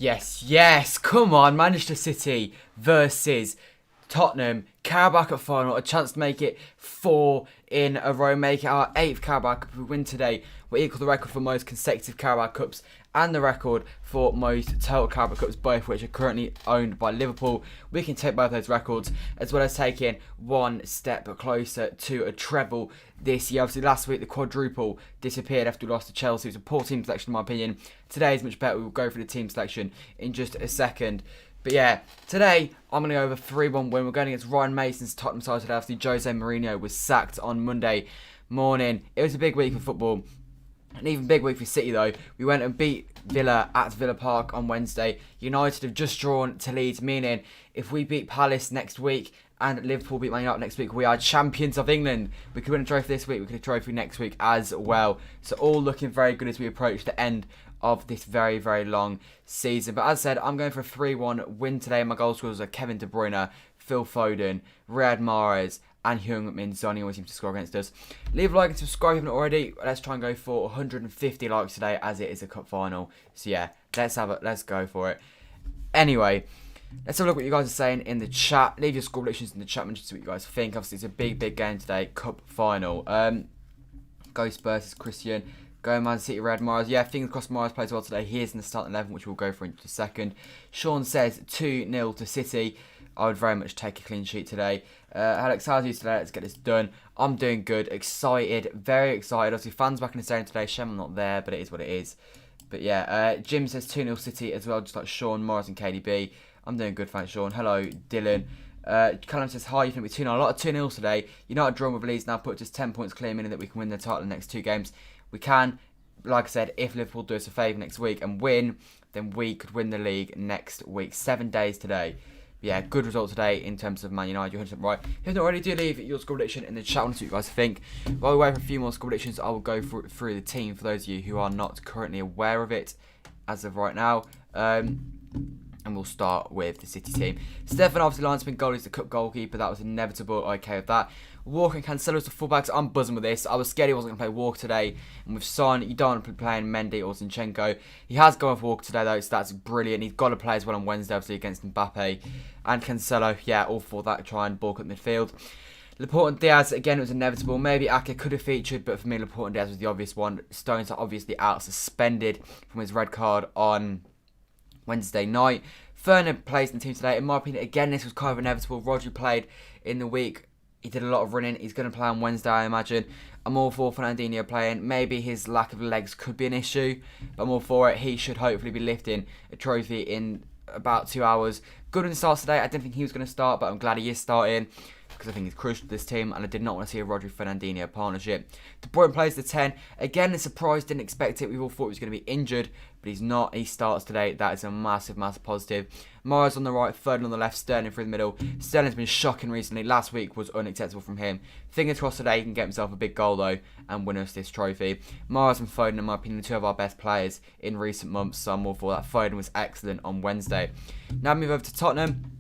Yes, come on, Manchester City versus Tottenham, Carabao Cup final, a chance to make it 4 in a row, make it our 8th Carabao Cup. If we win today, we equal the record for most consecutive Carabao Cups and the record for most total Carabao Cups, both which are currently owned by Liverpool. We can take both those records, as well as taking one step closer to a treble this year. Obviously, last week the quadruple disappeared after we lost to Chelsea. It was a poor team selection in my opinion. Today is much better. We will go through the team selection in just a second. But yeah, today I'm going to go over 3-1 win. We're going against Ryan Mason's Tottenham side today. Obviously, Jose Mourinho was sacked on Monday morning. It was a big week for football. An even big week for City though. We went and beat Villa at Villa Park on Wednesday. United have just drawn to Leeds, meaning if we beat Palace next week and Liverpool beat Man United next week, we are champions of England. We could win a trophy this week, we could win a trophy next week as well. So all looking very good as we approach the end of this very, very long season. But as I said, I'm going for a 3-1 win today. My goal scorers are Kevin De Bruyne, Phil Foden, Riyad Mahrez, and Heung-min Son. Always seems to score against us. Leave a like and subscribe if you haven't already. Let's try and go for 150 likes today, as it is a cup final. So yeah, let's go for it. Anyway, let's have a look what you guys are saying in the chat. Leave your score predictions in the chat and just see what you guys think. Obviously, it's a big game today, cup final. Go Spurs is Christian. Go Man City, Red Mahrez. Yeah, fingers crossed Mahrez plays well today. He is in the starting 11, which we'll go for in just a second. Sean says 2-0 to City. I would very much take a clean sheet today. Alex, how's you today? Let's get this done. I'm doing good. Excited. Very excited. Obviously, fans back in the stadium today. Shame I'm not there, but it is what it is. But yeah, Jim says 2-0 City as well, just like Sean, Morris and KDB. I'm doing good, thanks, Sean. Hello, Dylan. Callum says, hi, you think we're 2-0? A lot of 2-0 today. United drawn with Leeds now put just 10 points clear, meaning that we can win the title in the next 2 games. We can, like I said, if Liverpool do us a favour next week and win, then we could win the league next week. 7 days today. Yeah, good result today in terms of Man United. You're 100% right. If you haven't already, do leave your score prediction in the chat. I want to see what you guys think. While we wait for a few more score predictions, I will go through the team for those of you who are not currently aware of it as of right now. And we'll start with the City team. Stefan, obviously, linesman goal is the cup goalkeeper. That was inevitable. Okay with that. Walker and Cancelo as the fullbacks. I'm buzzing with this. I was scared he wasn't going to play Walker today. And with Son, you don't want to be playing Mendy or Zinchenko. He has gone with Walker today, though, so that's brilliant. He's got to play as well on Wednesday, obviously, against Mbappe. And Cancelo, yeah, all for that. Try and bulk up midfield. Laporte and Diaz, again, it was inevitable. Maybe Ake could have featured, but for me, Laporte and Diaz was the obvious one. Stones are obviously out, suspended from his red card on Wednesday night. Fernand plays in the team today. In my opinion, again, this was kind of inevitable. Rodri played in the week. He did a lot of running. He's going to play on Wednesday, I imagine. I'm all for Fernandinho playing. Maybe his lack of legs could be an issue, but I'm all for it. He should hopefully be lifting a trophy in about 2 hours. Gooden starts today. I didn't think he was going to start, but I'm glad he is starting because I think he's crucial to this team, and I did not want to see a Rodri-Fernandinho partnership. De Bruyne plays the 10. Again, a surprise. Didn't expect it. We all thought he was going to be injured, but he's not. He starts today. That is a massive positive. Mahrez on the right, Foden on the left, Sterling through the middle. Sterling's been shocking recently. Last week was unacceptable from him. Fingers crossed today he can get himself a big goal, though, and win us this trophy. Mahrez and Foden, in my opinion, 2 of our best players in recent months, so I'm all for that. Foden was excellent on Wednesday. Now move over to Tottenham.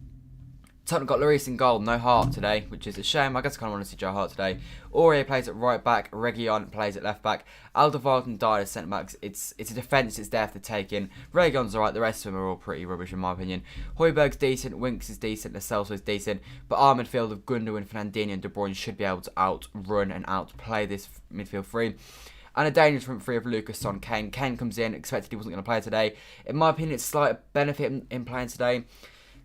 Tottenham got Lloris in goal, no Hart today, which is a shame. I guess I kind of want to see Joe Hart today. Aurier plays at right back, Reguilon plays at left back, Alderweireld and Dyer as centre backs. It's a defence, it's there for the taking. Reguilon's alright, the rest of them are all pretty rubbish in my opinion. Højbjerg's decent, Winks is decent, Lo Celso is decent, but our midfield of Gundogan, Fernandinho and De Bruyne should be able to outrun and outplay this midfield three. And a dangerous front three of Lucas, Son, Kane. Kane comes in, expected he wasn't going to play today. In my opinion, it's a slight benefit in playing today.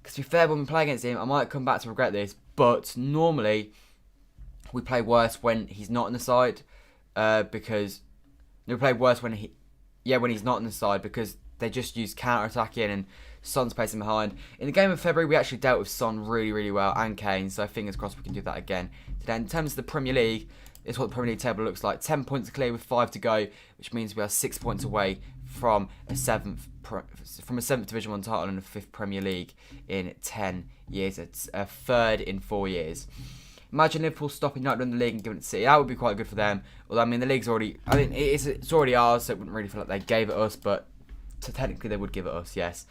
Because to be fair, when we play against him, I might come back to regret this, but normally we play worse when he's not on the side, because we play worse when he's not on the side, because they just use counter-attacking and Son's pacing behind. In the game of February, we actually dealt with Son really well, and Kane, so fingers crossed we can do that again today. In terms of the Premier League, this is what the Premier League table looks like. 10 points clear with 5 to go, which means we are 6 points away from a 7th Division 1 title and a 5th Premier League in 10 years. It's a 3rd in 4 years. Imagine Liverpool stopping United in the league and giving it to City. That would be quite good for them. Although, I mean, the league's already... I mean, it's already ours, so it wouldn't really feel like they gave it us, but technically they would give it us, yes.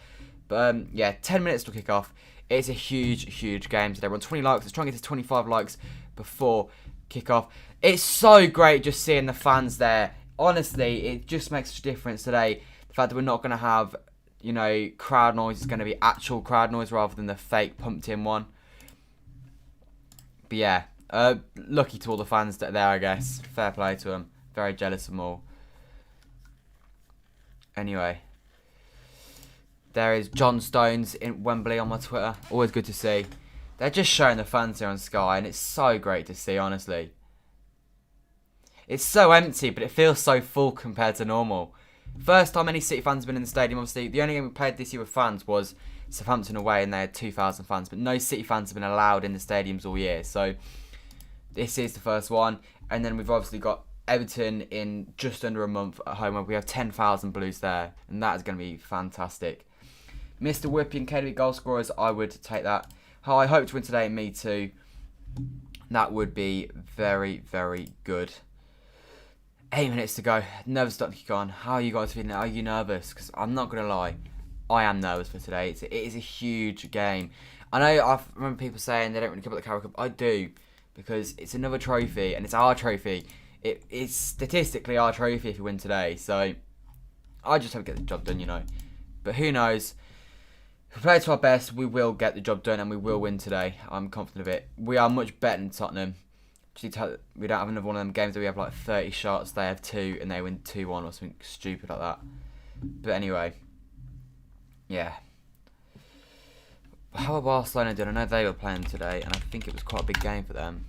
But, yeah, 10 minutes to kick off. It's a huge game today. We're on 20 likes. Let's try and get to 25 likes before kick-off. It's so great just seeing the fans there. Honestly, it just makes such a difference today. The fact that we're not going to have you know, crowd noise is going to be actual crowd noise rather than the fake pumped in one. But yeah, lucky to all the fans that are there, I guess. Fair play to them. Very jealous of them all. Anyway, there is John Stones in Wembley on my Twitter. Always good to see. They're just showing the fans here on Sky, and it's so great to see, honestly. It's so empty, but it feels so full compared to normal. First time any City fans have been in the stadium, obviously, the only game we played this year with fans was Southampton away, and they had 2,000 fans, but no City fans have been allowed in the stadiums all year, so this is the first one. And then we've obviously got Everton in just under a month at home, where we have 10,000 Blues there, and that is going to be fantastic. Mr. Whippy and KDB goal scorers, I would take that. Oh, I hope to win today, me too. That would be very, very good. 8 minutes to go. Nerves start to kick on. How are you guys feeling? Are you nervous? Because I'm not going to lie, I am nervous for today. It is a huge game. I know I remember people saying they don't really care about the Carabao Cup. I do, because it's another trophy, and it's our trophy. It's statistically our trophy if we win today. So I just have to get the job done, you know. But who knows? If we play to our best, we will get the job done, and we will win today. I'm confident of it. We are much better than Tottenham. We don't have another one of them games where we have like 30 shots, they have 2, and they win 2-1 or something stupid like that. But anyway, yeah. How are Barcelona doing? I know they were playing today, and I think it was quite a big game for them.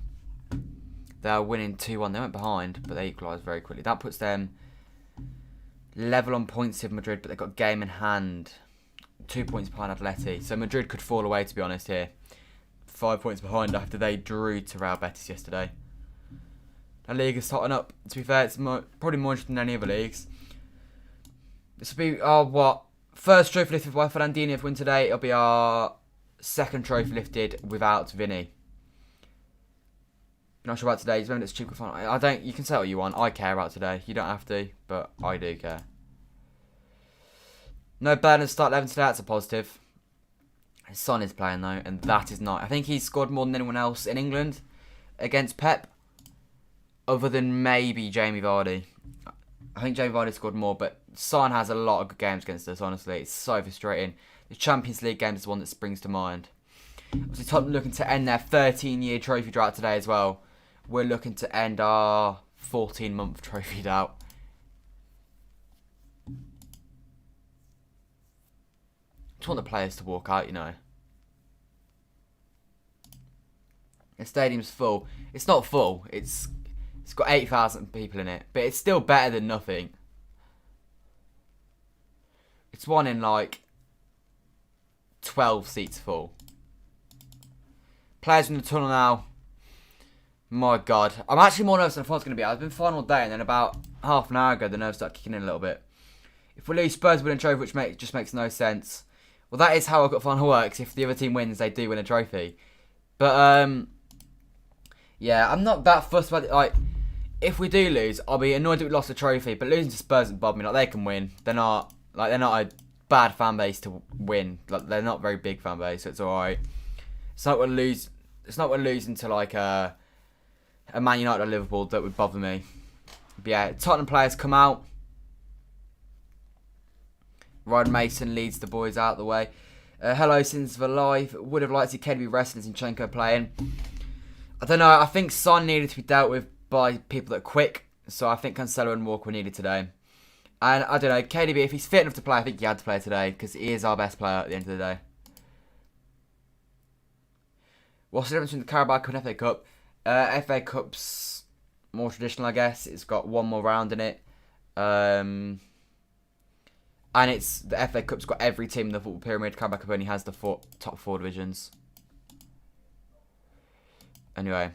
They are winning 2-1. They went behind, but they equalised very quickly. That puts them level on points with Madrid, but they've got game in hand. 2 points behind Atleti. So Madrid could fall away, to be honest, here. 5 points behind after they drew to Real Betis yesterday. La Liga's totting up. To be fair, it's probably more interesting than any other leagues. This will be first trophy lifted by Fernandinho if we win today. It'll be our second trophy lifted without Vinny. You're not sure about today. It's very stupid fun. I don't. You can say what you want. I care about today. You don't have to, but I do care. No Bernard start 11 today. That's a positive. His son is playing though, and that is not. I think he's scored more than anyone else in England against Pep, other than maybe Jamie Vardy. I think Jamie Vardy scored more, but Son has a lot of good games against us, honestly. It's so frustrating. The Champions League game is the one that springs to mind. Obviously, Tottenham looking to end their 13-year trophy drought today as well. We're looking to end our 14-month trophy drought. Just want the players to walk out, you know. The stadium's full. It's not full. It's got 8,000 people in it, but it's still better than nothing. It's one in like 12 seats full. Players in the tunnel now. My God, I'm actually more nervous than I thought it was going to be. I've been fine all day, and then about half an hour ago, the nerves started kicking in a little bit. If we lose, Spurs win a trophy, which just makes no sense. Well, that is how a cup final works. If the other team wins, they do win a trophy. But yeah, I'm not that fussed about it. Like, if we do lose, I'll be annoyed that we lost a trophy. But losing to Spurs doesn't bother me. Like, they can win. They're not a bad fan base to win. Like, they're not a very big fan base, so it's alright. It's not we're losing to like a Man United or Liverpool that would bother me. But yeah, Tottenham players come out. Ryan Mason leads the boys out the way. Hello, Sins for Life. Would have liked to see KDB Wrestling and Zinchenko playing. I don't know. I think Son needed to be dealt with by people that are quick. So I think Cancelo and Walker were needed today. And I don't know. KDB, if he's fit enough to play, I think he had to play today. Because he is our best player at the end of the day. What's the difference between the Carabao Cup and FA Cup? FA Cup's more traditional, I guess. It's got one more round in it. And the FA Cup's got every team in the football pyramid. Carabao Cup only has the top 4 divisions. Anyway,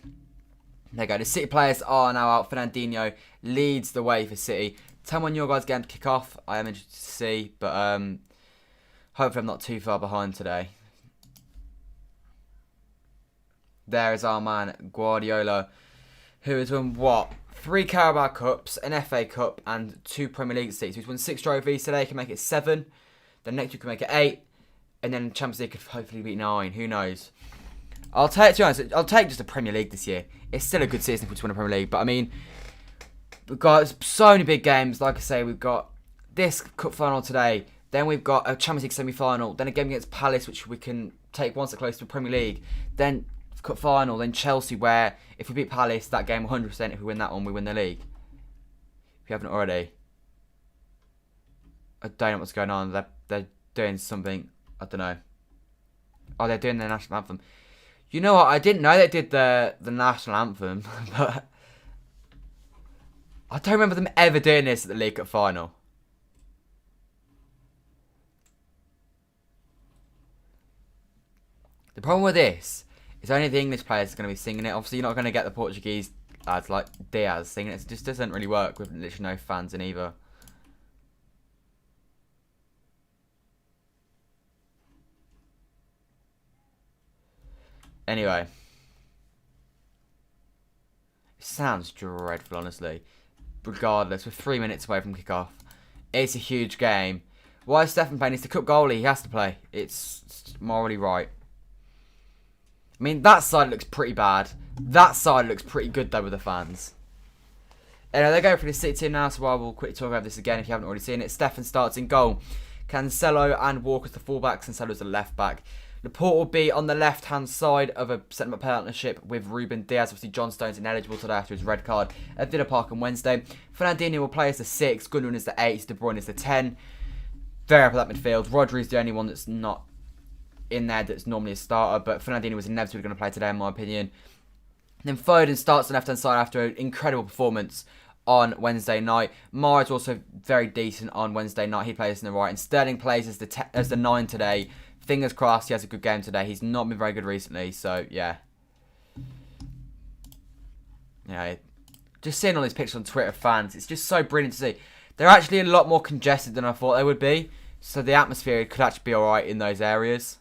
there you go. The City players are now out. Fernandinho leads the way for City. Tell me when your guys get to kick off. I am interested to see, but hopefully I'm not too far behind today. There is our man Guardiola, who has won what? 3 Carabao Cups, an FA Cup, and 2 Premier League seats. He's won 6 trophies today. He can make it 7. Then next week can make it 8, and then Champions League could hopefully be 9. Who knows? I'll take just a Premier League this year. It's still a good season if we win a Premier League, but I mean, we've got so many big games. Like I say, we've got this cup final today Then we've got a Champions League semi-final. Then a game against Palace, which we can take one step closer to Premier League. Then cup final. Then Chelsea, where if we beat Palace, that game 100%. If we win that one, we win the league. If you haven't already, I don't know what's going on. They're doing something. I don't know. Oh, they're doing the national anthem. You know what? I didn't know they did the national anthem, but I don't remember them ever doing this at the League Cup final. The problem with this is only the English players are going to be singing it. Obviously, you're not going to get the Portuguese lads like Diaz singing it. It just doesn't really work with literally no fans in either. Anyway. It sounds dreadful, honestly. Regardless, we're 3 minutes away from kickoff. It's a huge game. Why is Stefan playing? He's the cup goalie. He has to play. It's morally right. I mean, that side looks pretty bad. That side looks pretty good, though, with the fans. Anyway, they're going for the City team now, so I will quickly talk about this again if you haven't already seen it. Stefan starts in goal. Cancelo and Walker's the fullbacks, and Cancelo's the left back. Laporte will be on the left-hand side of a centre-back partnership with Ruben Diaz. Obviously, John Stone's ineligible today after his red card at Villa Park on Wednesday. Fernandinho will play as the 6. Gundogan is the 8. De Bruyne is the 10. Very happy with that midfield. Rodri's the only one that's not in there that's normally a starter, but Fernandinho was inevitably going to play today, in my opinion. And then Foden starts on the left-hand side after an incredible performance on Wednesday night. Mahrez also very decent on Wednesday night. He plays on the right. And Sterling plays as the 9 today. Fingers crossed he has a good game today. He's not been very good recently, so yeah. Yeah, just seeing all these pictures on Twitter of fans, it's just so brilliant to see. They're actually a lot more congested than I thought they would be, so the atmosphere could actually be alright in those areas.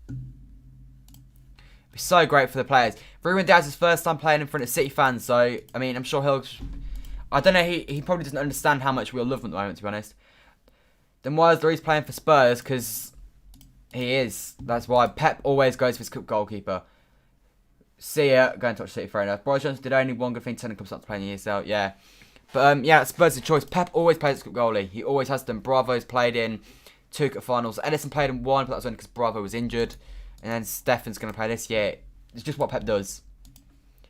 It'd be so great for the players. Ruben Diaz is first time playing in front of City fans, so, I mean, I'm sure he'll... I don't know, he probably doesn't understand how much we all love him at the moment, to be honest. Then why is Lloris playing for Spurs? Because he is. That's why Pep always goes for his cup goalkeeper. See ya. Going to touch City, fair enough. Boris Johnson did only one good thing. 10 clubs not to play in the ESL. Yeah. But yeah, Spurs' a choice. Pep always plays as cup goalie. He always has done. Bravo's played in 2 cup finals. Edison played in 1, but that was only because Bravo was injured. And then Stefan's going to play this year. It's just what Pep does.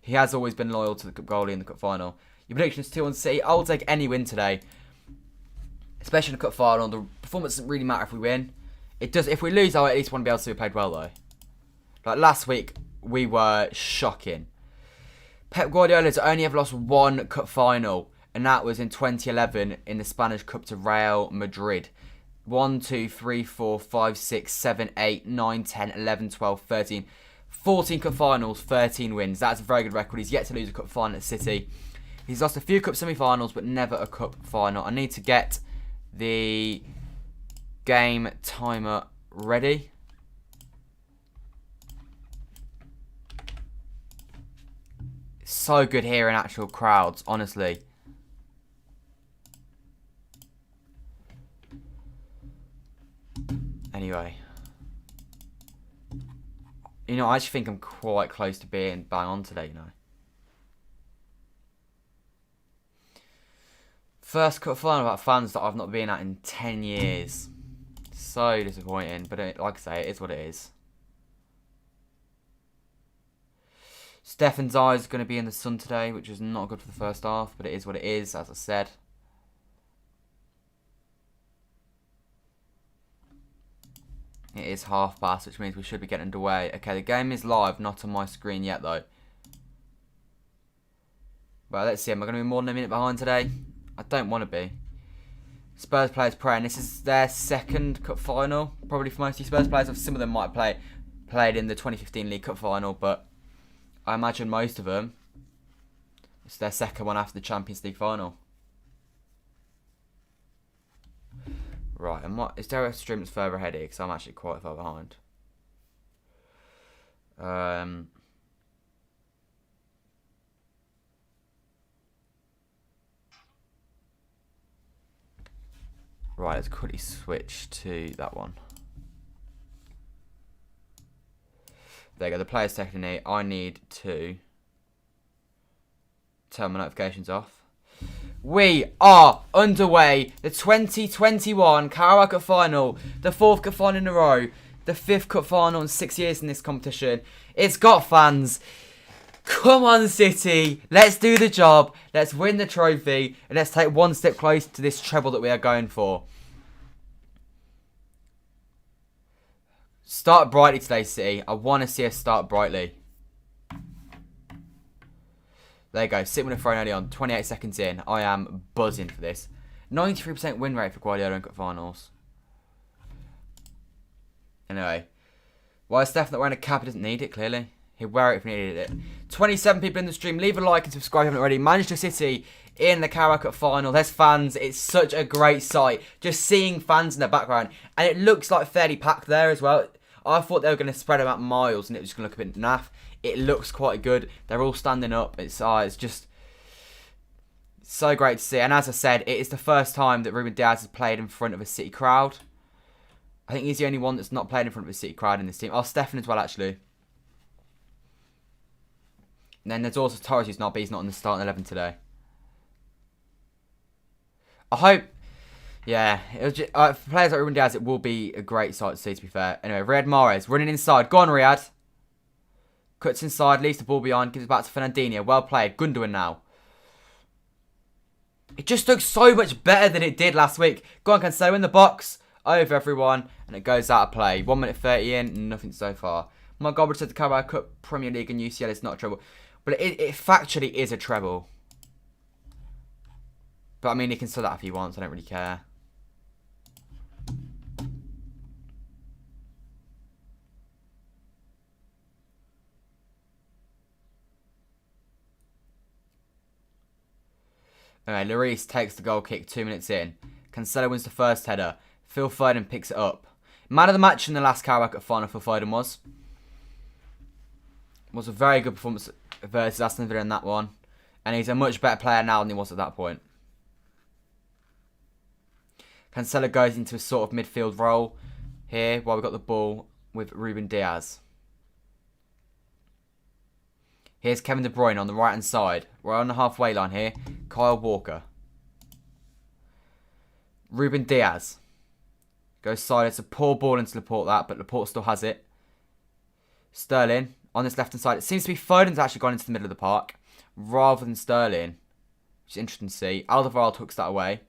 He has always been loyal to the cup goalie in the cup final. Your prediction is 2-1 City. I'll take any win today. Especially in the cup final, the performance doesn't really matter if we win. It does. If we lose, I at least want to be able to have played well, though. Like last week, we were shocking. Pep Guardiola's only ever lost 1 cup final, and that was in 2011 in the Spanish Cup to Real Madrid. 1, 2, 3, 4, 5, 6, 7, 8, 9, 10, 11, 12, 13. 14 cup finals, 13 wins. That's a very good record. He's yet to lose a cup final at City. He's lost a few cup semi-finals, but never a cup final. I need to get the game timer ready. So good here in actual crowds, honestly. Anyway. You know, I actually think I'm quite close to being bang on today, you know. First cup final about fans that I've not been at in 10 years. So disappointing, but like I say, it is what it is. Stefan's eye is going to be in the sun today, which is not good for the first half, but it is what it is, as I said. It is half past, which means we should be getting underway. Okay, the game is live, not on my screen yet, though. Well, let's see. Am I going to be more than a minute behind today? I don't want to be. Spurs players praying. This is their 2nd cup final. Probably for most of the Spurs players. Some of them might have played in the 2015 League Cup final, but I imagine most of them, it's their 2nd one after the Champions League final. Right, is there a stream that's further ahead here? Because I'm actually quite far behind. Right, let's quickly switch to that one. There you go, the player's taking it. I need to turn my notifications off. We are underway. The 2021 Carabao Cup final. The 4th cup final in a row. The 5th cup final in 6 years in this competition. It's got fans. Come on, City. Let's do the job. Let's win the trophy. And let's take one step closer to this treble that we are going for. Start brightly today, City. I want to see us start brightly. There you go. City with a throw early on. 28 seconds in. I am buzzing for this. 93% win rate for Guardiola in cup finals. Anyway. Why is Steph not wearing a cap? He doesn't need it, clearly. He'd wear it if he needed it. 27 people in the stream. Leave a like and subscribe if you haven't already. Manchester City in the Carabao Cup final. There's fans. It's such a great sight. Just seeing fans in the background. And it looks like fairly packed there as well. I thought they were going to spread them out miles and it was going to look a bit naff. It looks quite good. They're all standing up. It's just so great to see. And as I said, it is the first time that Ruben Diaz has played in front of a City crowd. I think he's the only one that's not played in front of a City crowd in this team. Oh, Stefan as well, actually. And then there's also Torres who's not, but he's not in the starting 11 today. I hope, yeah, it'll just, for players like Ruben Diaz, it will be a great sight to see, to be fair. Anyway, Riyad Mahrez running inside. Go on, Riyad. Cuts inside, leaves the ball behind, gives it back to Fernandinho. Well played. Gundogan now. It just looks so much better than it did last week. Go on, Cancelo in the box. Over everyone. And it goes out of play. 1 minute 30 in. Nothing so far. My God, said the Carabao Cup, Premier League and UCL is not a treble. But it factually is a treble. But I mean, he can sell that if he wants. I don't really care. Alright, Lloris takes the goal kick 2 minutes in. Cancelo wins the first header. Phil Foden picks it up. Man of the match in the last Carabao Cup final, Phil Foden was. Was a very good performance versus Aston Villa in that one. And he's a much better player now than he was at that point. Cancelo goes into a sort of midfield role here while we've got the ball with Ruben Diaz. Here's Kevin De Bruyne on the right-hand side. We're on the halfway line here. Kyle Walker. Ruben Diaz. Goes side. It's a poor ball into Laporte, that, but Laporte still has it. Sterling on this left-hand side. It seems to be Foden's actually gone into the middle of the park rather than Sterling, which is interesting to see. Alderweireld hooks that away.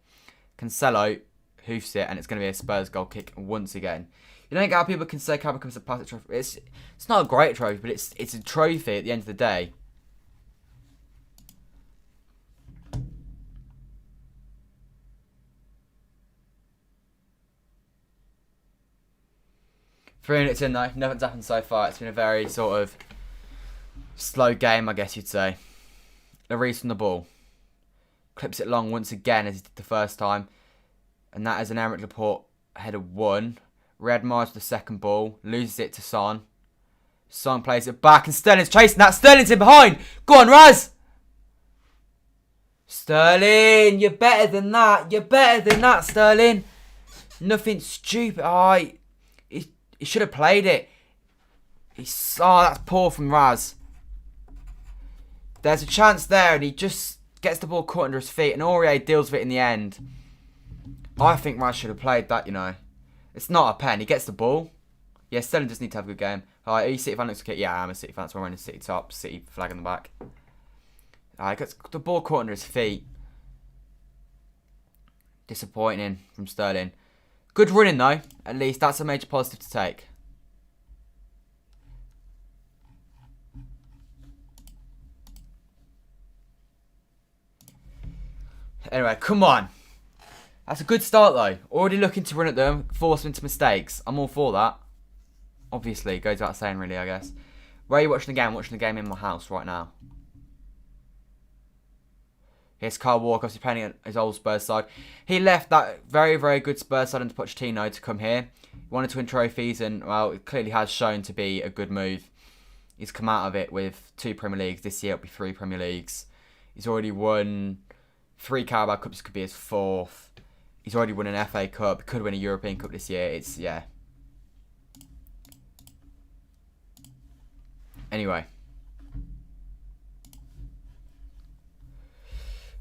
Cancelo hoofs it, and it's going to be a Spurs goal kick once again. You don't get how people can say Carabao Cup is a plastic trophy. It's not a great trophy, but it's a trophy at the end of the day. Three minutes in though, nothing's happened so far. It's been a very sort of slow game, I guess you'd say. Lloris on the ball. Clips it long once again as he did the first time. And that is an Aymeric Laporte header 1. Riyad Mahrez with the second ball. Loses it to Son. Son plays it back and Sterling's chasing that. Sterling's in behind. Go on, Raz. Sterling, you're better than that. You're better than that, Sterling. Nothing stupid. Oh, he should have played it. Oh, that's poor from Raz. There's a chance there and he just gets the ball caught under his feet and Aurier deals with it in the end. I think Raz should have played that, you know. It's not a pen. He gets the ball. Yeah, Sterling does need to have a good game. Alright, are you City fan? Looks okay. Yeah, I'm a City fan. That's why I'm wearing a City top. City flag in the back. Alright, gets the ball caught under his feet. Disappointing from Sterling. Good running though. At least that's a major positive to take. Anyway, come on. That's a good start though. Already looking to run at them, force them into mistakes. I'm all for that. Obviously, it goes without saying really, I guess. Where are you watching the game? I'm watching the game in my house right now. Here's Kyle Walker, obviously playing at his old Spurs side. He left that very, very good Spurs side under Pochettino to come here. He wanted to win trophies and, well, it clearly has shown to be a good move. He's come out of it with 2 Premier Leagues. This year it'll be 3 Premier Leagues. He's already won 3 Carabao Cups, could be his 4th. He's already won an FA Cup, could win a European Cup this year. It's, yeah. Anyway.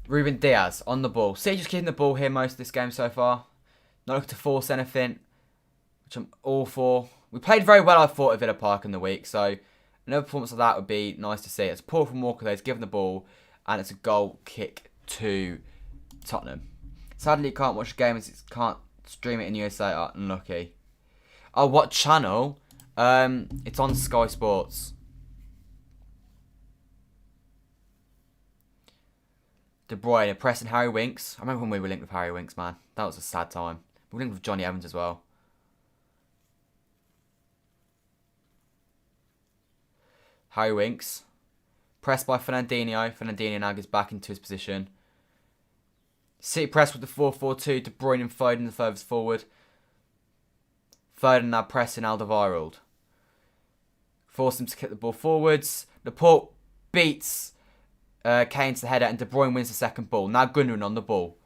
Ruben Diaz on the ball. City just keeping the ball here most of this game so far. Not looking to force anything, which I'm all for. We played very well, I thought, at Villa Park in the week, so another performance like that would be nice to see. It's poor from Walker, though. He's given the ball, and it's a goal kick to Tottenham. Sadly, you can't watch the game as you can't stream it in USA. Oh, unlucky. Oh, what channel? It's on Sky Sports. De Bruyne pressing Harry Winks. I remember when we were linked with Harry Winks, man. That was a sad time. We were linked with Johnny Evans as well. Harry Winks. Pressed by Fernandinho. Fernandinho now gets back into his position. City press with the 4-4-2. De Bruyne and Foden the furthest forward. Foden now pressing Alderweireld. Force him to kick the ball forwards. Laporte beats Kane to the header and De Bruyne wins the second ball. Now Gundogan on the ball.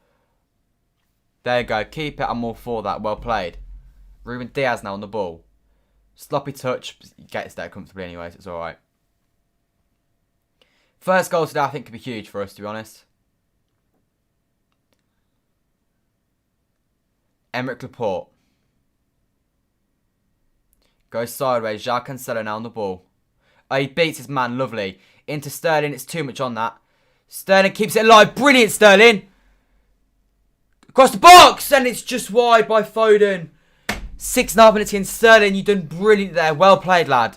There you go. Keep it. I'm all for that. Well played. Ruben Diaz now on the ball. Sloppy touch. He gets there comfortably anyways. It's alright. First goal today I think could be huge for us, to be honest. Emerick Laporte. Goes sideways. João Cancelo now on the ball. Oh, he beats his man. Lovely. Into Sterling. It's too much on that. Sterling keeps it alive. Brilliant, Sterling. Across the box. And it's just wide by Foden. 6.5 minutes in. Sterling, you've done brilliant there. Well played, lad.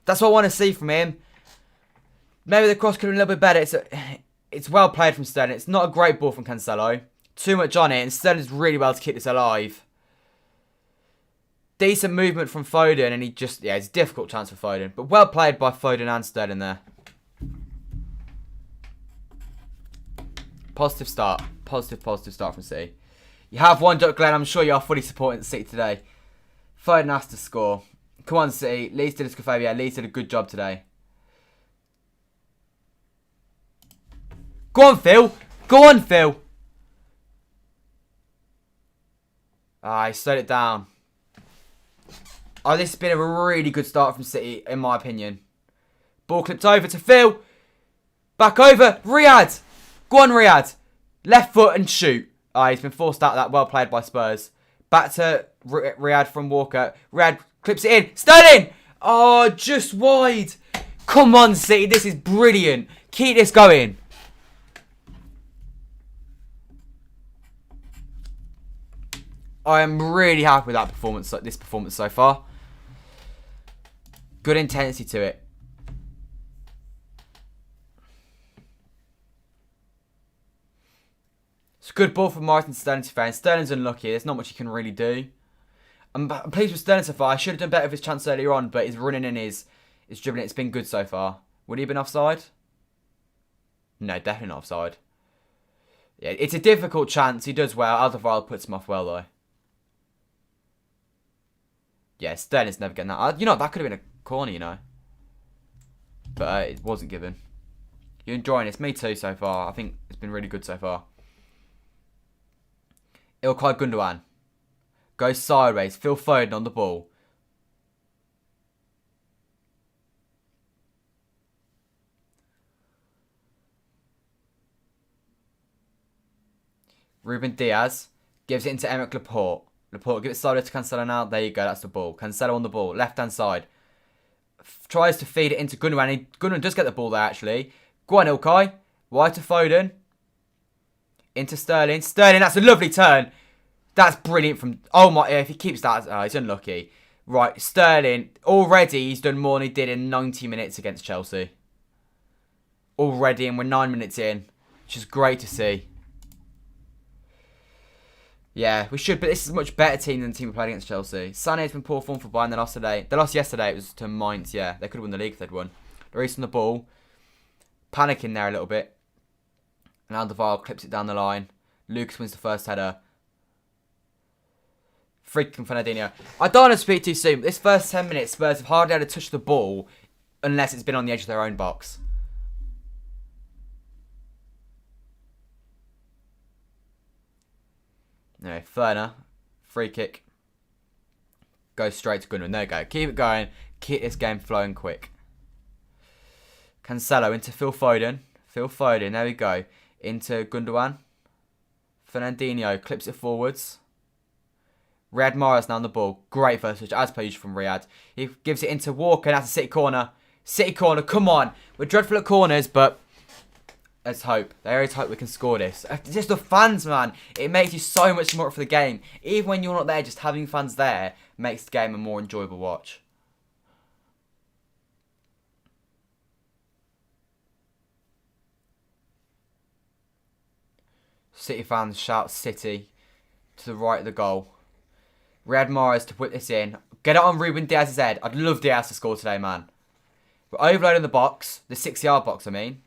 That's what I want to see from him. Maybe the cross could have been a little bit better. It's well played from Sterling. It's not a great ball from Cancelo. Too much on it. And Sterling's really well to keep this alive. Decent movement from Foden. And it's a difficult chance for Foden. But well played by Foden and Sterling there. Positive start. Positive start from City. You have one duck, Glenn. I'm sure you are fully supporting City today. Foden has to score. Come on, City. Leeds did Leeds did a good job today. Go on, Phil. Go on, Phil. He slowed it down. Oh, this has been a really good start from City, in my opinion. Ball clipped over to Phil. Back over. Riyad. Go on, Riyad. Left foot and shoot. He's been forced out of that. Well played by Spurs. Back to Riyad from Walker. Riyad clips it in. Sterling. Oh, just wide. Come on, City. This is brilliant. Keep this going. I am really happy with that performance. This performance so far. Good intensity to it. It's a good ball from Martin Sterling to fair. Sterling's unlucky. There's not much he can really do. I'm pleased with Sterling so far. I should have done better with his chance earlier on, but his running and his dribbling, it's been good so far. Would he have been offside? No, definitely not offside. Yeah, it's a difficult chance. He does well. Alderweireld puts him off well, though. Yeah, Sterling's never getting that. You know, that could have been a corner, you know. But it wasn't given. You're enjoying this. Me too so far. I think it's been really good so far. Ilkay Gundogan. Goes sideways. Phil Foden on the ball. Ruben Diaz gives it into Emerick Laporte. Laporte gives it sideways to Cancelo now. There you go. That's the ball. Cancelo on the ball. Left-hand side. Tries to feed it into Gundogan. Gundogan does get the ball there, actually. Go on, Ilkay. Wide to Foden. Into Sterling. Sterling, that's a lovely turn. That's brilliant from... Oh, my... If he keeps that... he's unlucky. Right, Sterling. Already, he's done more than he did in 90 minutes against Chelsea. Already, and we're 9 minutes in. Which is great to see. Yeah, we should, but this is a much better team than the team we played against Chelsea. Sané's been poor form for Bayern. They lost today. They lost yesterday. It was to Mainz. Yeah, they could have won the league if they'd won. Lloris on the ball. Panicking there a little bit. And Alderweireld clips it down the line. Lucas wins the first header. Freaking Fernandinho. I don't want to speak too soon, but this first 10 minutes, Spurs have hardly had to touch the ball unless it's been on the edge of their own box. Anyway, Ferner, free kick. Goes straight to Gundogan. There you go. Keep it going. Keep this game flowing quick. Cancelo into Phil Foden. Phil Foden, there we go. into Gundogan. Fernandinho clips it forwards. Riyad Mahrez now on the ball. Great first touch, as per usual from Riyad. He gives it into Walker, and that's a City corner. City corner, come on. We're dreadful at corners, but there's hope. There is hope we can score this. It's just the fans, man. It makes you so much more up for the game. Even when you're not there, just having fans there makes the game a more enjoyable watch. City fans shout City to the right of the goal. Riyad Mahrez to put this in. Get it on Ruben Diaz's head. I'd love Diaz to score today, man. We're overloading the box. The 6-yard box, I mean.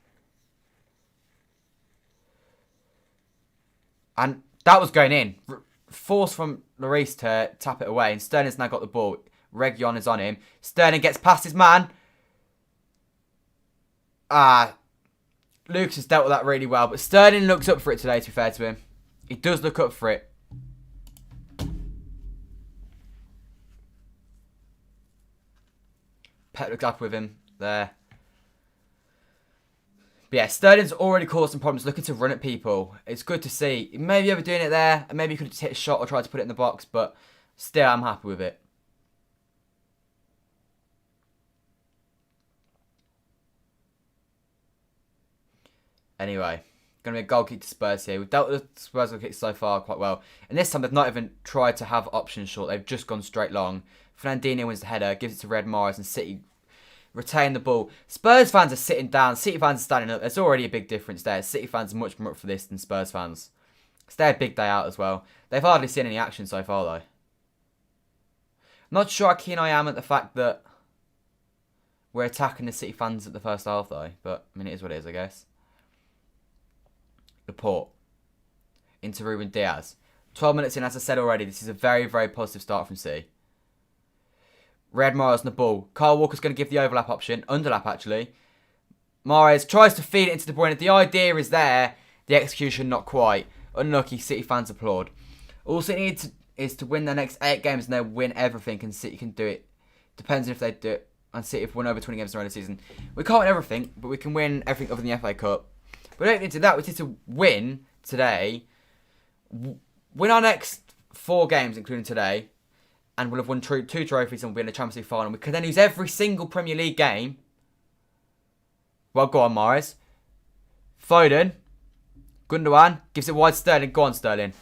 And that was going in. Force from Lloris to tap it away. And Sterling's now got the ball. Reguilon is on him. Sterling gets past his man. Lucas has dealt with that really well. But Sterling looks up for it today, to be fair to him. He does look up for it. Pep looks up with him there. But yeah, Sterling's already caused some problems looking to run at people. It's good to see. Maybe over doing it there. And maybe he could have just hit a shot or tried to put it in the box. But still, I'm happy with it. Anyway, going to be a goal kick to Spurs here. We've dealt with the Spurs goal kicks so far quite well. And this time they've not even tried to have options short. They've just gone straight long. Fernandinho wins the header, gives it to Riyad Mahrez, and City retain the ball. Spurs fans are sitting down. City fans are standing up. There's already a big difference there. City fans are much more up for this than Spurs fans. It's their big day out as well. They've hardly seen any action so far, though. I'm not sure how keen I am at the fact that we're attacking the City fans at the first half, though. But, I mean, it is what it is, I guess. Laporte into Ruben Diaz. 12 minutes in, as I said already, this is a very, very positive start from City. Riyad Mahrez on the ball. Kyle Walker's going to give the overlap option. Underlap, actually. Mahrez tries to feed it into De Bruyne. The idea is there. The execution, not quite. Unlucky. City fans applaud. All City need is to win their next 8 games and they'll win everything. And City can do it. Depends if they do it. And City have won over 20 games in the season. We can't win everything, but we can win everything other than the FA Cup. We don't need to do that. We need to win today. Win our next 4 games, including today. And we'll have won 2 trophies and we'll be in the Champions League final. We can then lose every single Premier League game. Well, go on, Mahrez. Foden. Gundogan. Gives it wide to Sterling. Go on, Sterling.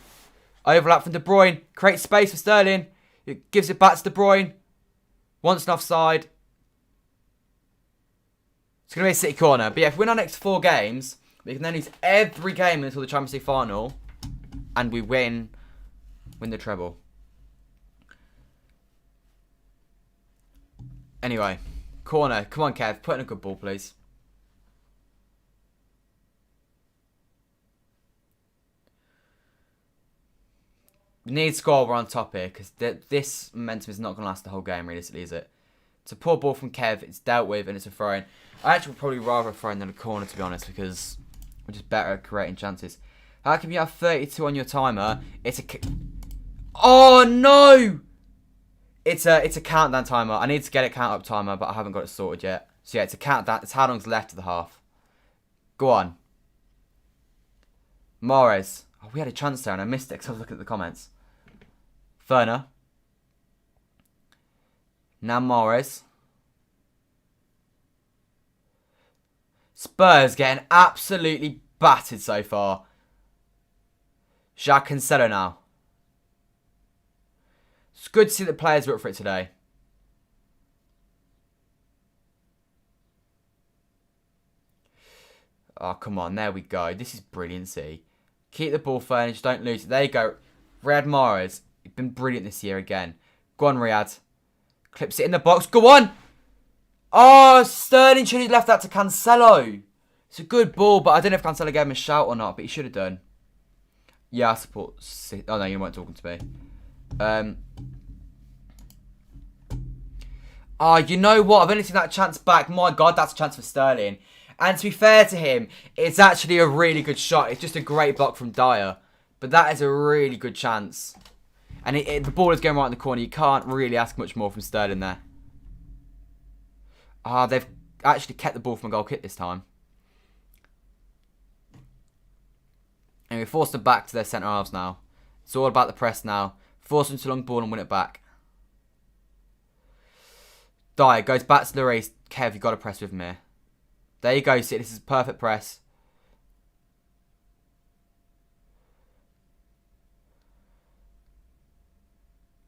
Overlap from De Bruyne. Creates space for Sterling. It gives it back to De Bruyne. Wants an offside. It's going to be a City corner. But yeah, if we win our next 4 games, we can then lose every game until the Champions League final. And we win the treble. Anyway, corner. Come on, Kev. Put in a good ball, please. We need to score. We're on top here because this momentum is not going to last the whole game, realistically, is it? It's a poor ball from Kev. It's dealt with and it's a throw-in. I actually would probably rather a throw-in than a corner, to be honest, because we're just better at creating chances. How can you have 32 on your timer? It's a... Oh, no! It's a countdown timer. I need to get a count-up timer, but I haven't got it sorted yet. So yeah, it's a countdown. It's how long's left of the half. Go on. Mahrez. Oh, we had a chance there and I missed it because I was looking at the comments. Werner. Now Mahrez. Spurs getting absolutely battered so far. Jacques Cancelo now. It's good to see that players are up for it today. Oh, come on. There we go. This is brilliancy. Keep the ball furnished. Don't lose it. There you go. Riyad Mahrez. You've been brilliant this year again. Go on, Riyad. Clips it in the box. Go on. Oh, Sterling should have left that to Cancelo. It's a good ball, but I don't know if Cancelo gave him a shout or not, but he should have done. Yeah, I support... Oh, no, you weren't talking to me. Oh, you know what? I've only seen that chance back. My God, that's a chance for Sterling. And to be fair to him, it's actually a really good shot. It's just a great block from Dyer. But that is a really good chance. And the ball is going right in the corner. You can't really ask much more from Sterling there. Ah, they've actually kept the ball from a goal kick this time. we force them back to their centre halves now. It's all about the press now. Force them to long ball and win it back. Dyer goes back to the race. Kev, you've got to press with him here. There you go, City. This is a perfect press.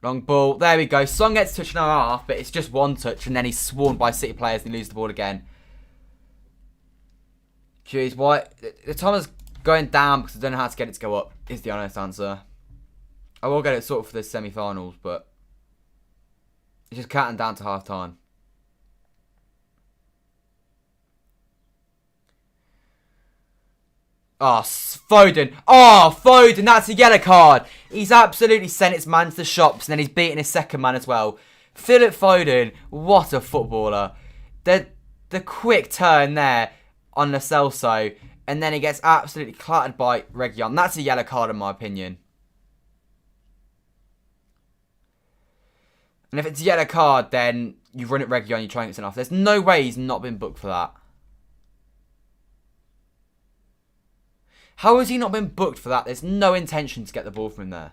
Long ball. There we go. Son gets touched in our half, but it's just one touch, and then he's swarmed by City players and he loses the ball again. Jeez, why? The time is going down because I don't know how to get it to go up, is the honest answer. I will get it sorted for the semi-finals, but it's just counting down to half-time. Oh, Foden. Oh, Foden. That's a yellow card. He's absolutely sent his man to the shops, and then he's beaten his second man as well. Philip Foden. What a footballer. The quick turn there on Lo Celso, and then he gets absolutely clattered by Reguilon. That's a yellow card in my opinion. And if it's a yellow card, then you run at Reguilon, you try and get sent off. There's no way he's not been booked for that. How has he not been booked for that? There's no intention to get the ball from him there.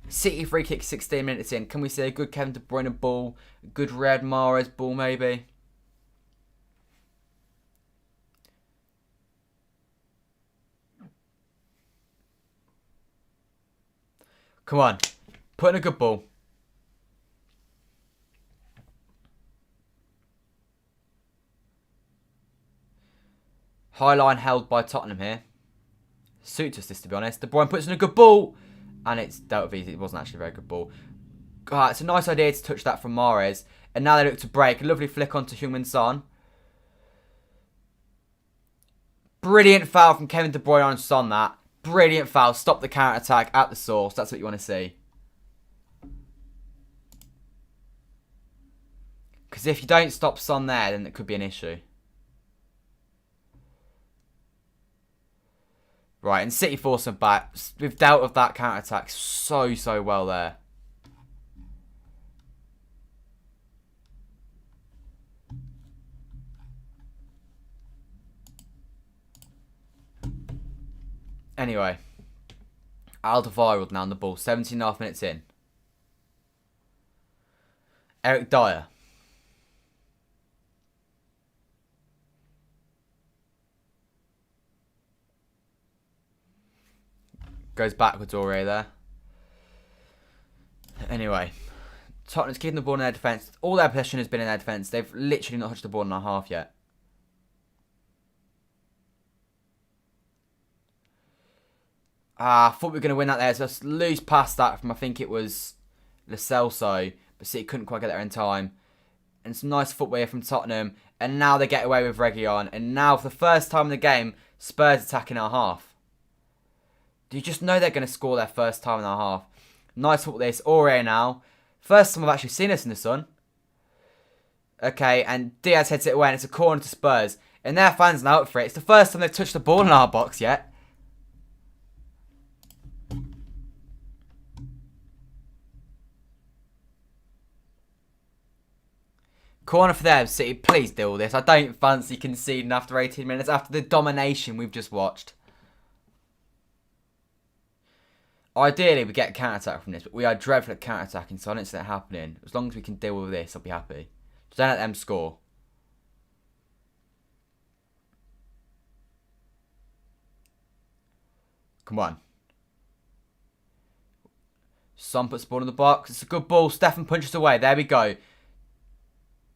City free kick 16 minutes in. Can we see a good Kevin De Bruyne ball? A good Riyad Mahrez ball maybe? Come on. Put in a good ball. High line held by Tottenham here. Suits us this, to be honest. De Bruyne puts in a good ball. And it's dealt with easy. It wasn't actually a very good ball. It's a nice idea to touch that from Mahrez. And now they look to break. A lovely flick onto Heung-min Son. Brilliant foul from Kevin De Bruyne on Son, that. Brilliant foul. Stop the counter-attack at the source. That's what you want to see. Because if you don't stop Son there, then it could be an issue. Right, and City force them back. We've dealt with that counter-attack so well there. Anyway. Alderweireld now on the ball. 17.5 minutes in. Eric Dyer. Goes backwards already there. Anyway. Tottenham's keeping the ball in their defence. All their possession has been in their defence. They've literally not touched the ball in our half yet. I thought we were going to win that there. So let's lose past that from, I think it was Lo Celso. But City couldn't quite get there in time. And some nice footwear from Tottenham. And now they get away with Reguilon. And now for the first time in the game, Spurs attacking our half. Do you just know they're going to score their first time in our half? Nice football this. Aurier now. First time I've actually seen us in the sun. Okay, and Diaz heads it away and it's a corner to Spurs. And their fans now up for it. It's the first time they've touched the ball in our box yet. Corner for them, City. Please deal with this. I don't fancy conceding after 18 minutes after the domination we've just watched. Ideally, we get a counter-attack from this, but we are dreadful at counter-attacking, so I don't see that happening. As long as we can deal with this, I'll be happy. Just don't let them score. Come on. Son puts the ball in the box. It's a good ball. Stefan punches away. There we go.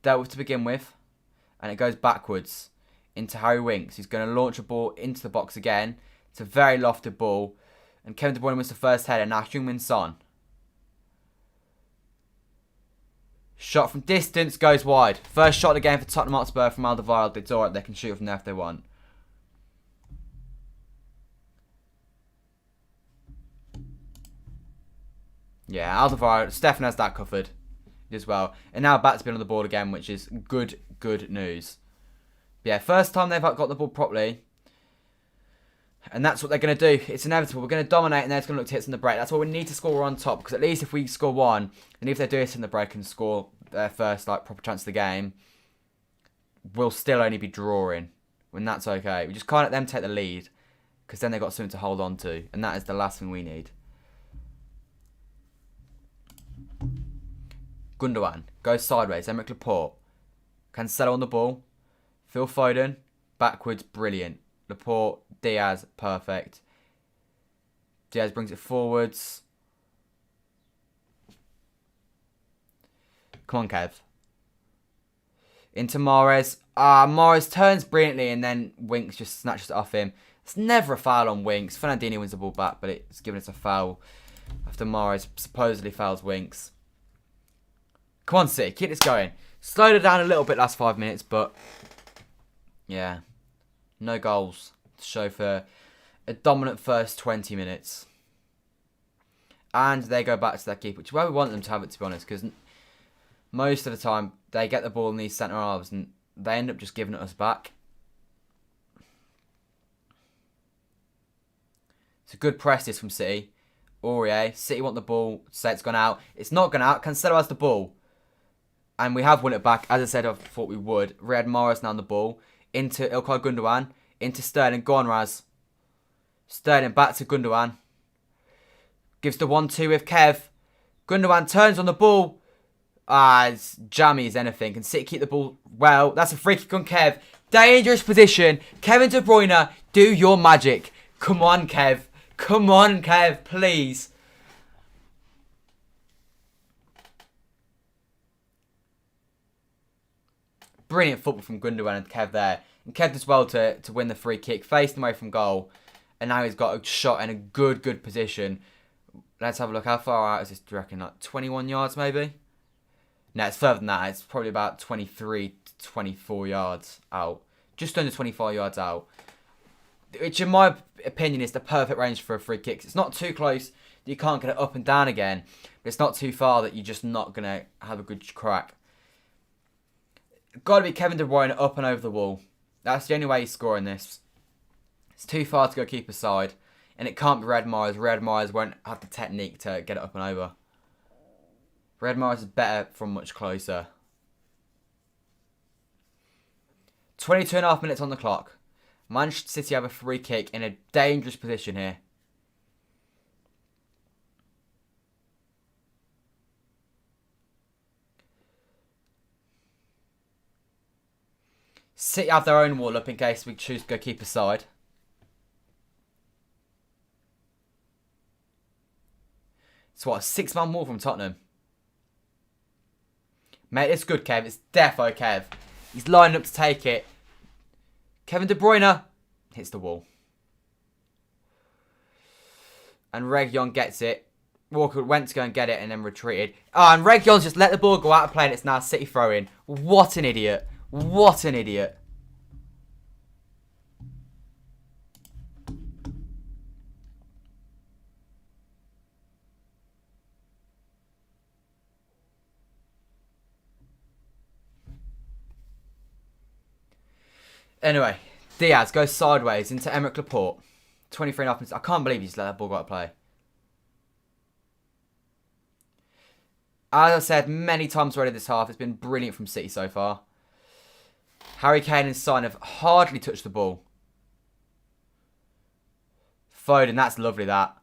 Dealt with to begin with. And it goes backwards into Harry Winks. He's going to launch a ball into the box again. It's a very lofted ball. And Kevin De Bruyne wins the first header. Now Heung-min Son. Shot from distance goes wide. First shot of the game for Tottenham Hotspur from Alderweireld. It's alright. They can shoot from there if they want. Yeah, Alderweireld. Stefan has that covered as well. And now back to being on the ball again, which is good news. But yeah, first time they've got the ball properly. And that's what they're going to do. It's inevitable. We're going to dominate and they're just going to look to hits in the break. That's why we need to score on top. Because at least if we score one, and if they do it in the break and score their first proper chance of the game, we'll still only be drawing. when that's okay. We just can't let them take the lead, because then they've got something to hold on to, and that is the last thing we need. Gundogan goes sideways. Emerick Laporte. Cancelo on the ball. Phil Foden. Backwards. Brilliant. Laporte. Diaz. Perfect. Diaz brings it forwards. Come on, Kev. Into Mahrez. Mahrez turns brilliantly and then Winks just snatches it off him. It's never a foul on Winks. Fernandinho wins the ball back, but it's given us a foul after Mahrez supposedly fouls Winks. Come on, City. Keep this going. Slowed it down a little bit last 5 minutes, but yeah. No goals to show for a dominant first 20 minutes. And they go back to their keeper, which is where we want them to have it, to be honest, because most of the time they get the ball in these centre halves and they end up just giving it us back. It's a good press this from City. Aurier. City want the ball. Say it's gone out. It's not gone out. Cancelo has the ball. And we have won it back. As I said, I thought we would. Riyad Mahrez now on the ball. Into Ilkay Gundogan. Into Sterling. Go on, Raz. Sterling back to Gundogan. Gives the 1-2 with Kev. Gundogan turns on the ball. It's jammy as anything. Can City keep the ball well? That's a free kick on Kev. Dangerous position. Kevin De Bruyne, do your magic. Come on, Kev. Come on, Kev, please. Brilliant football from Gundogan and Kev there. And Kev does well to win the free kick. Faced away from goal. And now he's got a shot in a good position. Let's have a look. How far out is this, do you reckon? Like 21 yards maybe? No, it's further than that. It's probably about 23 to 24 yards out. Just under 25 yards out. Which, in my opinion, is the perfect range for a free kick. It's not too close that you can't get it up and down again. But it's not too far that you're just not going to have a good crack. Got to be Kevin De Bruyne up and over the wall. That's the only way he's scoring this. It's too far to go keeper's side. And it can't be Riyad Mahrez. Riyad Mahrez won't have the technique to get it up and over. Riyad Mahrez is better from much closer. 22.5 minutes on the clock. Manchester City have a free kick in a dangerous position here. City have their own wall up in case we choose to go keeper's side. It's what, a 6-man wall from Tottenham. Mate, it's good, Kev. It's defo Kev. He's lining up to take it. Kevin De Bruyne hits the wall. And Reguilon gets it. Walker went to go and get it and then retreated. And Reguilon's just let the ball go out of play and it's now City throw-in. What an idiot. What an idiot. Anyway, Diaz goes sideways into Emerick Laporte. 23.5 minutes. I can't believe he's let that ball go out of play. As I said many times already this half, it's been brilliant from City so far. Harry Kane and Son have hardly touched the ball. Foden, that's lovely that.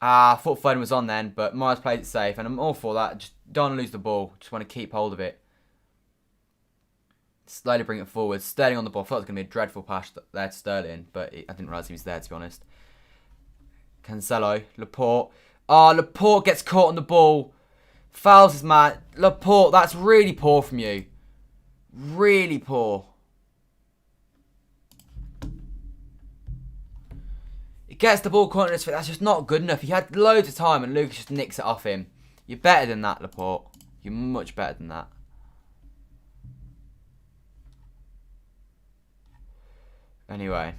I thought Foden was on then, but Mahrez plays it safe, and I'm all for that. Just don't lose the ball. Just want to keep hold of it. Slowly bring it forward. Sterling on the ball. I thought it was going to be a dreadful pass there to Sterling, but I didn't realise he was there, to be honest. Cancelo. Laporte. Laporte gets caught on the ball. Fouls his man. Laporte, that's really poor from you. Really poor. He gets the ball caught in his feet. That's just not good enough. He had loads of time and Lucas just nicks it off him. You're better than that, Laporte. You're much better than that. Anyway.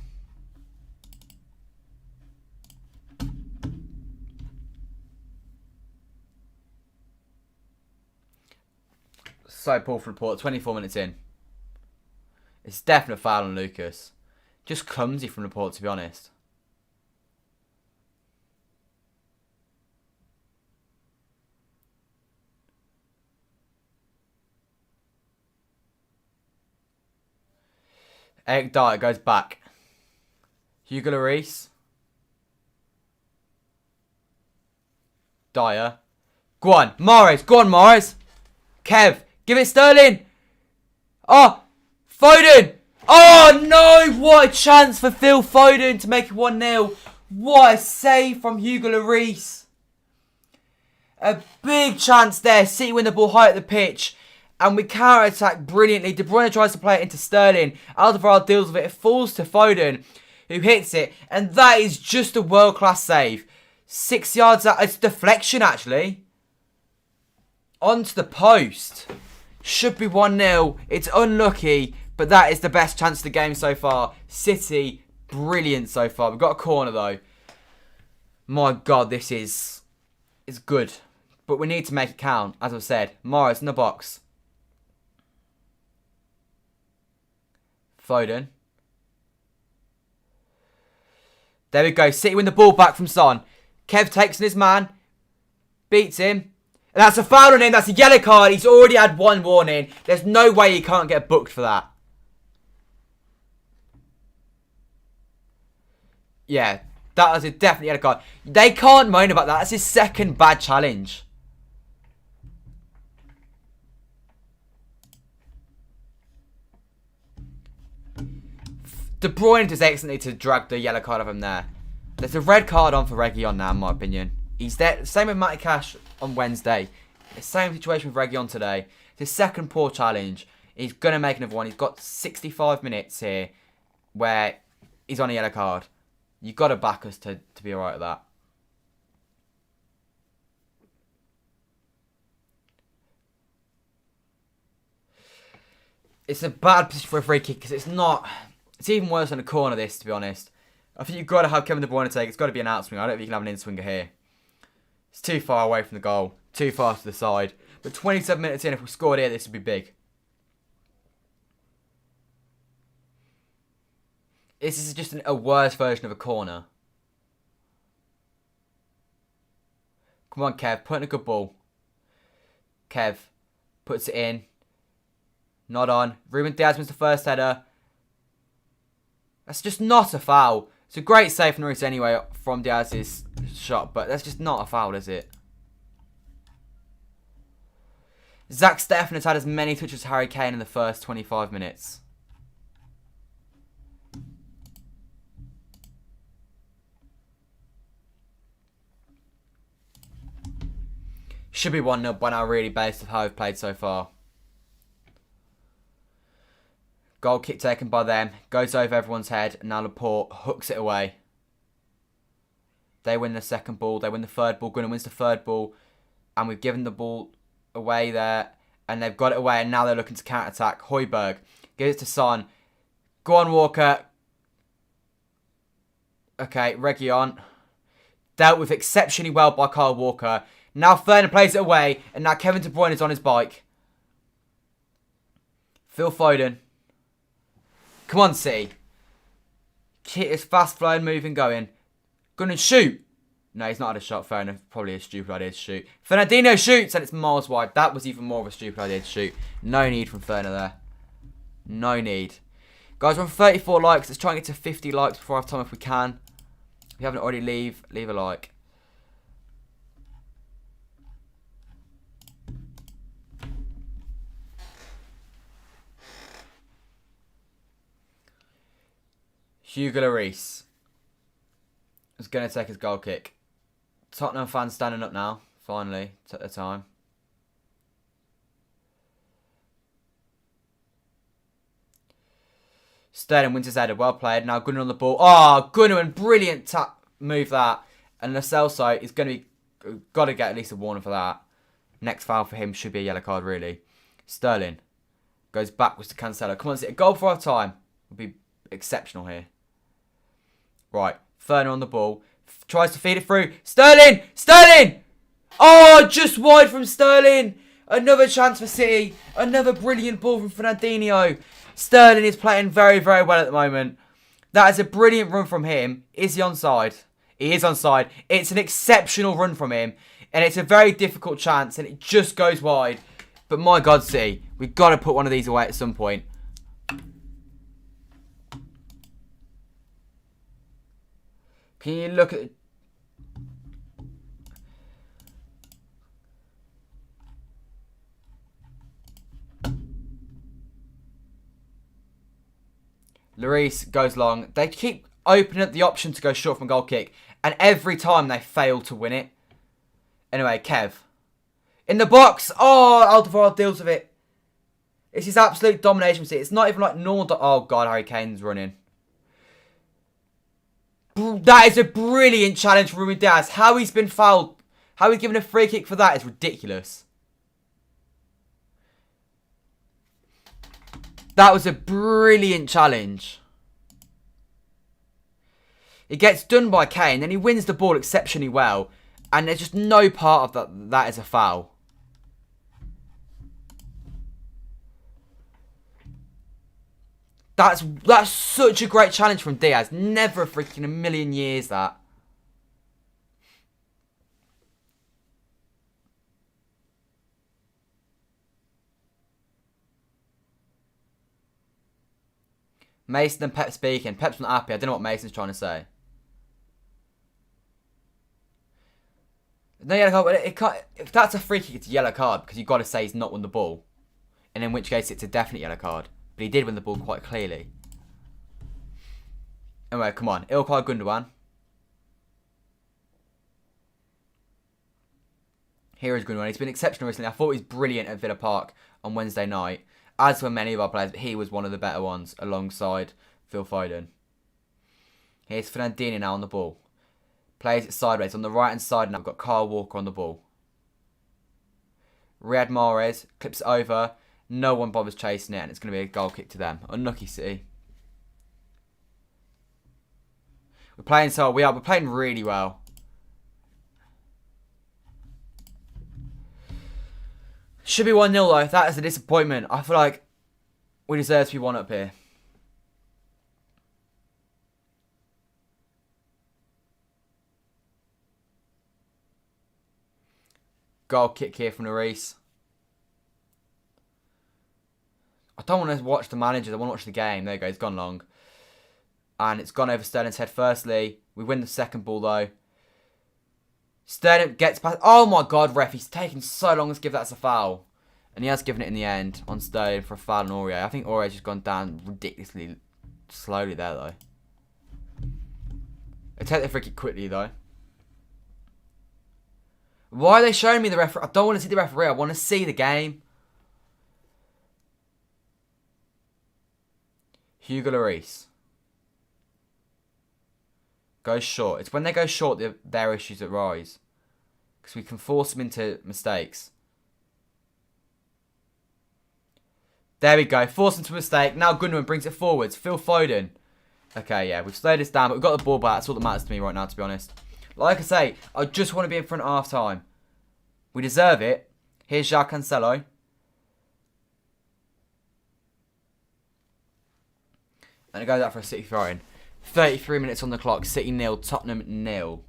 So poor for Laporte. 24 minutes in. It's definitely a foul on Lucas. Just clumsy from Laporte, to be honest. Eric Dyer goes back. Hugo Lloris. Dyer. Go on, Mahrez. Go on, Mahrez. Kev. Give it Sterling. Oh, Foden. Oh, no. What a chance for Phil Foden to make it 1-0. What a save from Hugo Lloris. A big chance there. City win the ball high at the pitch. And we counter-attack brilliantly. De Bruyne tries to play it into Sterling. Alderweireld deals with it. It falls to Foden, who hits it. And that is just a world-class save. 6 yards out. It's deflection, actually. Onto the post. Should be 1-0. It's unlucky, but that is the best chance of the game so far. City, brilliant so far. We've got a corner, though. My God, this is good. But we need to make it count, as I've said. Mahrez in the box. Foden. There we go. City win the ball back from Son. Kev takes on his man. Beats him. And that's a foul on him. That's a yellow card. He's already had one warning. There's no way he can't get booked for that. Yeah. That was a definitely yellow card. They can't moan about that. That's his second bad challenge. De Bruyne does excellently to drag the yellow card of him there. There's a red card on for Reguilon now, in my opinion. He's there. Same with Matty Cash on Wednesday. Same situation with Reguilon today. It's his second poor challenge. He's going to make another one. He's got 65 minutes here where he's on a yellow card. You've got to back us to be alright with that. It's a bad position for a free kick because it's not... It's even worse than a corner, this, to be honest. I think you've got to have Kevin De Bruyne take. It's got to be an outswinger. I don't think you can have an in-swinger here. It's too far away from the goal. Too far to the side. But 27 minutes in, if we scored here, this would be big. This is just a worse version of a corner. Come on, Kev. Put in a good ball. Kev puts it in. Not on. Ruben Diaz wins the first header. That's just not a foul. It's a great save from Lloris anyway from Diaz's shot, but that's just not a foul, is it? Zach Steffen has had as many touches as Harry Kane in the first 25 minutes. Should be 1-0 by now, really, based on how we've played so far. Goal kick taken by them. Goes over everyone's head. And now Laporte hooks it away. They win the second ball. They win the third ball. Gunnar wins the third ball. And we've given the ball away there. And they've got it away. And now they're looking to counter-attack. Højbjerg gives it to Son. Go on, Walker. Okay, Reguilon. Dealt with exceptionally well by Kyle Walker. Now Ferner plays it away. And now Kevin De Bruyne is on his bike. Phil Foden. Come on, City. Kit is fast flowing, moving, going. Gonna shoot. No, he's not had a shot. Fair enough. Probably a stupid idea to shoot. Fernandinho shoots and it's miles wide. That was even more of a stupid idea to shoot. No need from Ferner there. No need. Guys, we're on 34 likes. Let's try and get to 50 likes before half time if we can. If you haven't already, leave a like. Hugo Lloris is going to take his goal kick. Tottenham fans standing up now, finally, at the time. Sterling wins his header, well played. Now Gunnar on the ball. Oh, Gunnar, brilliant tap, move that. And Lo Celso is going to be, got to get at least a warning for that. Next foul for him should be a yellow card, really. Sterling goes backwards to Cancelo. Come on, a goal before half time would be exceptional here. Right, Ferner on the ball. Tries to feed it through. Sterling! Sterling! Oh, just wide from Sterling. Another chance for City. Another brilliant ball from Fernandinho. Sterling is playing very, very well at the moment. That is a brilliant run from him. Is he onside? He is onside. It's an exceptional run from him. And it's a very difficult chance. And it just goes wide. But my God, City. We've got to put one of these away at some point. Can you look at... Lloris goes long. They keep opening up the option to go short from a goal kick. And every time they fail to win it. Anyway, Kev. In the box. Oh, Alderweireld deals with it. It's his absolute domination. It's not even like normal... Oh, God, Harry Kane's running. That is a brilliant challenge for Ruben Diaz. How he's been fouled. How he's given a free kick for that is ridiculous. That was a brilliant challenge. It gets done by Kane. Then he wins the ball exceptionally well. And there's just no part of that is a foul. That's such a great challenge from Diaz. Never freaking a million years that. Mason and Pep speaking. Pep's not happy. I don't know what Mason's trying to say. No yellow card. It can't, if that's a free kick, it's a yellow card because you've got to say he's not won the ball. And in which case, it's a definite yellow card. But he did win the ball quite clearly. Anyway, come on. Ilkay Gundogan. Here is Gundogan. He's been exceptional recently. I thought he was brilliant at Villa Park on Wednesday night. As were many of our players, but he was one of the better ones alongside Phil Foden. Here's Fernandinho now on the ball. Plays it sideways. On the right-hand side now, we've got Kyle Walker on the ball. Riyad Mahrez clips it over. No one bothers chasing it, and it's going to be a goal kick to them. Unlucky City. We're playing so we are. We're playing really well. Should be 1-0 though. That is a disappointment. I feel like we deserve to be 1 up here. Goal kick here from Lloris. I don't want to watch the managers. I want to watch the game. There you go. It's gone long. And it's gone over Sterling's head firstly. We win the second ball though. Sterling gets past... Oh my God, ref. He's taking so long to give that as a foul. And he has given it in the end on Sterling for a foul on Aurier. I think Aurier's just gone down ridiculously slowly there though. They take the free kick quickly though. Why are they showing me the referee? I don't want to see the referee. I want to see the game. Hugo Lloris. Goes short. It's when they go short their issues arise. Because we can force them into mistakes. There we go. Force them to a mistake. Now Gundogan brings it forwards. Phil Foden. Okay, yeah. We've slowed this down, but we've got the ball back. That's all that matters to me right now, to be honest. Like I say, I just want to be in front at half time. We deserve it. Here's Jacques Cancelo. And it goes out for a City throw-in. 33 minutes on the clock. City 0, Tottenham 0.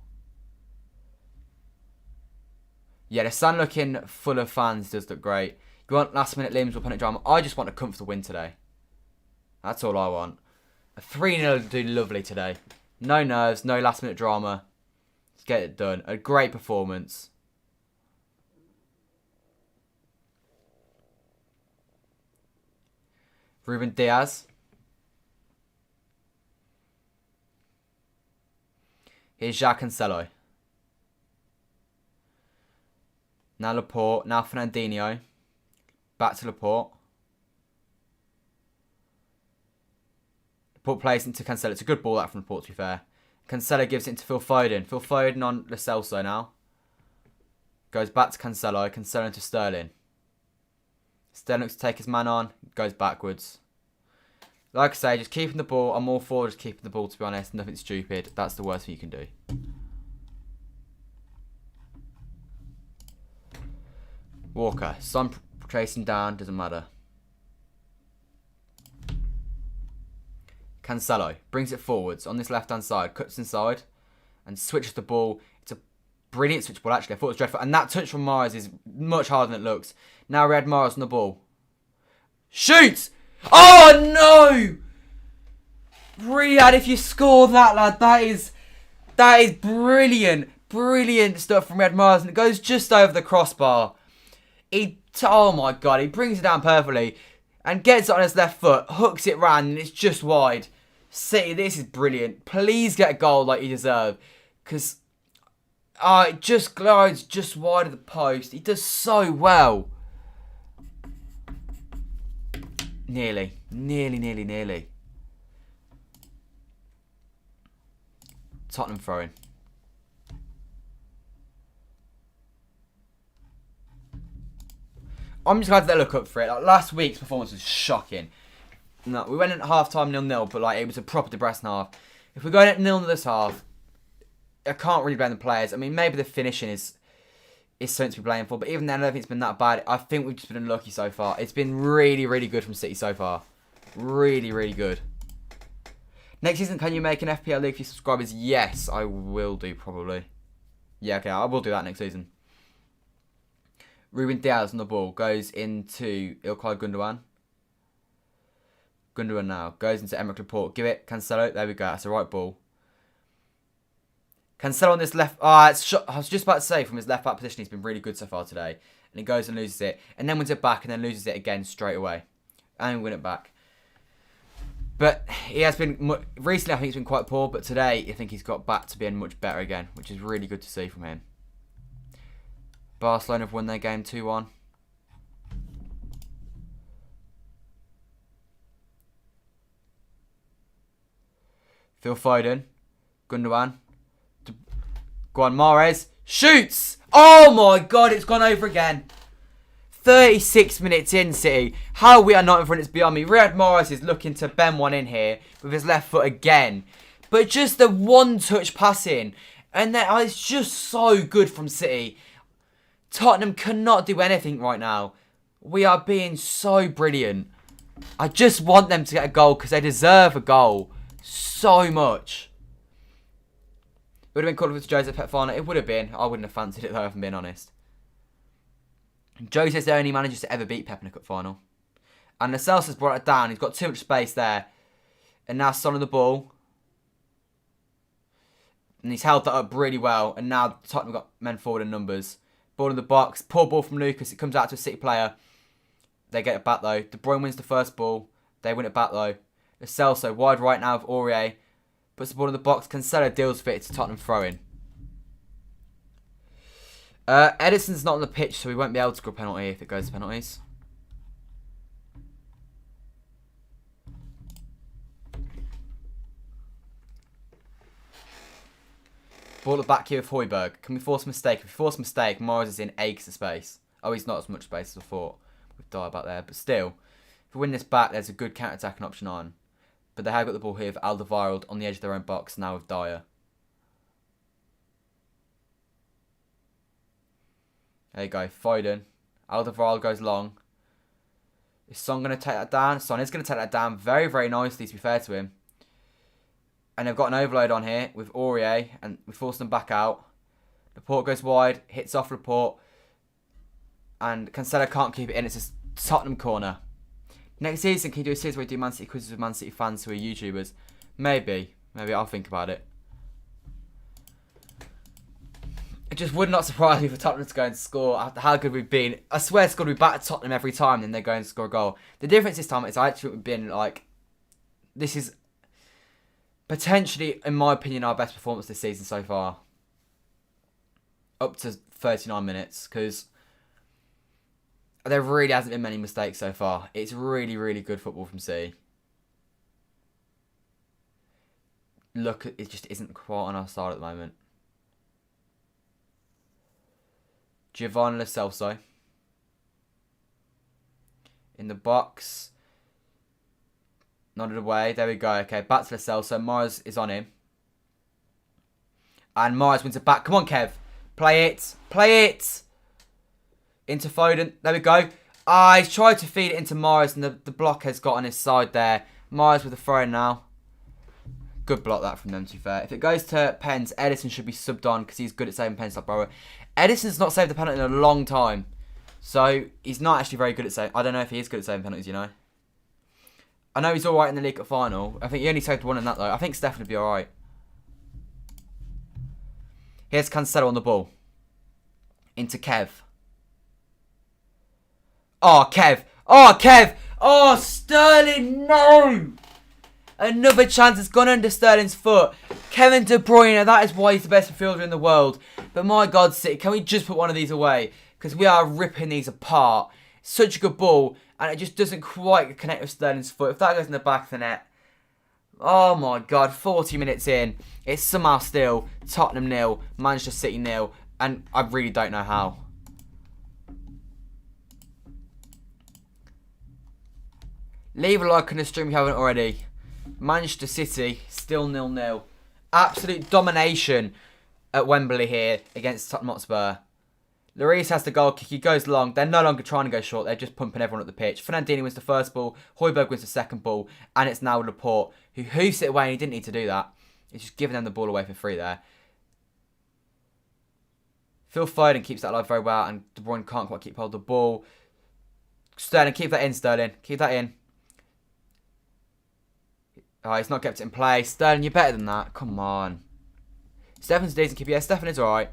Yeah, the stand looking full of fans does look great. You want last minute limbs or panic drama? I just want a comfortable win today. That's all I want. A 3-0 would do lovely today. No nerves, no last minute drama. Let's get it done. A great performance. Ruben Diaz. Here's Jacques Cancelo. Now Laporte. Now Fernandinho. Back to Laporte. Laporte plays into Cancelo. It's a good ball out from Laporte, to be fair. Cancelo gives it into Phil Foden. Phil Foden on Lo Celso now. Goes back to Cancelo. Cancelo into Sterling. Sterling looks to take his man on. Goes backwards. Like I say, just keeping the ball. I'm all for just keeping the ball, to be honest. Nothing stupid. That's the worst thing you can do. Walker. Son chasing down. Doesn't matter. Cancelo. Brings it forwards on this left-hand side. Cuts inside. And switches the ball. It's a brilliant switch ball, actually. I thought it was dreadful. And that touch from Mahrez is much harder than it looks. Now Riyad Mahrez on the ball. Shoots! Oh, no! Riyad, if you score that, lad, that is That is brilliant. Brilliant stuff from Riyad Mahrez. And it goes just over the crossbar. Oh my God. He brings it down perfectly. And gets it on his left foot. Hooks it round. And it's just wide. City, this is brilliant. Please get a goal like you deserve. Because it just glides just wide of the post. He does so well. Nearly. Nearly. Tottenham throwing. I'm just glad to look up for it. Like, last week's performance was shocking. No, we went at half-time 0-0, but like it was a proper depressing half. If we're going at 0-0 this half, I can't really blame the players. I mean, maybe the finishing is something to be blamed for, but even then, I don't think it's been that bad. I think we've just been unlucky so far. It's been really good from City so far. Really good. Next season, can you make an FPL league for your subscribers? Yes, I will do, probably. Yeah, okay, I will do that next season. Ruben Diaz on the ball. Goes into Ilkay Gundogan. Gundogan now. Goes into Emerick Laporte. Give it. Cancelo. There we go. That's the right ball. Cancelo on this left... I was just about to say, from his left back position, he's been really good so far today. And he goes and loses it. And then wins it back and then loses it again straight away. And win it back. But he has been... Recently, I think he's been quite poor. But today, I think he's got back to being much better again. Which is really good to see from him. Barcelona have won their game 2-1. Phil Foden. Gundogan. Go on, Mahrez. Shoots! Oh my God, it's gone over again. 36 minutes in, City. How we are not in front, it's beyond me. Riyad Mahrez is looking to bend one in here with his left foot again. But just the one-touch passing. And it's just so good from City. Tottenham cannot do anything right now. We are being so brilliant. I just want them to get a goal because they deserve a goal so much. It would have been called for Jose Petfana. It would have been. I wouldn't have fancied it though, if I'm being honest. Jose's the only manager to ever beat Pep in a cup final. And Lo Celso's brought it down. He's got too much space there. And now Son on the ball. And he's held that up really well. And now Tottenham got men forward in numbers. Ball in the box. Poor ball from Lucas. It comes out to a City player. They get it back though. De Bruyne wins the first ball. They win it back though. Lo Celso wide right now with Aurier. Puts the ball in the box. Cancelo deals with it. It's a Tottenham throw-in. Edison's not on the pitch, so we won't be able to score a penalty if it goes to penalties. Ball at back here with Højbjerg. Can we force a mistake? If we force a mistake, Morris is in aches of space. Oh, he's not as much space as I thought. With Dyer back there. But still, if we win this back, there's a good counter-attacking option on. But they have got the ball here with Alderweireld on the edge of their own box now with Dyer. There you go, Foden. Alderweireld goes long. Is Son going to take that down? Son is going to take that down very nicely, to be fair to him. And they've got an overload on here with Aurier, and we force them back out. Laporte goes wide, hits off Laporte. And Cancelo can't keep it in. It's a Tottenham corner. Next season, can you do a series where you do Man City quizzes with Man City fans who are YouTubers? Maybe. Maybe I'll think about it. It just would not surprise me for Tottenham to go and score after how good we've been. I swear to God, we batter Tottenham every time, then they go and score a goal. The difference this time is I actually have been like, this is potentially, in my opinion, our best performance this season so far. Up to 39 minutes, because there really hasn't been many mistakes so far. It's really good football from City. Look, it just isn't quite on our side at the moment. Giovanni Lo Celso. In the box. Nodded away. There we go. Okay, back to Lo Celso. Mahrez is on him. And Mahrez wins it back. Come on, Kev. Play it. Play it. Into Foden. There we go. He's tried to feed it into Mahrez, and the block has got on his side there. Mahrez with the throw in now. Good block that from them, to be fair. If it goes to pens, Edison should be subbed on because he's good at saving pens like Borough. Edison's not saved the penalty in a long time. So, he's not actually very good at saving. I don't know if he is good at saving penalties, you know. I know he's alright in the League Cup final. I think he only saved one in that, though. I think Stefan would be alright. Here's Cancelo on the ball. Into Kev. Oh, Kev. Oh, Kev. Oh, Sterling, no. Another chance has gone under Sterling's foot. Kevin De Bruyne, that is why he's the best midfielder in the world. But my God, City, can we just put one of these away? Because we are ripping these apart. Such a good ball, and it just doesn't quite connect with Sterling's foot. If that goes in the back of the net, oh my God, 40 minutes in, it's somehow still Tottenham 0, Manchester City 0, and I really don't know how. Leave a like on the stream if you haven't already. Manchester City still 0-0. Absolute domination at Wembley here against Tottenham Hotspur. Lloris has the goal kick. He goes long. They're no longer trying to go short. They're just pumping everyone up the pitch. Fernandinho wins the first ball. Højbjerg wins the second ball. And it's now Laporte, who hoofs it away, and he didn't need to do that. He's just giving them the ball away for free there. Phil Foden keeps that alive very well, and De Bruyne can't quite keep hold of the ball. Sterling, keep that in, Sterling. Keep that in. Oh, he's not kept it in play. Sterling, you're better than that. Come on. Stephen's a decent keeper. Yeah, Stephen is alright.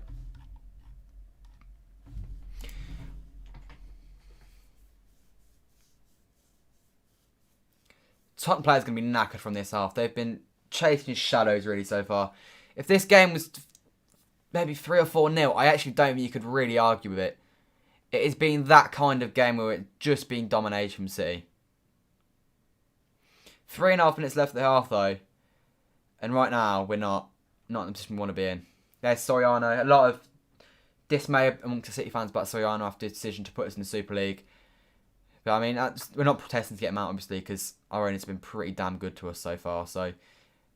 Tottenham players going to be knackered from this half. They've been chasing shadows really so far. If this game was maybe 3 or 4-0, I actually don't think you could really argue with it. It has been that kind of game where it's just been dominated from City. 3.5 minutes left of the half though. And right now, we're not in the position we want to be in. There's Soriano. A lot of dismay amongst the City fans about Soriano after his decision to put us in the Super League. But I mean, we're not protesting to get him out, obviously, because our owners have been pretty damn good to us so far. So,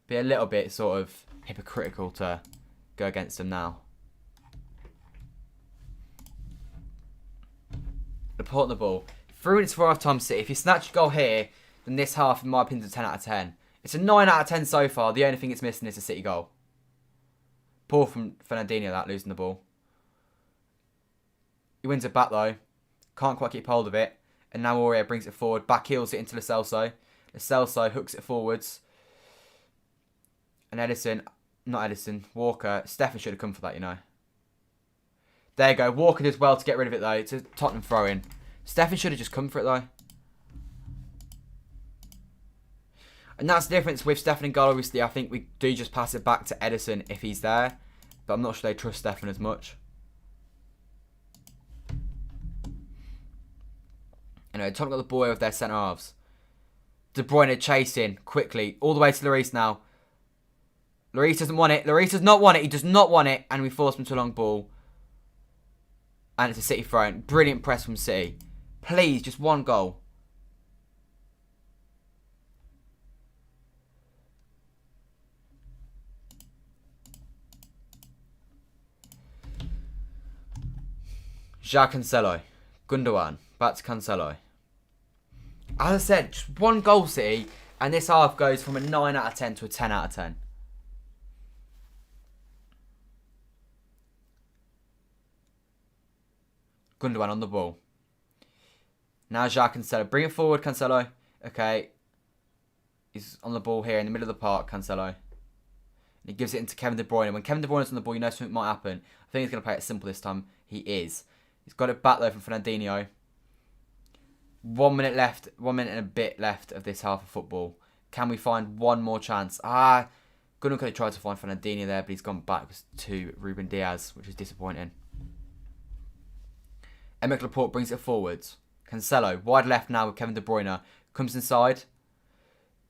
be a little bit sort of hypocritical to go against them now. Laporte on the ball. 3 minutes for half-time, City. If you snatch a goal here, then this half, in my opinion, is a 10 out of 10. It's a 9 out of 10 so far. The only thing it's missing is a City goal. Poor from Fernandinho, that, losing the ball. He wins it back, though. Can't quite keep hold of it. And now Aurier brings it forward. Back heels it into Lo Celso. Lo Celso hooks it forwards. And Walker. Stephen should have come for that, you know. There you go. Walker does well to get rid of it, though. It's a Tottenham throw-in. Stephen should have just come for it, though. And that's the difference with Stephen and goal, obviously. I think we do just pass it back to Edison if he's there. But I'm not sure they trust Stephen as much. Anyway, Tottenham got the ball with their centre-halves. De Bruyne chasing quickly. All the way to Lloris now. Lloris doesn't want it. Lloris does not want it. He does not want it. And we force him to a long ball. And it's a City throw-in. Brilliant press from City. Please, just one goal. Jacques Cancelo. Gundogan. Back to Cancelo. As I said, just one goal, City, and this half goes from a 9 out of 10 to a 10 out of 10. Gundogan on the ball. Now Jacques Cancelo. Bring it forward, Cancelo. Okay. He's on the ball here in the middle of the park, Cancelo. And he gives it into Kevin De Bruyne. When Kevin De Bruyne is on the ball, you know something might happen. I think he's going to play it simple this time. He is. He's got it back though from Fernandinho. 1 minute left. 1 minute and a bit left of this half of football. Can we find one more chance? Gundogan could have tried to find Fernandinho there, but he's gone back to Ruben Diaz, which is disappointing. Emerick Laporte brings it forwards. Cancelo, wide left now with Kevin De Bruyne. Comes inside.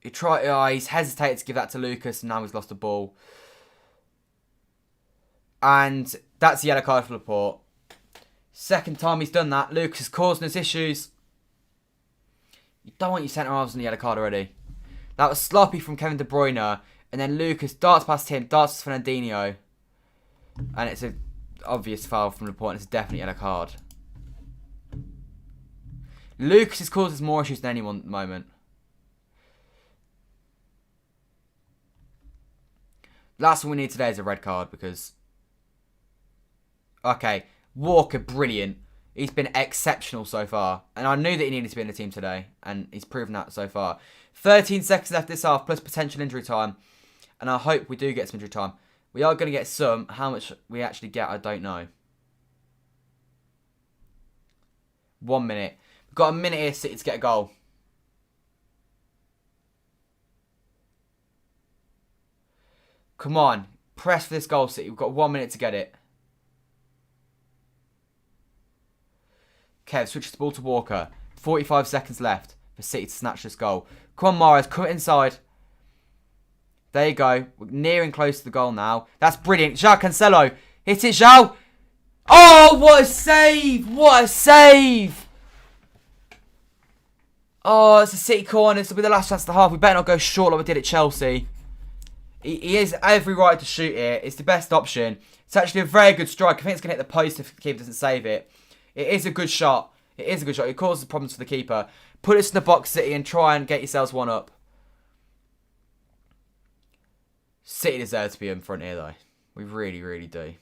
He's hesitated to give that to Lucas, and now he's lost the ball. And that's a yellow card for Laporte. Second time he's done that. Lucas is causing us issues. You don't want your centre-halves on the yellow card already. That was sloppy from Kevin De Bruyne. And then Lucas darts past him, darts to Fernandinho. And it's an obvious foul from Laporte, and it's definitely a yellow card. Lucas has caused us more issues than anyone at the moment. Last one we need today is a red card because... Okay, Walker, brilliant. He's been exceptional so far. And I knew that he needed to be in the team today. And he's proven that so far. 13 seconds left this half, plus potential injury time. And I hope we do get some injury time. We are going to get some. How much we actually get, I don't know. 1 minute. We've got a minute here, City, to get a goal. Come on. Press for this goal, City. We've got 1 minute to get it. Kev switches the ball to Walker. 45 seconds left for City to snatch this goal. Come on, Mahrez. Come inside. There you go. We're nearing close to the goal now. That's brilliant. João Cancelo. Hit it, João. Oh, what a save. What a save. Oh, it's a City corner. This will be the last chance of the half. We better not go short like we did at Chelsea. He has every right to shoot here. It's the best option. It's actually a very good strike. I think it's going to hit the post if the keeper doesn't save it. It is a good shot. It is a good shot. It causes problems for the keeper. Put this in the box, City, and try and get yourselves one up. City deserve to be in front here, though. We really, really do.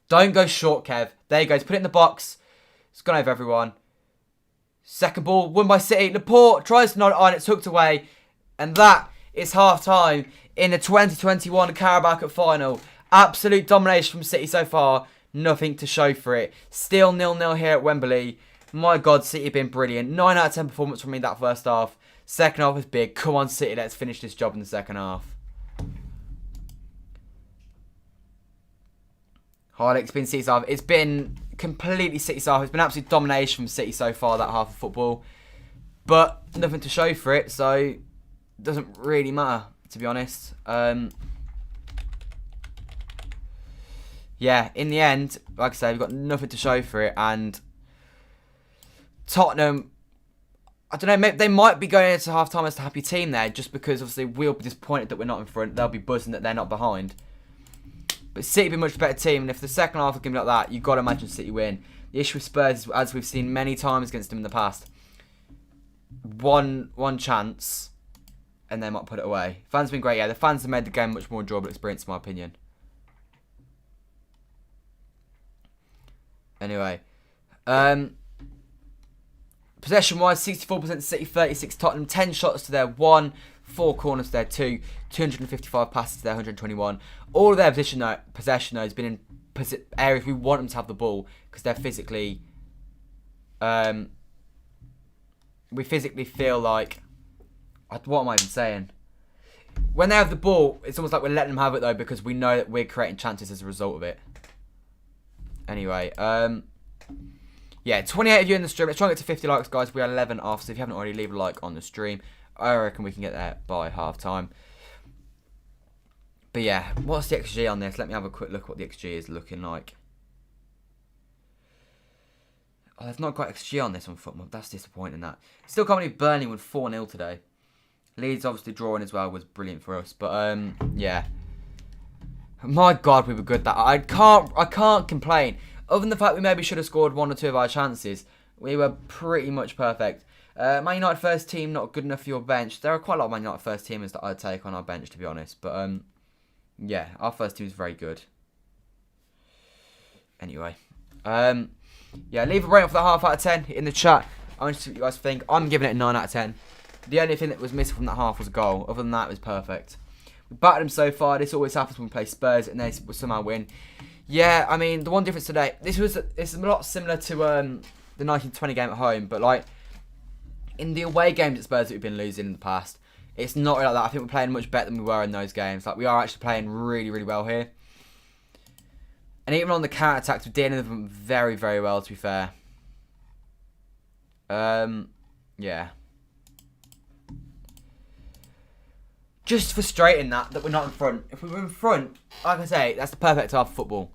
Don't go short, Kev. There you go. Put it in the box. It's gone over everyone. Second ball, won by City. Laporte tries to nod it on. It's hooked away. And that is half-time in the 2021 Carabao Cup final. Absolute domination from City so far. Nothing to show for it. Still 0-0 here at Wembley. My God, City have been brilliant. 9 out of 10 performance from me that first half. Second half was big. Come on, City. Let's finish this job in the second half. It's been City's half. It's been completely City's half. It's been absolute domination from City so far, that half of football. But nothing to show for it, so it doesn't really matter, to be honest. Yeah, in the end, like I said, we've got nothing to show for it. And Tottenham, I don't know, maybe they might be going into half-time as a happy team there, just because obviously we'll be disappointed that we're not in front. They'll be buzzing that they're not behind. But City be a much better team, and if the second half is going to be like that, you've got to imagine City win. The issue with Spurs is, as we've seen many times against them in the past, one chance, and they might put it away. Fans have been great, yeah. The fans have made the game a much more enjoyable experience, in my opinion. Anyway, possession-wise, 64% City, 36 Tottenham, 10 shots to their 1, 4 corners to their 2, 255 passes to their 121. All of their possession though has been in areas we want them to have the ball because they're physically, we physically feel like, what am I even saying? When they have the ball, it's almost like we're letting them have it though because we know that we're creating chances as a result of it. Anyway, yeah, 28 of you in the stream. Let's try and get to 50 likes, guys. We are 11 off, so if you haven't already, leave a like on the stream. I reckon we can get there by half-time. But yeah, what's the XG on this? Let me have a quick look at what the XG is looking like. Oh, they've not got XG on this on FootMob. That's disappointing, that. Still can't believe Burnley won 4-0 today. Leeds obviously drawing as well was brilliant for us. But, yeah. My God, we were good that. I can't complain. Other than the fact we maybe should have scored 1 or 2 of our chances, we were pretty much perfect. Man United first team, not good enough for your bench. There are quite a lot of Man United first teamers that I'd take on our bench, to be honest. But, yeah, our first team is very good. Anyway. Yeah, leave a rating for the half out of 10 in the chat. I want to see what you guys think. I'm giving it a 9 out of 10. The only thing that was missing from that half was a goal. Other than that, it was perfect. We battered them so far. This always happens when we play Spurs and they somehow win. Yeah, I mean, the one difference today, this is a lot similar to the 1920 game at home, but like in the away games at Spurs that we've been losing in the past, it's not really like that. I think we're playing much better than we were in those games. Like we are actually playing really, really well here. And even on the counter-attacks, we're dealing with them very, very well, to be fair. Yeah. Just frustrating that we're not in front. If we were in front, like I say, that's the perfect half of football.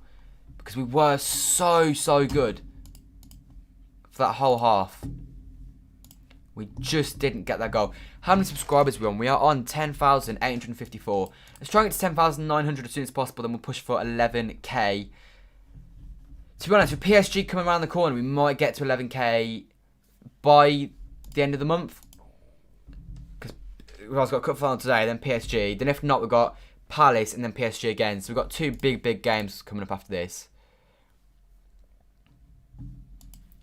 Because we were so good for that whole half. We just didn't get that goal. How many subscribers are we on? We are on 10,854. Let's try and get to 10,900 as soon as possible. Then we'll push for 11k. To be honest, with PSG coming around the corner, we might get to 11k by the end of the month. Because we've got a cup final today, then PSG. Then if not, we've got Palace and then PSG again. So we've got 2 big games coming up after this.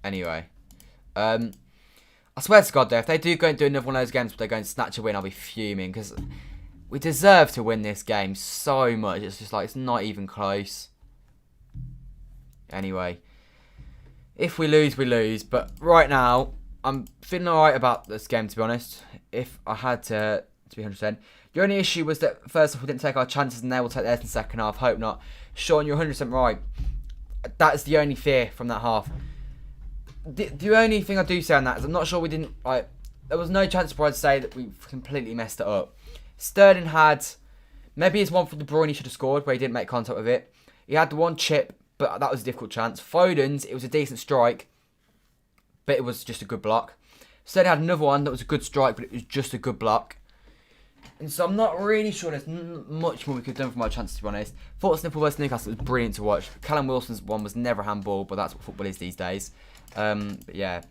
Anyway. I swear to God, though, if they do go and do another one of those games but they're going to snatch a win, I'll be fuming. Because We deserve to win this game so much. It's just like, it's not even close. Anyway. If we lose, we lose. But right now, I'm feeling alright about this game, to be honest. If I had to be 100%. The only issue was that, first off, we didn't take our chances and they will take theirs in the second half. Hope not. Sean, you're 100% right. That is the only fear from that half. The only thing I do say on that is I'm not sure we didn't... Like, there was no chance for I'd say that we completely messed it up. Sterling had... Maybe his one for De Bruyne he should have scored where he didn't make contact with it. He had the one chip, but that was a difficult chance. Foden's, it was a decent strike, but it was just a good block. Sterling had another one that was a good strike, but it was just a good block. And so I'm not really sure there's much more we could have done from our chances, to be honest. Thought Liverpool versus Newcastle was brilliant to watch. Callum Wilson's one was never a handball, but that's what football is these days. But yeah.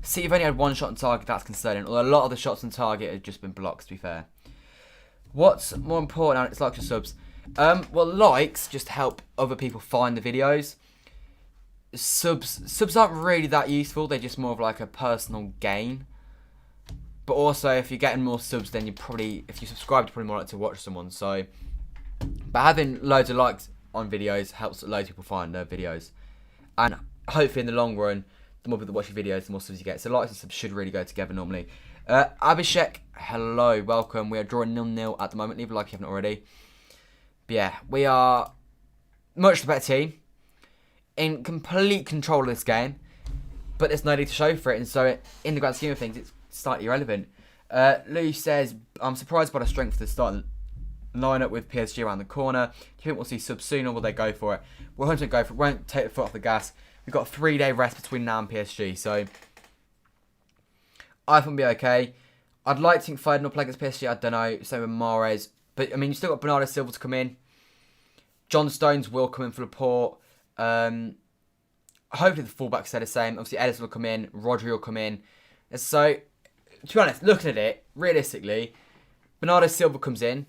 City have only had one shot on target, that's concerning. Although a lot of the shots on target have just been blocks, to be fair. What's more important now? It's likes and subs. Well, likes just help other people find the videos. Subs aren't really that useful. They're just more of like a personal gain. But also, if you're getting more subs, then if you subscribe, you're probably more likely to watch someone. So, but having loads of likes on videos helps loads of people find their videos. And hopefully in the long run, the more people that watch your videos, the more subs you get. So likes and subs should really go together normally. Abhishek, hello, welcome. We are drawing 0-0 at the moment. Leave a like if you haven't already. But yeah, we are much the better team. In complete control of this game. But there's no need to show for it. And so, in the grand scheme of things, it's slightly irrelevant. Lou says, I'm surprised by the strength of the starting lineup with PSG around the corner. Do you think we'll see subs soon or will they go for it? We'll 100% go for it. Won't take the foot off the gas. We've got a 3-day rest between now and PSG. So, I think we'll be okay. I'd like to think Foden will play against PSG. I don't know. Same with Mahrez. But, I mean, you've still got Bernardo Silva to come in. John Stones will come in for Laporte. Hopefully the fullbacks stay the same. Obviously, Ederson will come in. Rodri will come in. And so, to be honest, looking at it, realistically, Bernardo Silva comes in.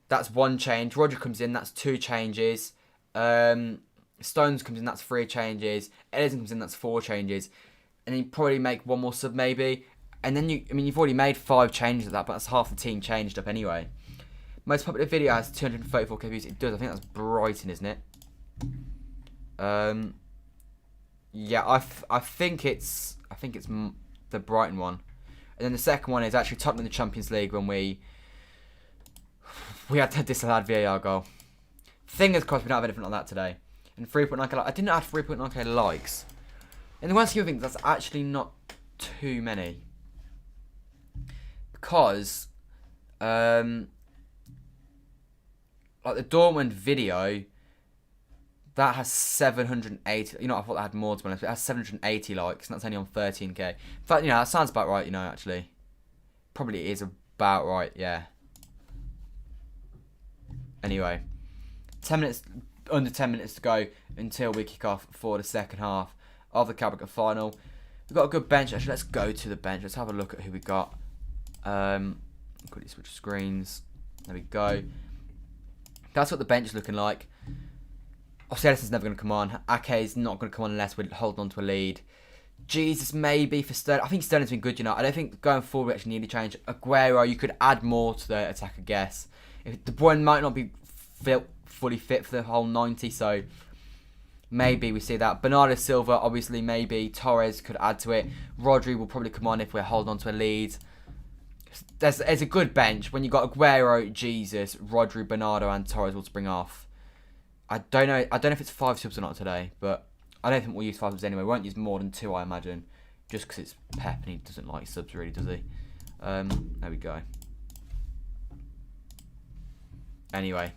That's one change. Rodri comes in. That's 2 changes. Stones comes in. That's 3 changes. Ederson comes in. That's 4 changes. And you probably make one more sub maybe. And then you've already made 5 changes of that, but that's half the team changed up anyway. Most popular video has 234k views. It does. I think that's Brighton, isn't it? Yeah, I think it's the Brighton one, and then the second one is actually Tottenham in the Champions League when we had that disallowed VAR goal. Fingers crossed we don't have anything like that today. And 3.9k. I didn't add 3.9k likes. In the grand scheme of things, that's actually not too many. Because, like the Dortmund video, that has 780. You know, I thought that had more to be honest, but it has 780 likes, and that's only on 13k. In fact, you know, that sounds about right. You know, actually, probably is about right. Yeah. Anyway, under 10 minutes to go until we kick off for the second half of the Carabao Cup final. We've got a good bench. Actually, let's go to the bench. Let's have a look at who we got. Quickly switch screens. There we go. That's what the bench is looking like. Obviously, Edison's never going to come on. Ake's not going to come on unless we're holding on to a lead. Jesus, maybe for Sterling. I think Sterling's been good, you know. I don't think going forward we actually need to change. Aguero, you could add more to the attack, I guess. If De Bruyne might not be fully fit for the whole 90, so maybe we see that. Bernardo Silva, obviously, maybe. Torres could add to it. Rodri will probably come on if we're holding on to a lead. There's a good bench. When you've got Aguero, Jesus, Rodri, Bernardo, and Torres all to bring off. I don't know if it's 5 subs or not today, but I don't think we'll use 5 subs anyway. We won't use more than 2, I imagine. Just because it's Pep and he doesn't like subs really, does he? There we go. Anyway.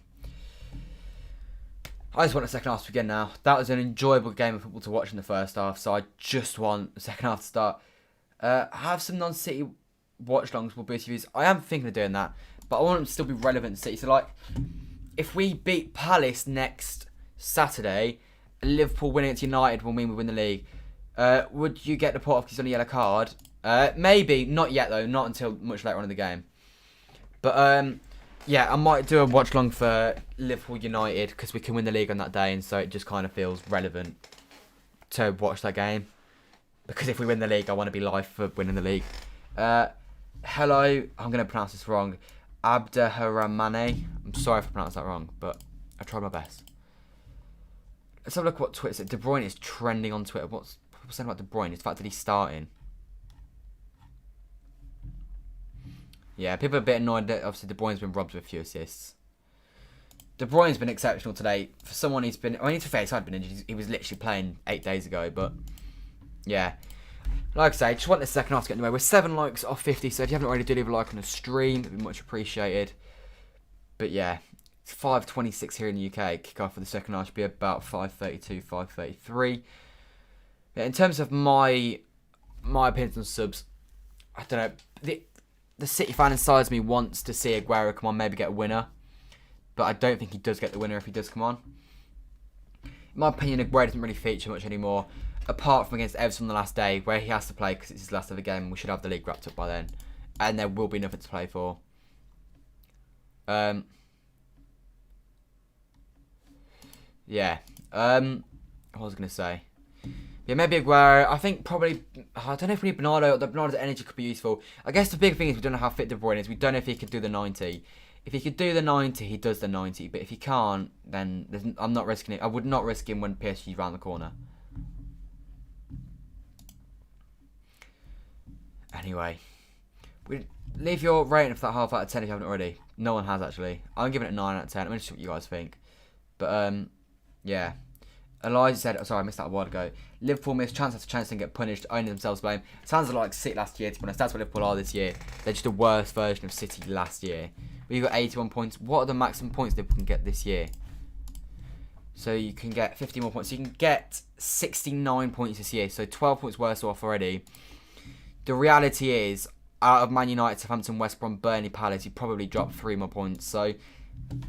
I just want the second half to begin now. That was an enjoyable game of football to watch in the first half, so I just want the second half to start. Have some non-City watchalongs will boost views. I am thinking of doing that, but I want them to still be relevant to City. So, like, if we beat Palace next Saturday, Liverpool winning against United will mean we win the league. Would you get the pot off because he's on a yellow card? Maybe. Not yet, though. Not until much later on in the game. But, yeah, I might do a watch-along for Liverpool United because we can win the league on that day, and so it just kind of feels relevant to watch that game. Because if we win the league, I want to be live for winning the league. Hello. I'm going to pronounce this wrong. Abderrahmane. I'm sorry if I pronounced that wrong, but I tried my best. Let's have a look at what Twitter said. De Bruyne is trending on Twitter. What's people saying about De Bruyne? It's the fact that he's starting. Yeah, people are a bit annoyed that obviously De Bruyne's been robbed of a few assists. De Bruyne's been exceptional today. For someone he's been... I mean, to be fair, he's been injured. He was literally playing 8 days ago, but... Yeah. Like I say, just want the second half to get in the way. We're 7 likes off 50, so if you haven't already, do leave a like on the stream. It'd be much appreciated. But yeah, it's 5:26 here in the UK. Kick-off for the second half should be about 5:32, 5:33. Yeah, in terms of my opinions on subs, I don't know. The City fan inside me wants to see Aguero come on, maybe get a winner. But I don't think he does get the winner if he does come on. In my opinion, Aguero doesn't really feature much anymore. Apart from against Everton on the last day, where he has to play because it's his last ever game, and we should have the league wrapped up by then. And there will be nothing to play for. Yeah. What was I going to say? Yeah, maybe Aguero. I think probably... I don't know if we need Bernardo. Bernardo's energy could be useful. I guess the big thing is we don't know how fit De Bruyne is. We don't know if he could do the 90. If he could do the 90, he does the 90. But if he can't, then I'm not risking it. I would not risk him when PSG's round the corner. Anyway, leave your rating for that half out of 10 if you haven't already. No one has, actually. I'm giving it a 9 out of 10. I'm going to see what you guys think. But, yeah. Elijah said, sorry, I missed that a while ago. Liverpool missed chance after chance and get punished, owning themselves blame. Sounds like City last year, to be honest. That's what Liverpool are this year. They're just a worse version of City last year. We've got 81 points. What are the maximum points Liverpool can get this year? So you can get 50 more points. So you can get 69 points this year. So 12 points worse off already. The reality is, out of Man United, Southampton, West Brom, Burnley, Palace, you probably dropped 3 more points. So you're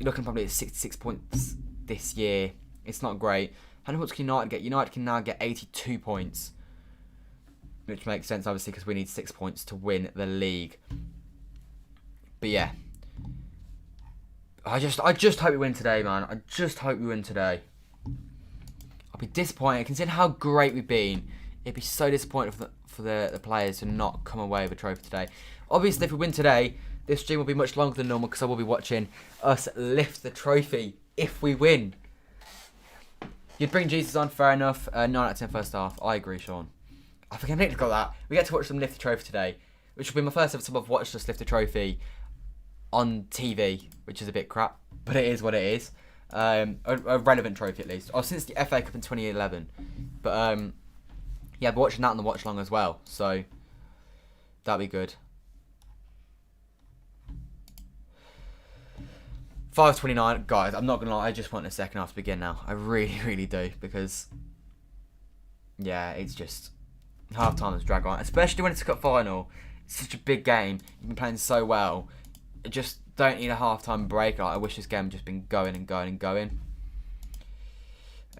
looking probably at 66 points this year. It's not great. How many points can United get? United can now get 82 points. Which makes sense, obviously, because we need 6 points to win the league. But yeah. I just hope we win today, man. I just hope we win today. I'll be disappointed. Considering how great we've been, it'd be so disappointing for the players to not come away with a trophy today. Obviously, if we win today, this stream will be much longer than normal because I will be watching us lift the trophy if we win. You'd bring Jesus on, fair enough. 9 out of 10 first half. I agree, Sean. I think I need to got that. We get to watch them lift the trophy today, which will be my first ever time I've watched us lift the trophy on TV, which is a bit crap, but it is what it is. A relevant trophy at least. Oh, since the FA Cup in 2011. But yeah, but watching that on the Watchalong as well, so that'd be good. 5:29, guys. I'm not gonna lie. I just want the second half to begin now. I really, really do, because yeah, it's just half time has dragged on, especially when it's a cup final. It's such a big game. You've been playing so well. I just don't need a half-time break. Like, I wish this game had just been going and going and going.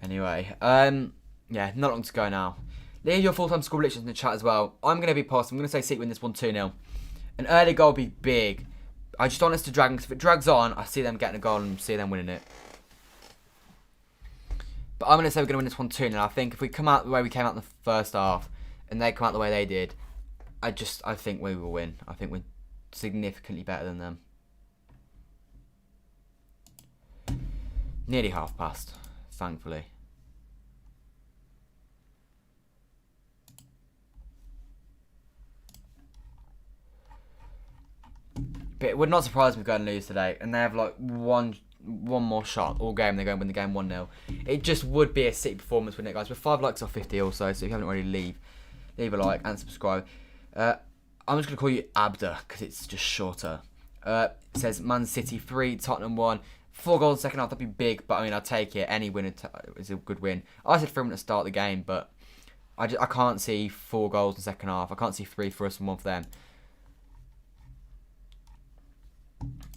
Anyway, yeah, not long to go now. Leave your full-time score predictions in the chat as well. I'm going to be positive. I'm going to say City win this one 2-0. An early goal will be big. I just want us to drag, because if it drags on, I see them getting a goal and see them winning it. But I'm going to say we're going to win this one 2-0. I think if we come out the way we came out in the first half, and they come out the way they did, I think we will win. I think we're significantly better than them. Nearly half past, thankfully. But it would not surprise me if we go and lose today. And they have like one more shot all game. They're going to win the game 1-0. It just would be a City performance, wouldn't it, guys? We're 5 likes off 50 also. So if you haven't already, leave a like and subscribe. I'm just going to call you Abda because it's just shorter. It says Man City 3, Tottenham 1. 4 goals in the second half, that'd be big, but I mean, I'll take it. Any win is a good win. I said 3 minutes to start the game, but I can't see 4 goals in the second half. I can't see 3 for us and 1 for them.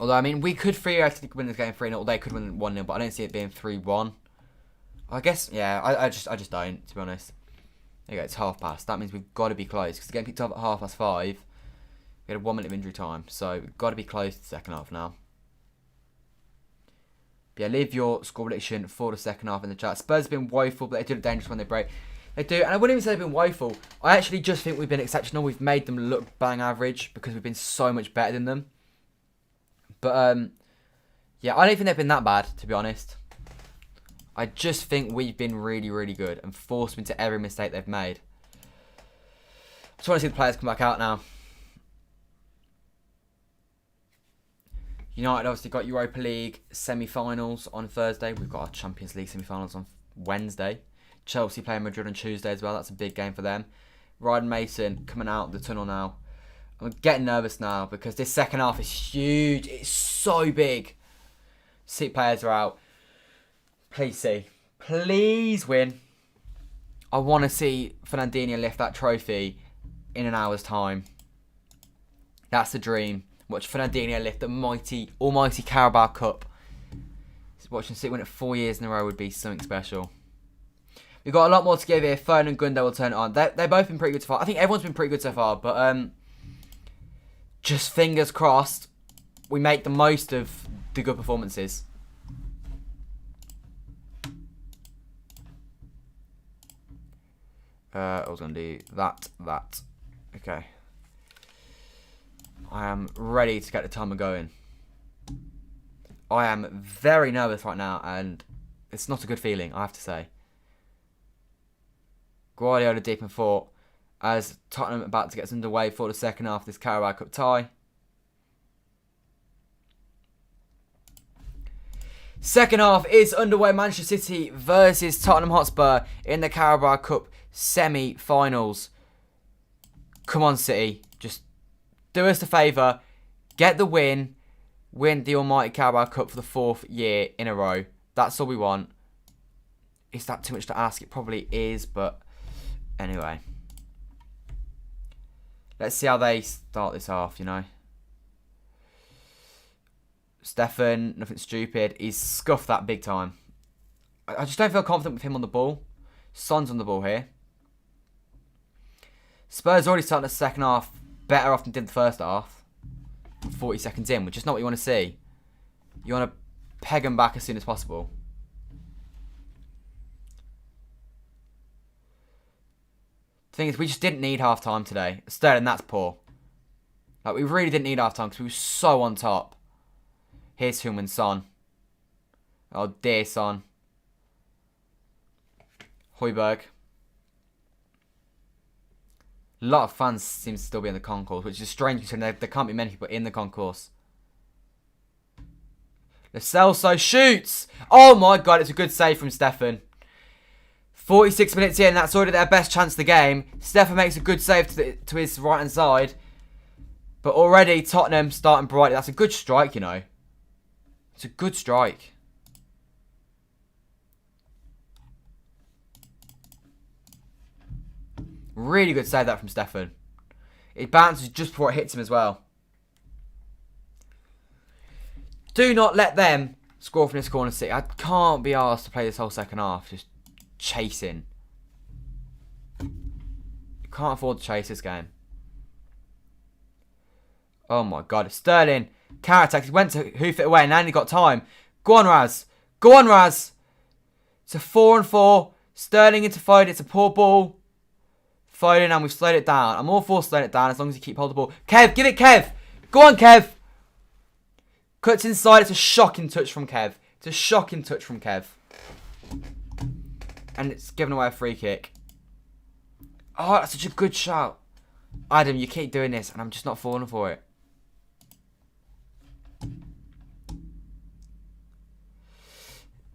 Although, I mean, we could theoretically win this game 3-0, or they could win 1-0, but I don't see it being 3-1. I guess, yeah, I just don't, to be honest. There you go, it's half past. That means we've got to be close, because the game kicked off at 5:30. We had a 1 minute of injury time, so we've got to be close to the second half now. But yeah, leave your score prediction for the second half in the chat. Spurs have been woeful, but they do look dangerous when they break. They do, and I wouldn't even say they've been woeful. I actually just think we've been exceptional. We've made them look bang average because we've been so much better than them. But, yeah, I don't think they've been that bad, to be honest. I just think we've been really, really good and forced them into every mistake they've made. I just want to see the players come back out now. United obviously got Europa League semi-finals on Thursday. We've got our Champions League semi-finals on Wednesday. Chelsea playing Madrid on Tuesday as well. That's a big game for them. Ryan Mason coming out of the tunnel now. I'm getting nervous now because this second half is huge. It's so big. City players are out. Please see. Please win. I want to see Fernandinho lift that trophy in an hour's time. That's the dream. Watch Fernandinho lift the almighty Carabao Cup. Watching City win it 4 years in a row would be something special. We've got a lot more to give here. Foden and Gundo will turn it on. They've both been pretty good so far. I think everyone's been pretty good so far. But just fingers crossed we make the most of the good performances. I was going to do that. Okay. I am ready to get the timer going. I am very nervous right now, and it's not a good feeling, I have to say. Guardiola deep in thought as Tottenham about to get us underway for the second half of this Carabao Cup tie. Second half is underway. Manchester City versus Tottenham Hotspur in the Carabao Cup semi-finals. Come on, City. Just do us a favour. Get the win. Win the almighty Carabao Cup for the 4th year in a row. That's all we want. Is that too much to ask? It probably is, but anyway. Let's see how they start this half, you know. Stefan, nothing stupid. He's scuffed that big time. I just don't feel confident with him on the ball. Son's on the ball here. Spurs already started the second half better off than did the first half. 40 seconds in, which is not what you want to see. You want to peg them back as soon as possible. The thing is, we just didn't need half-time today. Sterling, that's poor. Like, we really didn't need half-time because we were so on top. Here's Heung-min Son. Oh, dear Son. Højbjerg. A lot of fans seem to still be in the concourse, which is strange considering there can't be many people in the concourse. Lo Celso shoots! Oh my god, it's a good save from Stefan. 46 minutes in, that's already their best chance of the game. Stefan makes a good save to his right-hand side. But already Tottenham starting brightly. That's a good strike, you know. It's a good strike. Really good save that from Stefan. It bounces just before it hits him as well. Do not let them score from this corner, City. I can't be asked to play this whole second half just chasing. You can't afford to chase this game. Oh my god. Sterling. Counter-attack. He went to hoof it away and now he got time. Go on, Raz. Go on, Raz. It's a 4-on-4. Sterling into Foden. It's a poor ball. Foden, and we've slowed it down. I'm all for slowing it down as long as you keep hold of the ball. Kev, give it Kev. Go on, Kev. Cuts inside. It's a shocking touch from Kev. It's a shocking touch from Kev. And it's given away a free kick. Oh, that's such a good shout. Adam, you keep doing this and I'm just not falling for it.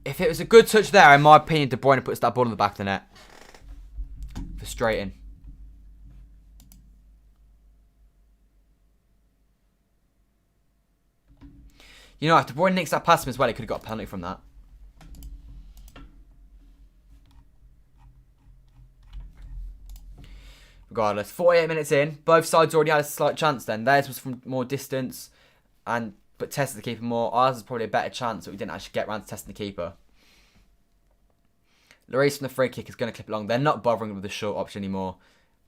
If it was a good touch there, in my opinion, De Bruyne puts that ball in the back of the net. Frustrating. You know, if De Bruyne nicks that past him as well, he could have got a penalty from that. Regardless, 48 minutes in, both sides already had a slight chance then. Theirs was from more distance, but tested the keeper more. Ours was probably a better chance, but we didn't actually get around to testing the keeper. Lloris from the free kick is going to clip it long. They're not bothering with the short option anymore.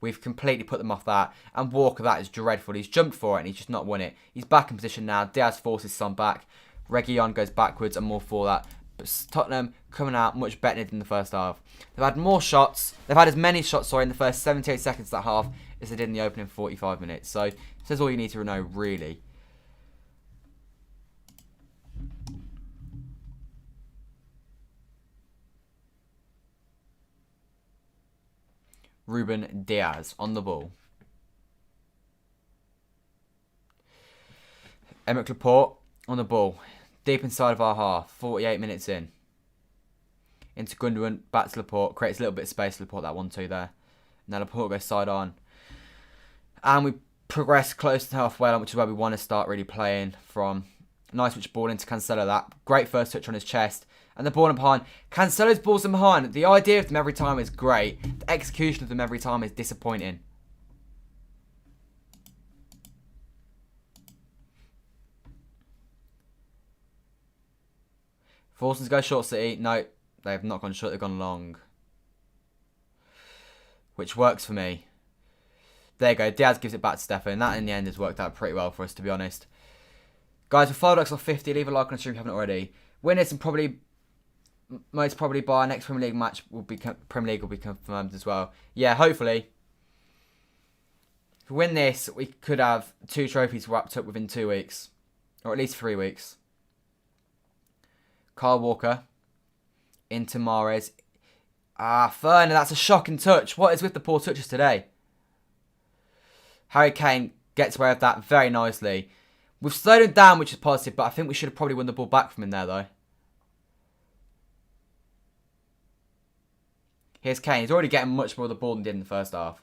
We've completely put them off that. And Walker, that is dreadful. He's jumped for it and he's just not won it. He's back in position now. Diaz forces Son back. Reguilon goes backwards. I'm more for that. But Tottenham coming out much better than the first half. They've had more shots. They've had as many shots, in the first 78 seconds of that half as they did in the opening 45 minutes. So, this is all you need to know, really. Ruben Diaz on the ball. Emerick Laporte on the ball. Deep inside of our half. 48 minutes in. Into Gundogan. Back to Laporte. Creates a little bit of space. Laporte that 1-2 there. Now Laporte goes side on. And we progress close to halfway line, which is where we want to start really playing from. Nice switch ball into Cancelo. That great first touch on his chest. And the ball in behind. Cancelo's balls in behind. The idea of them every time is great. The execution of them every time is disappointing. Forcing to go short, City. No, they have not gone short. They've gone long. Which works for me. There you go. Diaz gives it back to Stefan. And that in the end has worked out pretty well for us, to be honest. Guys, with 5 likes off 50, leave a like on the stream if you haven't already. Win this and most probably by our next Premier League match Premier League will be confirmed as well. Yeah, hopefully. If we win this, we could have 2 trophies wrapped up within 2 weeks. Or at least 3 weeks. Kyle Walker. Into Mahrez. Ferner, that's a shocking touch. What is with the poor touches today? Harry Kane gets away with that very nicely. We've slowed him down, which is positive, but I think we should have probably won the ball back from him there, though. Here's Kane. He's already getting much more of the ball than he did in the first half.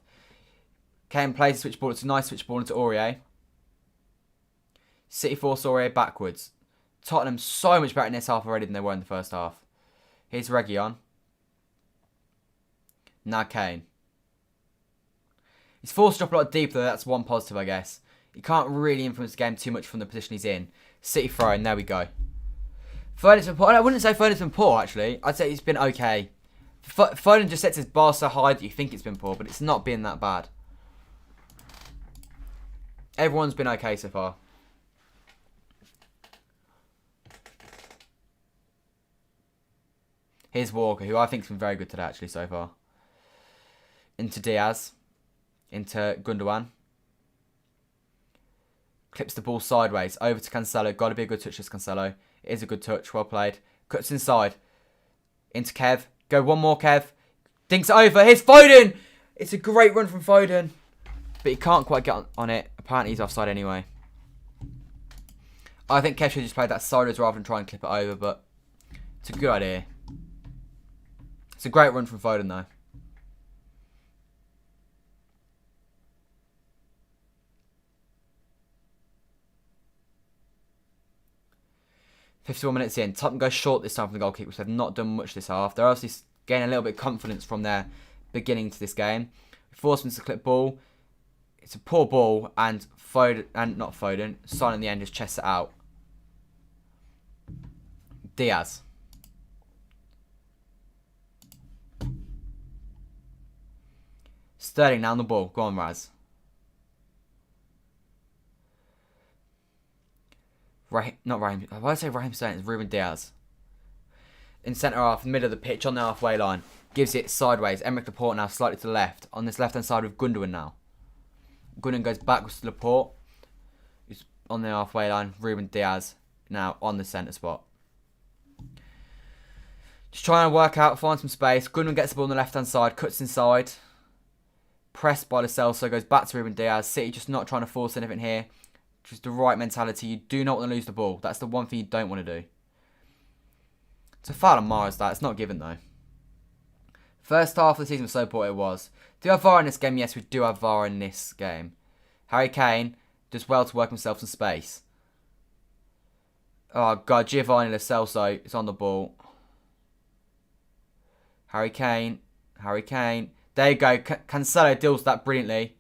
Kane plays a switch ball. It's a nice switch ball into Aurier. City force Aurier backwards. Tottenham so much better in this half already than they were in the first half. Here's Reguilon. Now Kane. He's forced to drop a lot deeper, though. That's one positive, I guess. He can't really influence the game too much from the position he's in. City throwing. There we go. Foden's been poor. I wouldn't say Foden's been poor, actually. I'd say he's been okay. Foden just sets his bar so high that you think it's been poor, but it's not been that bad. Everyone's been okay so far. Here's Walker, who I think has been very good today, actually, so far. Into Diaz. Into Gundogan. Clips the ball sideways. Over to Cancelo. Got to be a good touch, this Cancelo. It is a good touch. Well played. Cuts inside. Into Kev. Go one more, Kev. Dinks it over. Here's Foden. It's a great run from Foden. But he can't quite get on it. Apparently he's offside anyway. I think Kev should just play that sideways rather than try and clip it over. But it's a good idea. It's a great run from Foden, though. $51 in. Tottenham goes short this time from the goal kick, which they've not done much this half. They're obviously gaining a little bit of confidence from their beginning to this game. Force them to clip ball. It's a poor ball, and Son in the end just chests it out. Diaz. Sterling now on the ball. Go on, Raz. Not Raheem. Why did I say Raheem Sterling? It's Ruben Diaz. In centre half, middle of the pitch, on the halfway line. Gives it sideways. Emerick Laporte now slightly to the left. On this left-hand side with Gundogan now. Gundogan goes backwards to Laporte. Who's on the halfway line. Ruben Diaz now on the centre spot. Just trying to work out, find some space. Gundogan gets the ball on the left-hand side. Cuts inside. Pressed by Lo Celso. Goes back to Ruben Diaz. City just not trying to force anything here. Just the right mentality. You do not want to lose the ball. That's the one thing you don't want to do. It's a foul on Mahrez, that. It's not given, though. First half of the season was so poor it was. Do you have VAR in this game? Yes, we do have VAR in this game. Harry Kane does well to work himself some space. Oh, God. Giovanni Lo Celso is on the ball. Harry Kane. Harry Kane. There you go. Cancelo deals with that brilliantly.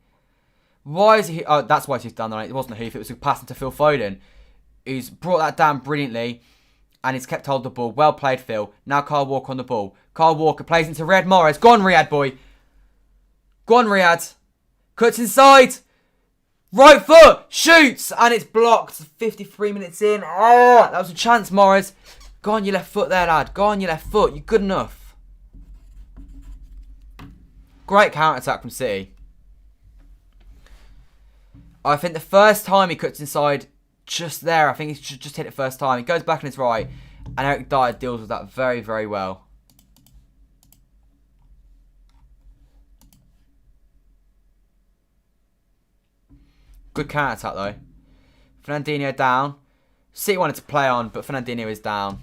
Why is he... Oh, that's why he's down the line. It wasn't a hoof. It was a pass into Phil Foden, who's brought that down brilliantly, and he's kept hold of the ball. Well played, Phil. Now Kyle Walker on the ball. Kyle Walker plays into Riyad Mahrez. Go on, Riyad, boy. Go on, Riyad. Cuts inside. Right foot. Shoots. And it's blocked. 53 minutes in. Oh, that was a chance, Mahrez. Go on your left foot there, lad. Go on your left foot. You're good enough. Great counter-attack from City. I think the first time he cuts inside, just there, I think he should just hit it first time. He goes back on his right, and Eric Dyer deals with that very, very well. Good counter-attack, though. Fernandinho down. City wanted to play on, but Fernandinho is down.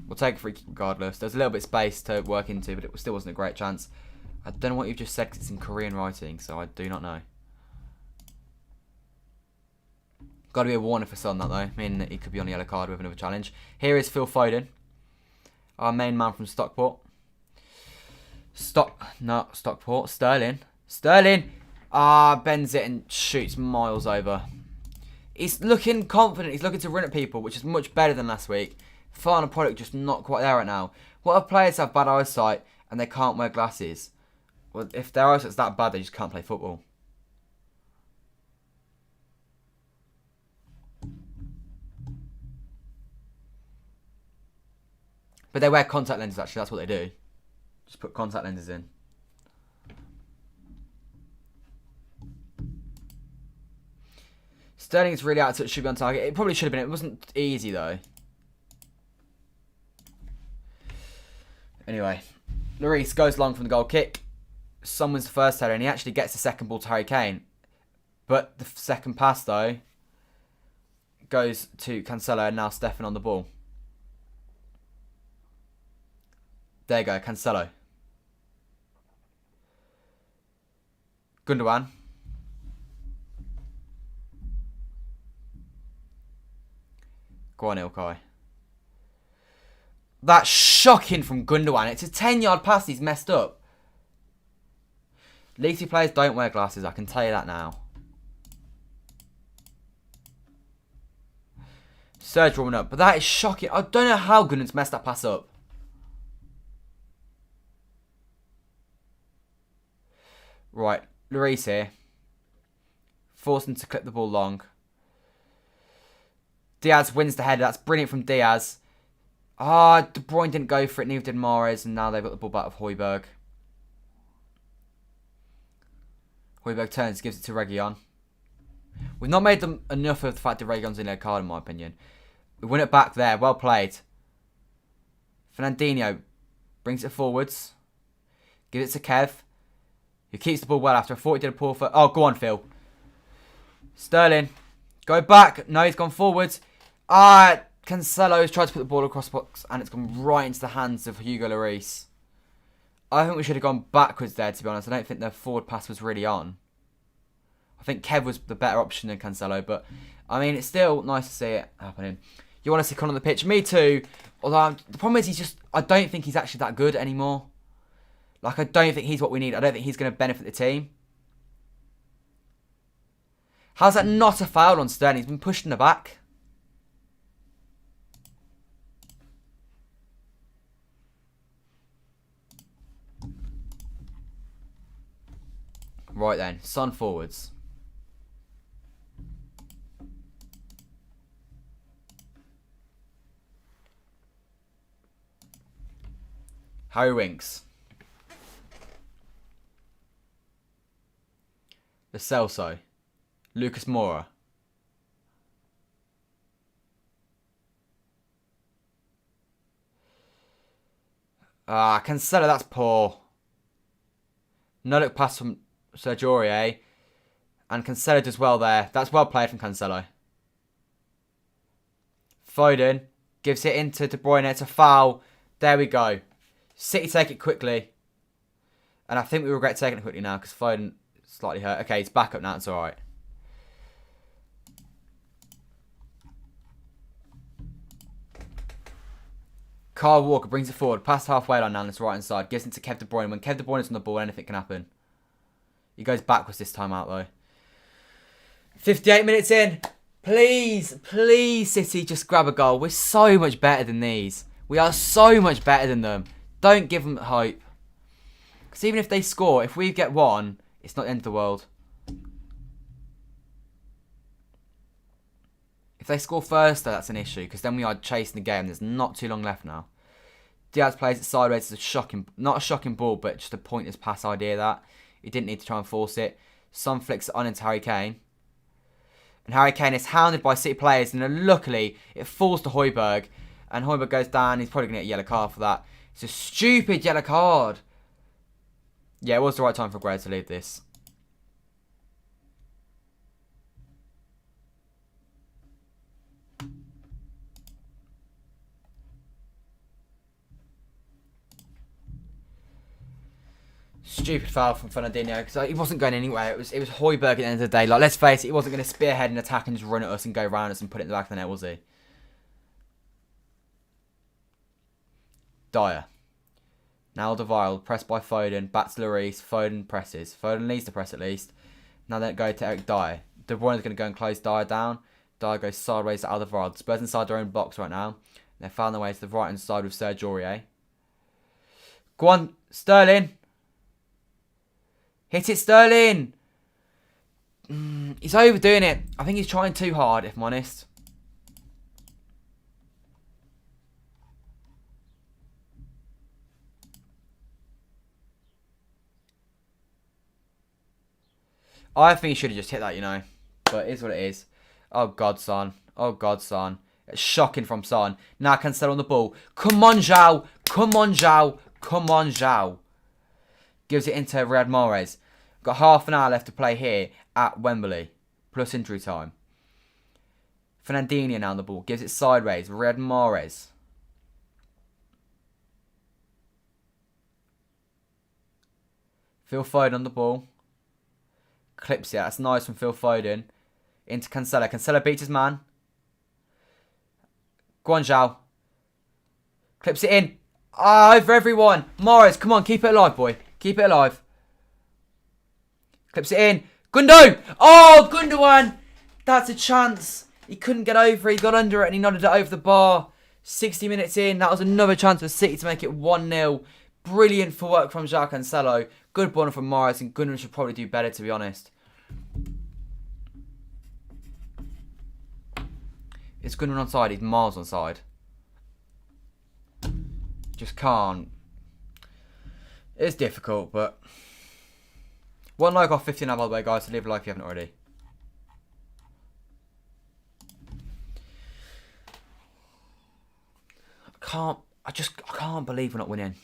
We'll take a free kick regardless. There's a little bit of space to work into, but it still wasn't a great chance. I don't know what you've just said because it's in Korean writing, so I do not know. Got to be a warning for Son, that though. I mean, he could be on a yellow card with another challenge. Here is Phil Foden, our main man from Stockport. Stockport. Sterling. Bends it and shoots miles over. He's looking confident. He's looking to run at people, which is much better than last week. Final product just not quite there right now. What if players have bad eyesight and they can't wear glasses? Well, if their eyesight's that bad, they just can't play football. But they wear contact lenses, actually. That's what they do. Just put contact lenses in. Sterling's really out of touch. Should be on target. It probably should have been. It wasn't easy, though. Anyway. Lloris goes long from the goal kick. Son wins the first header, and he actually gets the second ball to Harry Kane. But the second pass, though, goes to Cancelo, and now Stefan on the ball. There you go, Cancelo. Gundogan. Go on, Ilkay. That's shocking from Gundogan. It's a 10-yard pass he's messed up. League 2 players don't wear glasses, I can tell you that now. Serge warming up, but that is shocking. I don't know how Gundogan's messed that pass up. Right, Lloris here. Forced him to clip the ball long. Diaz wins the header. That's brilliant from Diaz. De Bruyne didn't go for it, neither did Mahrez, and now they've got the ball back of Højbjerg. Højbjerg turns, gives it to Reguilon. We've not made them enough of the fact that Reguilon's in their card, in my opinion. We win it back there. Well played. Fernandinho brings it forwards. Gives it to Kev. He keeps the ball well after. I thought he did a poor foot. Oh, go on, Phil. Sterling. Go back. No, he's gone forwards. Cancelo's tried to put the ball across the box and it's gone right into the hands of Hugo Lloris. I think we should have gone backwards there, to be honest. I don't think the forward pass was really on. I think Kev was the better option than Cancelo, but I mean, it's still nice to see it happening. You want to see Con on the pitch? Me too. Although the problem is I don't think he's actually that good anymore. Like, I don't think he's what we need. I don't think he's going to benefit the team. How's that not a foul on Sterling? He's been pushed in the back. Right then, Son forwards. Harry Winks. Lo Celso. Lucas Moura. Cancelo, that's poor. No look pass from Serge Aurier. And Cancelo does well there. That's well played from Cancelo. Foden gives it into De Bruyne. It's a foul. There we go. City take it quickly. And I think we regret taking it quickly now because Foden slightly hurt. Okay, he's back up now. It's alright. Kyle Walker brings it forward. Past halfway line now on this right hand side. Gives it to Kev De Bruyne. When Kev De Bruyne is on the ball, anything can happen. He goes backwards this time out though. 58 minutes in. Please, please, City, just grab a goal. We're so much better than these. We are so much better than them. Don't give them hope. Because even if they score, if we get one, it's not the end of the world. If they score first, though, that's an issue. Because then we are chasing the game. There's not too long left now. Diaz plays it sideways. It's a shocking, not a shocking ball, but just a pointless pass idea that. He didn't need to try and force it. Son flicks it on into Harry Kane. And Harry Kane is hounded by City players. And then luckily, it falls to Højbjerg. And Højbjerg goes down. He's probably going to get a yellow card for that. It's a stupid yellow card. Yeah, it was the right time for Aguero to leave this. Stupid foul from Fernandinho because he wasn't going anywhere. It was Højbjerg at the end of the day. Like, let's face it, he wasn't going to spearhead an attack and just run at us and go round us and put it in the back of the net, was he? Dyer. Now Alderweireld, pressed by Foden, back to Lloris. Foden presses. Foden needs to press at least. Now they go to Eric Dyer. De Bruyne is going to go and close Dyer down. Dyer goes sideways to Alderweireld. Spurs inside their own box right now. They found their way to the right hand side with Serge Aurier. Go on, Sterling. Hit it, Sterling. He's overdoing it. I think he's trying too hard, if I'm honest. I think he should have just hit that, you know. But it is what it is. Oh, God, Son. Oh, God, Son. It's shocking from Son. Now Cancelo on the ball. Come on, João. Come on, João. Come on, João. Gives it into Riyad Mahrez. Got half an hour left to play here at Wembley. Plus injury time. Fernandinho now on the ball. Gives it sideways. Riyad Mahrez. Phil Foden on the ball. Clips it. That's nice from Phil Foden. Into Cancelo. Cancelo beats his man. Go on, João. Clips it in. Ah, over everyone. Mahrez, come on. Keep it alive, boy. Keep it alive. Clips it in. Gundo. Oh, Gundogan. That's a chance. He couldn't get over it. He got under it and he nodded it over the bar. 60 minutes in. That was another chance for City to make it 1-0. Brilliant for work from João Cancelo. Good ball from Mahrez, and Gundogan should probably do better, to be honest. It's Gundogan onside. He's miles onside. Just can't. It's difficult, but... One like off 15 by the way, guys. So leave a like if you haven't already. I can't believe we're not winning.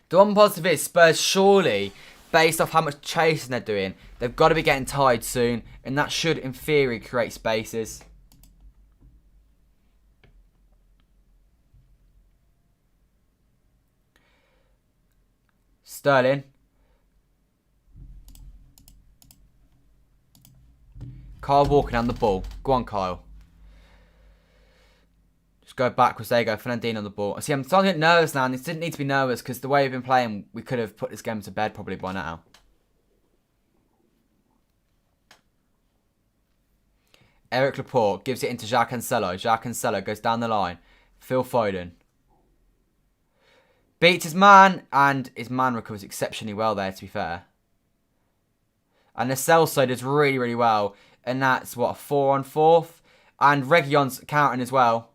The one positive is Spurs surely, based off how much chasing they're doing, they've got to be getting tired soon, and that should, in theory, create spaces. Sterling. Kyle Walker down the ball. Go on, Kyle. Just go backwards. There you go. Fernandinho on the ball. See, I'm starting to get nervous now, and this didn't need to be nervous because the way we've been playing, we could have put this game to bed probably by now. Eric Laporte gives it into João Cancelo. João Cancelo goes down the line. Phil Foden. Beats his man, and his man recovers exceptionally well there, to be fair. And the Celso does really, really well. And that's, what, a 4-on-4? And Reguilon's countering as well.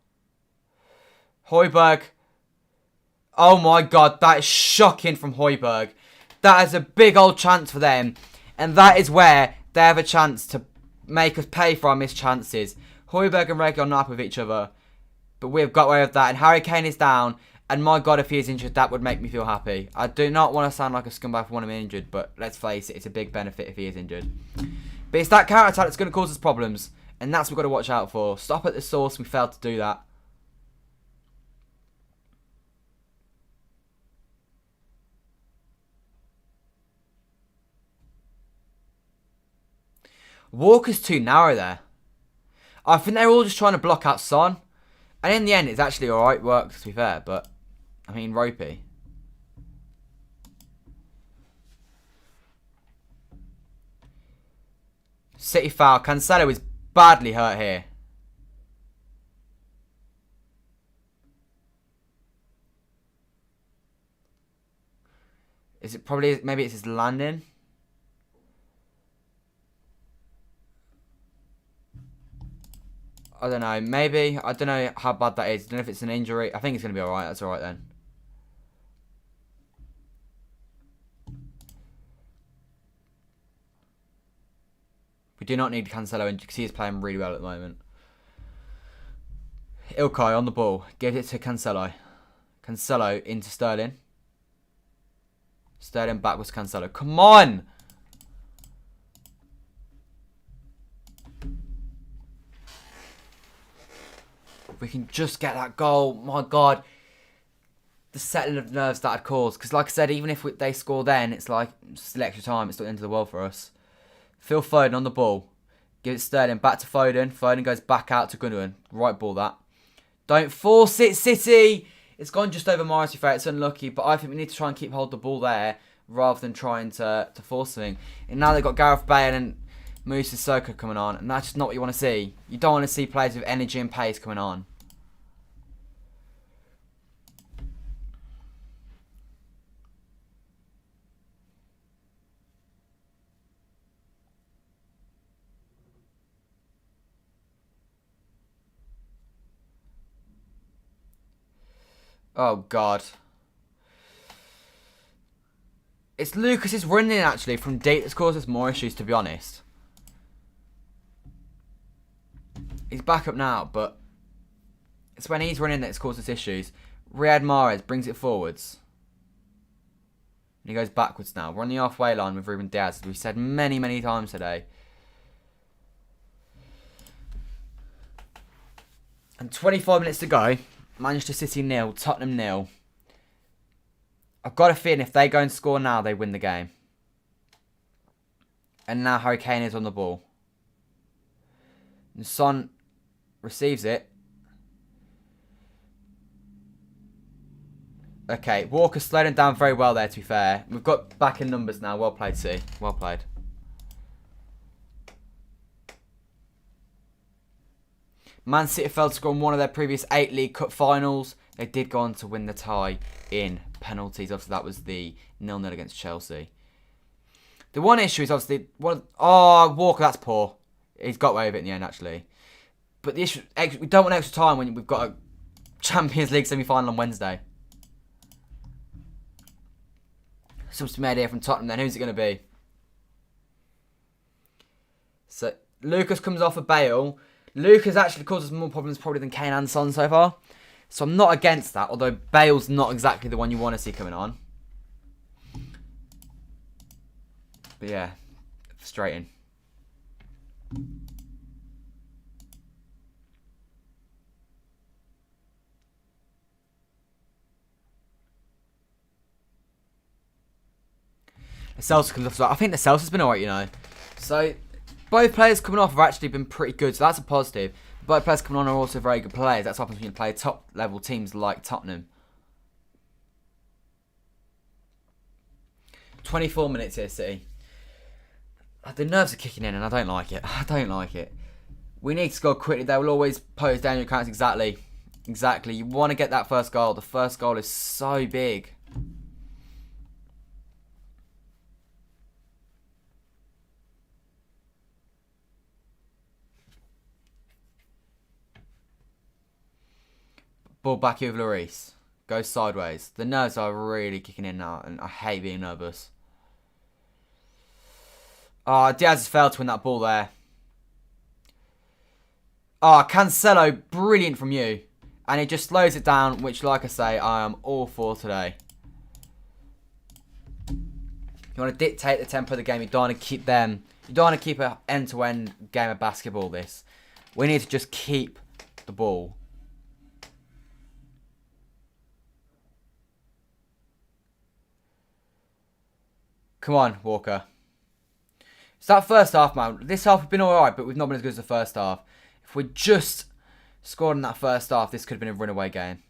Højbjerg. Oh my God, that is shocking from Højbjerg. That is a big old chance for them. And that is where they have a chance to make us pay for our missed chances. Højbjerg and Reguilon are up with each other. But we've got away with that. And Harry Kane is down. And my God, if he is injured, that would make me feel happy. I do not want to sound like a scumbag for when I'm injured, but let's face it, it's a big benefit if he is injured. But it's that counter-attack that's going to cause us problems, and that's what we've got to watch out for. Stop at the source, we failed to do that. Walker's too narrow there. I think they're all just trying to block out Son. And in the end, it's actually alright work, to be fair, but... I mean, ropey. City foul. Cancelo is badly hurt here. Is it probably... Maybe it's his landing? I don't know. Maybe. I don't know how bad that is. I don't know if it's an injury. I think it's going to be alright. That's alright then. We do not need Cancelo in because he is playing really well at the moment. Ilkay on the ball. Gives it to Cancelo. Cancelo into Sterling. Sterling backwards Cancelo. Come on! we can just get that goal, my God. The settling of nerves that had caused. Because like I said, even if they score then, it's like still extra time. It's not the end of the world for us. Phil Foden on the ball. Give it Sterling. Back to Foden. Foden goes back out to Gundogan. Right ball that. Don't force it, City. It's gone just over Morris. It's unlucky. But I think we need to try and keep hold of the ball there rather than trying to force something. And now they've got Gareth Bale and Moussa Sissoko coming on. And that's just not what you want to see. You don't want to see players with energy and pace coming on. Oh, God. It's Lucas's running, actually, from deep that's caused us more issues, to be honest. He's back up now, but it's when he's running that's caused us issues. Riyad Mahrez brings it forwards. And he goes backwards now. We're on the halfway line with Ruben Diaz, as we've said many, many times today. And 25 minutes to go. Manchester City 0, Tottenham 0. I've got a feeling if they go and score now, they win the game. And now Harry Kane is on the ball. And Son receives it. Okay, Walker slowed him down very well there, to be fair. We've got back in numbers now. Well played, C. Well played. Man City failed to score in one of their previous 8 League Cup finals. They did go on to win the tie in penalties. Obviously, that was the 0-0 against Chelsea. The one issue is obviously... Walker, that's poor. He's got away with it in the end, actually. But the issue... We don't want extra time when we've got a Champions League semi-final on Wednesday. Something made here from Tottenham then. Who's it going to be? So, Lucas comes off of Bale. Lucas actually causes more problems probably than Kane and Son so far. So I'm not against that, although Bale's not exactly the one you want to see coming on. But yeah, frustrating. The Celtics comes off. I think the Celtics has been alright, you know. So both players coming off have actually been pretty good, so that's a positive. Both players coming on are also very good players. That's what happens when you play top level teams like Tottenham. 24 minutes here, City. The nerves are kicking in and I don't like it. I don't like it. We need to score quickly. They will always pose down your accounts. Exactly. Exactly. You want to get that first goal. The first goal is so big. Ball back over Lloris. Goes sideways. The nerves are really kicking in now, and I hate being nervous. Oh, Diaz has failed to win that ball there. Oh, Cancelo, brilliant from you. And he just slows it down, which, like I say, I am all for today. You want to dictate the tempo of the game. You don't want to keep them. You don't want to keep an end-to-end game of basketball, this. We need to just keep the ball. Come on, Walker. It's that first half, man. This half we've been alright, but we've not been as good as the first half. If we just scored in that first half, this could have been a runaway game.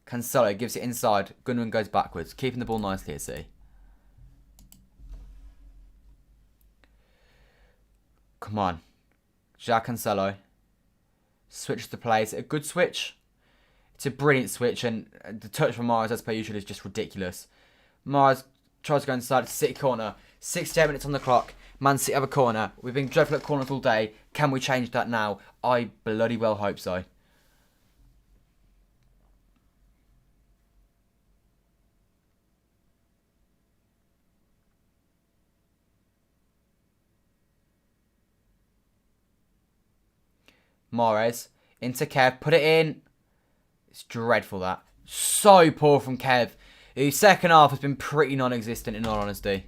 Cancelo gives it inside. Gundogan goes backwards. Keeping the ball nicely at sea. Come on. Jack Cancelo. Switch the play. Is it a good switch? It's a brilliant switch, and the touch from Mahrez, as per usual, is just ridiculous. Mahrez tries to go inside. City corner. 68 minutes on the clock. Man City have a corner. We've been dreadful at corners all day. Can we change that now? I bloody well hope so. Mahrez into Kev. Put it in. It's dreadful, that. So poor from Kev. His second half has been pretty non-existent, in all honesty.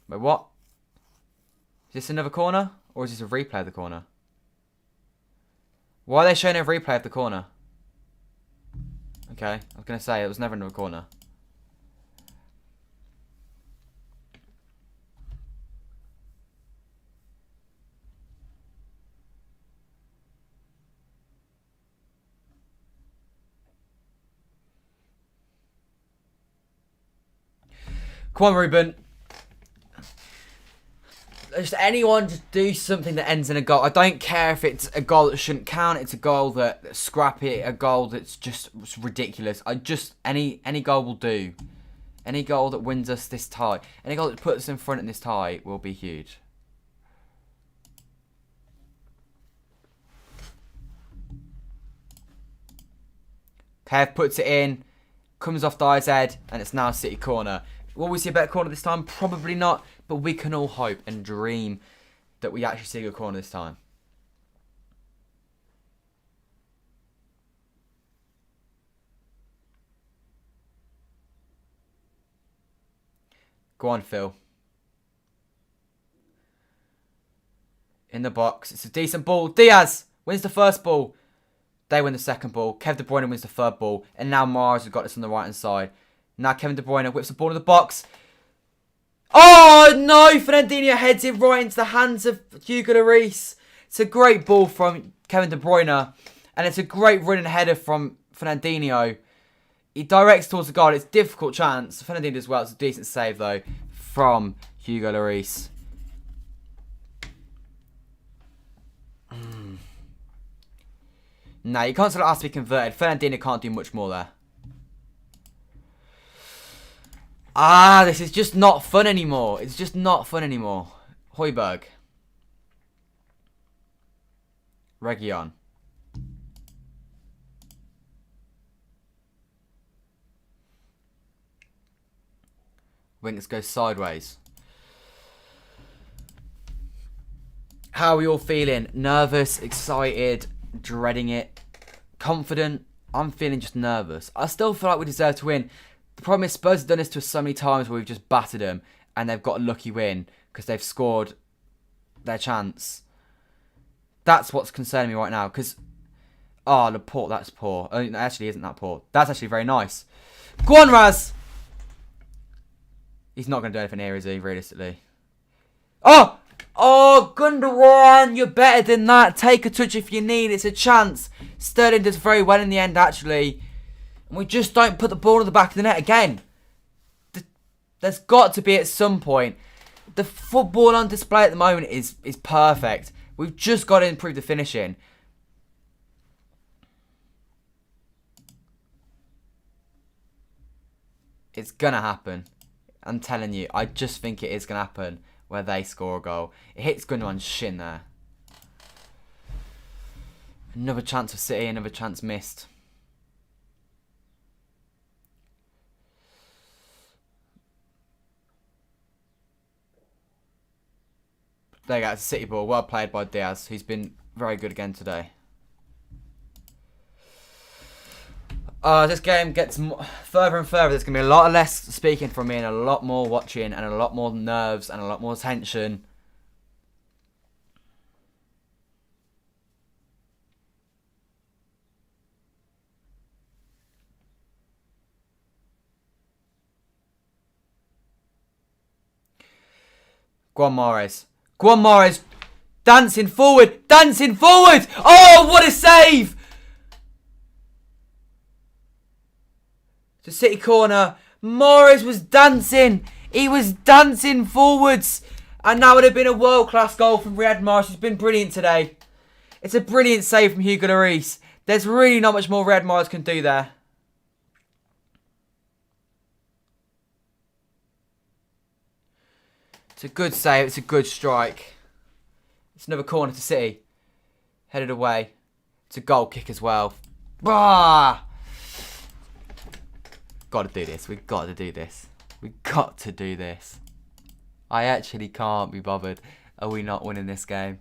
Wait, what? Is this another corner? Or is this a replay of the corner? Why are they showing a replay of the corner? Okay, I was going to say, it was never another corner. Come on, Ruben. Just anyone just do something that ends in a goal. I don't care if it's a goal that shouldn't count. It's a goal that's scrappy. A goal that's just ridiculous. Any goal will do. Any goal that wins us this tie. Any goal that puts us in front in this tie will be huge. Kev puts it in. Comes off Dyer's head. And it's now City corner. Will we see a better corner this time? Probably not. But we can all hope and dream that we actually see a good corner this time. Go on, Phil. In the box. It's a decent ball. Diaz wins the first ball. They win the second ball. Kevin De Bruyne wins the third ball. And now Mars has got this on the right-hand side. Now Kevin De Bruyne whips the ball in the box. Oh, no! Fernandinho heads it right into the hands of Hugo Lloris. It's a great ball from Kevin De Bruyne. And it's a great running header from Fernandinho. He directs towards the goal. It's a difficult chance. Fernandinho as well. It's a decent save, though, from Hugo Lloris. No, you can't sort of ask to be converted. Fernandinho can't do much more there. Ah, this is just not fun anymore. It's just not fun anymore. Højbjerg. Region. Wings go sideways. How are we all feeling? Nervous, excited, dreading it, confident? I'm feeling just nervous. I still feel like we deserve to win. The problem is Spurs have done this to us so many times where we've just battered them and they've got a lucky win because they've scored their chance. That's what's concerning me right now because... Oh, Laporte, that's poor. Oh, it actually isn't that poor. That's actually very nice. Go on, Raz! He's not going to do anything here, is he, realistically? Oh! Oh, Gundogan, you're better than that. Take a touch if you need. It's a chance. Sterling does very well in the end, actually. And we just don't put the ball in the back of the net again. There's got to be at some point. The football on display at the moment is perfect. We've just got to improve the finishing. It's going to happen. I'm telling you, I just think it is going to happen where they score a goal. It hits Gundogan's shin there. Another chance for City, another chance missed. There you go, it's a City ball. Well played by Diaz, who's been very good again today. This game gets further and further. There's going to be a lot less speaking from me and a lot more watching and a lot more nerves and a lot more tension. Go on, Mahrez. Go on, Mahrez. Dancing forward. Dancing forward. Oh, what a save. The City corner. Mahrez was dancing. He was dancing forwards. And that would have been a world-class goal from Riyad Mahrez. He's been brilliant today. It's a brilliant save from Hugo Lloris. There's really not much more Riyad Mahrez can do there. It's a good save. It's a good strike. It's another corner to City. Headed away. It's a goal kick as well. Bah! Got to do this. We've got to do this. We've got to do this. I actually can't be bothered. Are we not winning this game?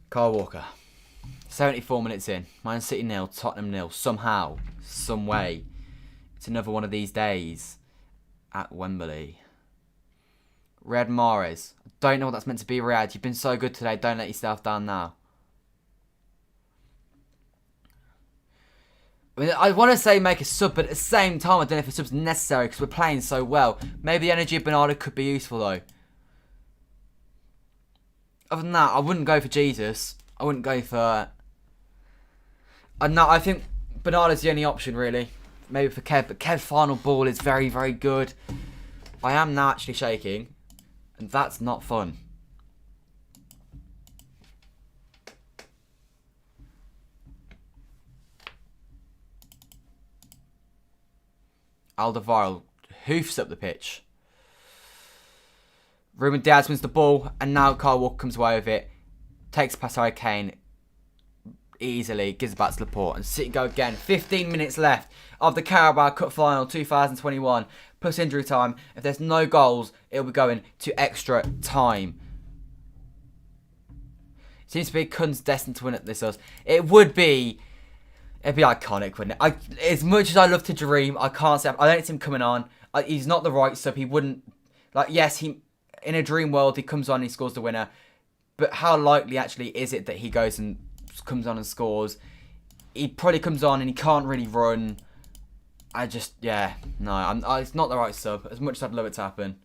Kyle Walker. 74 minutes in. Man City 0, Tottenham 0. Somehow, some way. It's another one of these days at Wembley. Riyad Mahrez. I don't know what that's meant to be, Riyad. You've been so good today. Don't let yourself down now. I mean, I want to say make a sub, but at the same time, I don't know if a sub's necessary because we're playing so well. Maybe the energy of Bernardo could be useful, though. Other than that, I wouldn't go for Jesus. I wouldn't go for... No, I think Bernardo's the only option, really. Maybe for Kev, but Kev's final ball is very, very good. I am now actually shaking, and that's not fun. Alderweireld hoofs up the pitch. Ruben Diaz wins the ball, and now Kyle Walker comes away with it. Takes past Harry Kane easily, gives it back to Laporte, and City go again. 15 minutes left of the Carabao Cup final 2021, plus injury time. If there's no goals, it'll be going to extra time. Seems to be Kunz destined to win at this. It'd be iconic, wouldn't it? As much as I love to dream, I can't say. I don't see him coming on. He's not the right sub. He wouldn't. Yes, in a dream world, he comes on and he scores the winner. But how likely actually is it that he goes and comes on and scores? He probably comes on and he can't really run. It's not the right sub. As much as I'd love it to happen.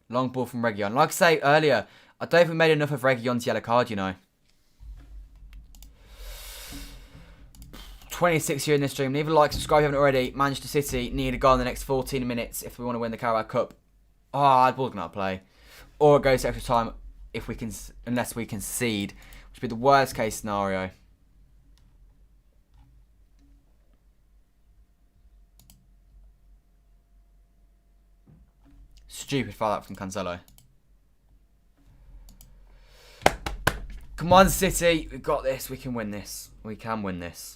Long ball from Reguilon. Like I say earlier, I don't think we made enough of Reguilon's yellow card, you know. 26 here in this stream. Leave a like, subscribe if you haven't already. Manchester City need a goal in the next 14 minutes if we want to win the Carabao Cup. The ball's not play. Or it goes to extra time unless we concede, which would be the worst case scenario. Stupid foul out from Cancelo. Come on, City. We've got this. We can win this. We can win this.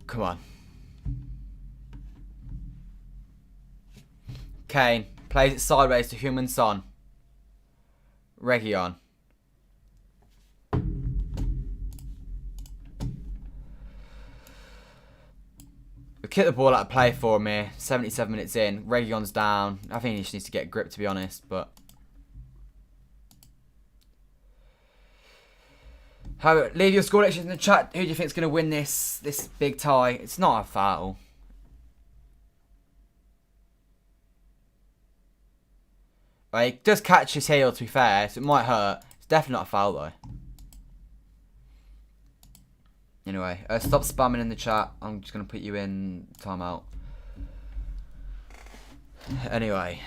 Come on. Kane plays it sideways to Heung-min Son. Reguilon. We kick the ball out of play for him here. 77 minutes in. Reguilon's down. I think he just needs to get grip, to be honest. But leave your score predictions in the chat. Who do you think is going to win this big tie? It's not a foul. He does catch his heel, to be fair, so it might hurt. It's definitely not a foul, though. Anyway, stop spamming in the chat. I'm just going to put you in timeout. Anyway.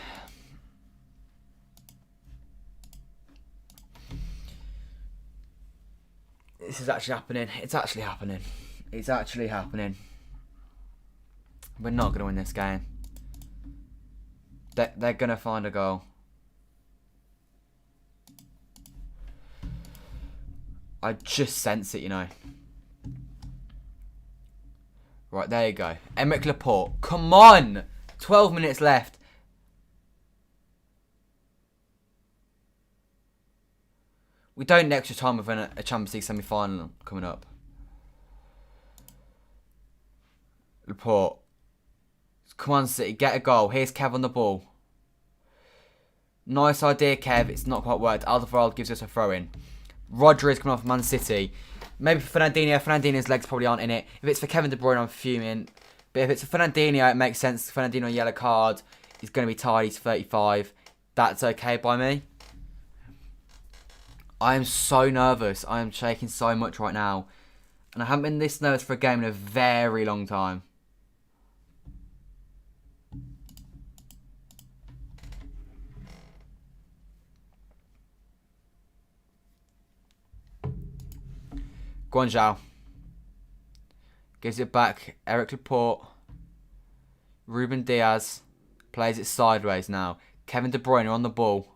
This is actually happening. It's actually happening. It's actually happening. We're not going to win this game. They're going to find a goal. I just sense it, you know. Right, there you go. Aymeric Laporte. Come on! 12 minutes left. We don't need extra time with a Champions League semi-final coming up. Laporte. Come on, City. Get a goal. Here's Kev on the ball. Nice idea, Kev. It's not quite worked. Alderweireld gives us a throw-in. Rodri coming off Man City. Maybe for Fernandinho. Fernandinho's legs probably aren't in it. If it's for Kevin De Bruyne, I'm fuming. But if it's for Fernandinho, it makes sense. Fernandinho, yellow card. He's going to be tired. He's 35. That's okay by me. I am so nervous. I am shaking so much right now. And I haven't been this nervous for a game in a very long time. Guanzhou gives it back. Aymeric Laporte. Ruben Diaz plays it sideways now. Kevin De Bruyne on the ball.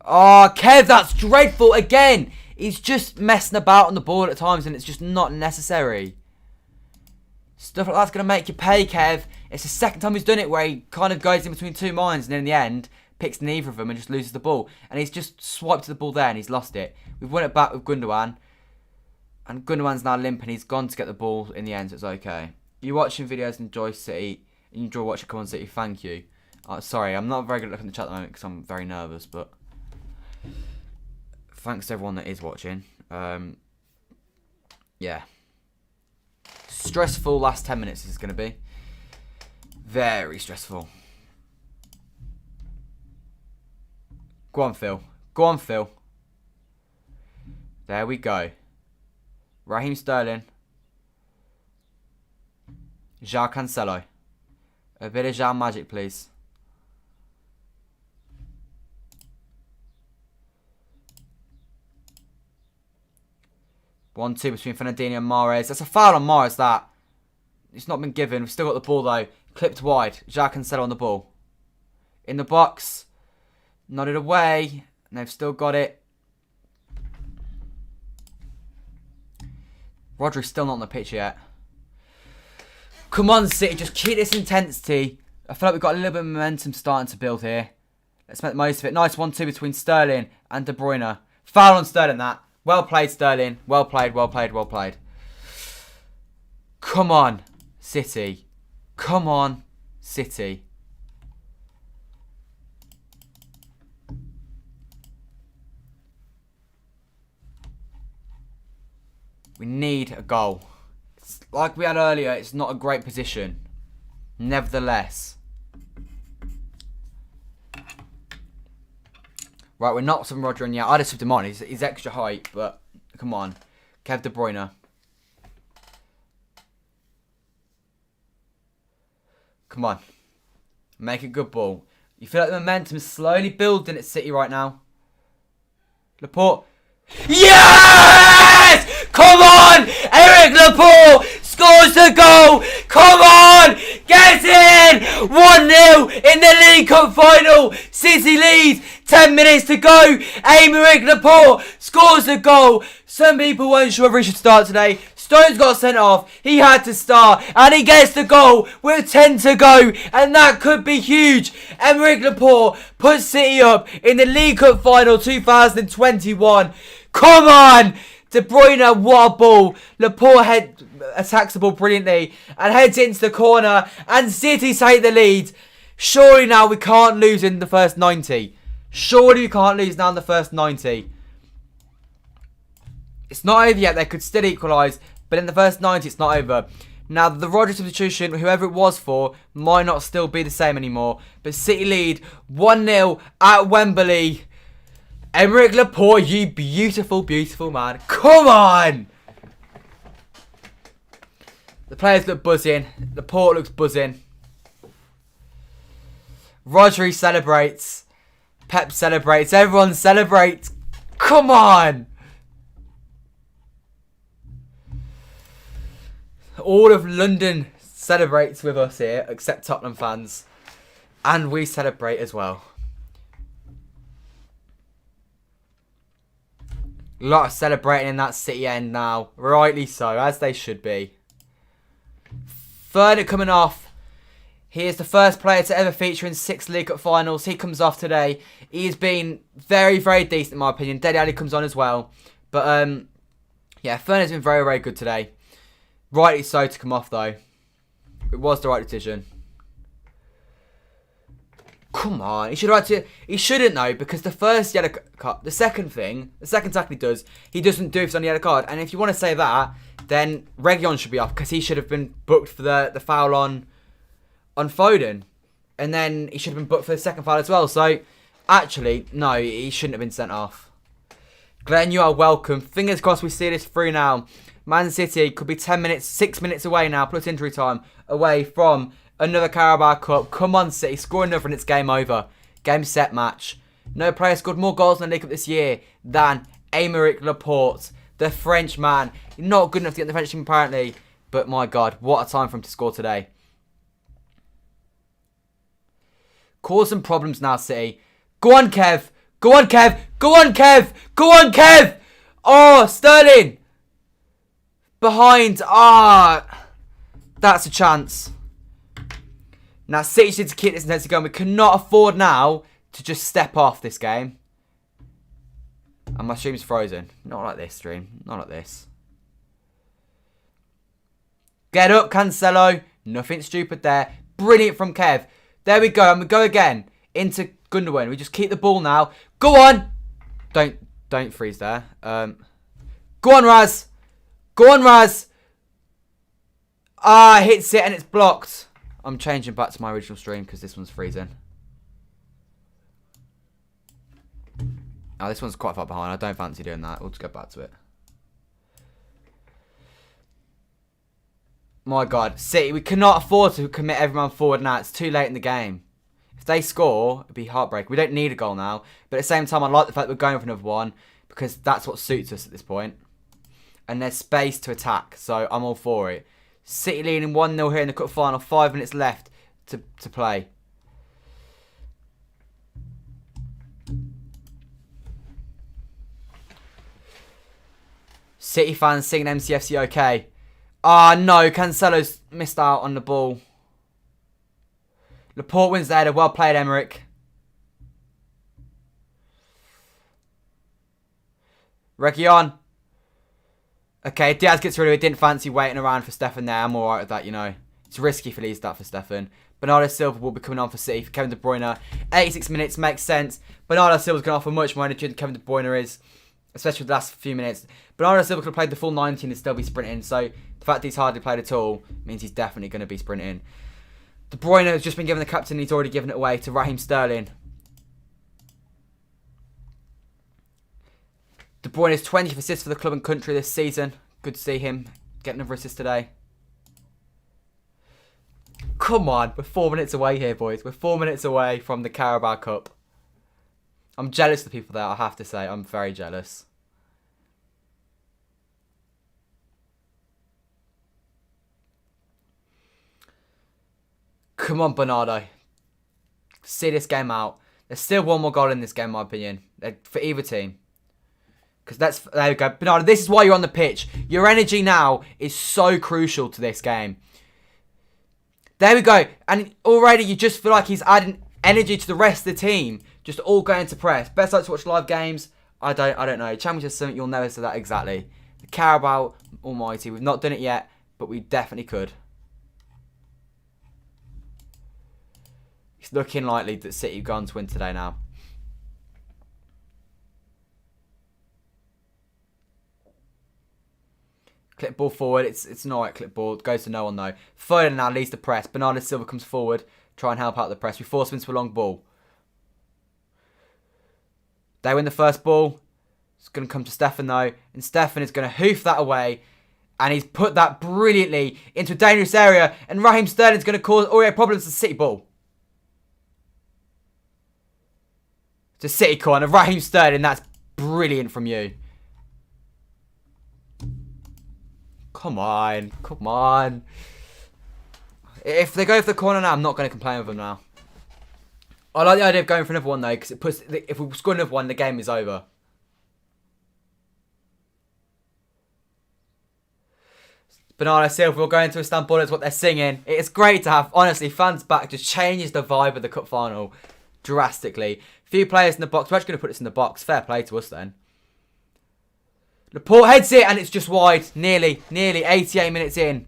Oh, Kev, that's dreadful again. He's just messing about on the ball at times and it's just not necessary. Stuff like that's going to make you pay, Kev. It's the second time he's done it where he kind of goes in between two minds and then in the end picks neither of them and just loses the ball. And he's just swiped to the ball there and he's lost it. We've won it back with Gundogan. And Gundogan's now limping. He's gone to get the ball in the end, so it's okay. You watching videos and enjoy City. And you enjoy watching Come On City. Thank you. Sorry, I'm not very good at looking at the chat at the moment because I'm very nervous, but thanks to everyone that is watching. Yeah. Stressful last 10 minutes is going to be. Very stressful. Go on, Phil. Go on, Phil. There we go. Raheem Sterling. João Cancelo. A bit of João magic, please. One, two between Fernandinho and Mahrez. That's a foul on Mahrez, that. It's not been given. We've still got the ball, though. Clipped wide. João Cancelo on the ball. In the box. Nodded away. And they've still got it. Rodri's still not on the pitch yet. Come on, City. Just keep this intensity. I feel like we've got a little bit of momentum starting to build here. Let's make the most of it. Nice 1-2 between Sterling and De Bruyne. Foul on Sterling, that. Well played, Sterling. Well played, well played, well played. Come on, City. Come on, City. We need a goal. It's like we had earlier, it's not a great position. Nevertheless. Right, we're not some Roger and yeah, I'd have subbed him on. He's extra height, but come on. Kev De Bruyne. Come on. Make a good ball. You feel like the momentum is slowly building at City right now. Laporte. Yes! Come on! Eric Laporte scores the goal! Come on! Get in! 1-0 in the League Cup final! City leads! 10 minutes to go! Eric Laporte scores the goal! Some people weren't sure whether he should start today. Stones got sent off. He had to start. And he gets the goal with 10 to go. And that could be huge. Eric Laporte puts City up in the League Cup final 2021. Come on! De Bruyne, what a ball. Laporte attacks the ball brilliantly and heads into the corner. And City take the lead. Surely now we can't lose in the first 90. Surely we can't lose now in the first 90. It's not over yet. They could still equalise. But in the first 90, it's not over. Now, the Rodri substitution, whoever it was for, might not still be the same anymore. But City lead 1-0 at Wembley. Eric Laporte, you beautiful, beautiful man. Come on! The players look buzzing. Laporte looks buzzing. Rodri celebrates. Pep celebrates. Everyone celebrates. Come on! All of London celebrates with us here, except Tottenham fans. And we celebrate as well. A lot of celebrating in that City end now. Rightly so, as they should be. Third coming off. He is the first player to ever feature in 6 League Cup finals. He comes off today. He has been very, very decent in my opinion. Dele Alli comes on as well. But, yeah, Fern has been very, very good today. Rightly so to come off though. It was the right decision. Come on. He shouldn't though, because the first yellow card, the second tackle he does, he doesn't do if it's on the yellow card. And if you want to say that, then Reguilon should be off because he should have been booked for the foul on Foden. And then he should have been booked for the second foul as well. So, actually, no, he shouldn't have been sent off. Glenn, you are welcome. Fingers crossed we see this through now. Man City could be 6 minutes away now, plus injury time, away from another Carabao Cup. Come on, City, score another and it's game over. Game, set, match. No player scored more goals in the League Cup this year than Aymeric Laporte, the French man. Not good enough to get the French team apparently, but my God, what a time for him to score today. Cause some problems now, City. Go on, Kev. Go on, Kev. Go on, Kev. Go on, Kev. Oh, Sterling. Behind. Ah. That's a chance. Now, City need to keep this intensity going. We cannot afford now to just step off this game. And my stream's frozen. Not like this, stream. Not like this. Get up, Cancelo. Nothing stupid there. Brilliant from Kev. There we go. And we go again. Into Gundogan. We just keep the ball now. Go on. Don't freeze there. Go on, Raz. Go on, Raz. Ah, hits it and it's blocked. I'm changing back to my original stream because this one's freezing. Oh, this one's quite far behind. I don't fancy doing that. We'll just go back to it. My God. City, we cannot afford to commit everyone forward now. It's too late in the game. If they score, it'd be heartbreaking. We don't need a goal now. But at the same time, I like the fact that we're going for another one because that's what suits us at this point. And there's space to attack. So I'm all for it. City leading 1-0 here in the cup final. 5 minutes left to play. City fans singing MCFC okay. Ah, no. Cancelo's missed out on the ball. Laporte wins the header. Well played, Emmerich. Reguilon. Okay, Diaz gets rid of it. Didn't fancy waiting around for Stefan there. I'm alright with that, you know. It's risky for these that for Stefan. Bernardo Silva will be coming on for City. For Kevin De Bruyne, 86 minutes makes sense. Bernardo Silva's going to offer much more energy than Kevin De Bruyne is. Especially with the last few minutes. Bernardo Silva could have played the full 90 and still be sprinting. So the fact that he's hardly played at all means he's definitely going to be sprinting. De Bruyne has just been given the captain. He's already given it away to Raheem Sterling. De Bruyne is 20th assists for the club and country this season. Good to see him get another assist today. Come on, we're 4 minutes away here, boys. We're 4 minutes away from the Carabao Cup. I'm jealous of the people there, I have to say. I'm very jealous. Come on, Bernardo. See this game out. There's still one more goal in this game, in my opinion. For either team. Because there we go. Bernardo, this is why you're on the pitch. Your energy now is so crucial to this game. There we go. And already you just feel like he's adding energy to the rest of the team. Just all going to press. Best like to watch live games? I don't know. Championship is something you'll never say that exactly. The Carabao Almighty. We've not done it yet, but we definitely could. It's looking likely that City have gone to win today now. Clip ball forward. It's not right clip ball. It goes to no one though. Foden now leads the press. Bernardo Silva comes forward. Try and help out the press. We force him into a long ball. They win the first ball. It's going to come to Stefan though. And Stefan is going to hoof that away. And he's put that brilliantly into a dangerous area. And Raheem Sterling is going to cause Aurier problems to City ball. It's a City corner. Raheem Sterling, that's brilliant from you. Come on. Come on. If they go for the corner now, I'm not going to complain with them now. I like the idea of going for another one though, because it puts, if we score another one, the game is over. Bernardo Silva will go into Istanbul, that's what they're singing. It's great to have, honestly, fans back. Just changes the vibe of the cup final drastically. Few players in the box. We're actually going to put this in the box. Fair play to us then. Laporte heads it and it's just wide. Nearly 88 minutes in.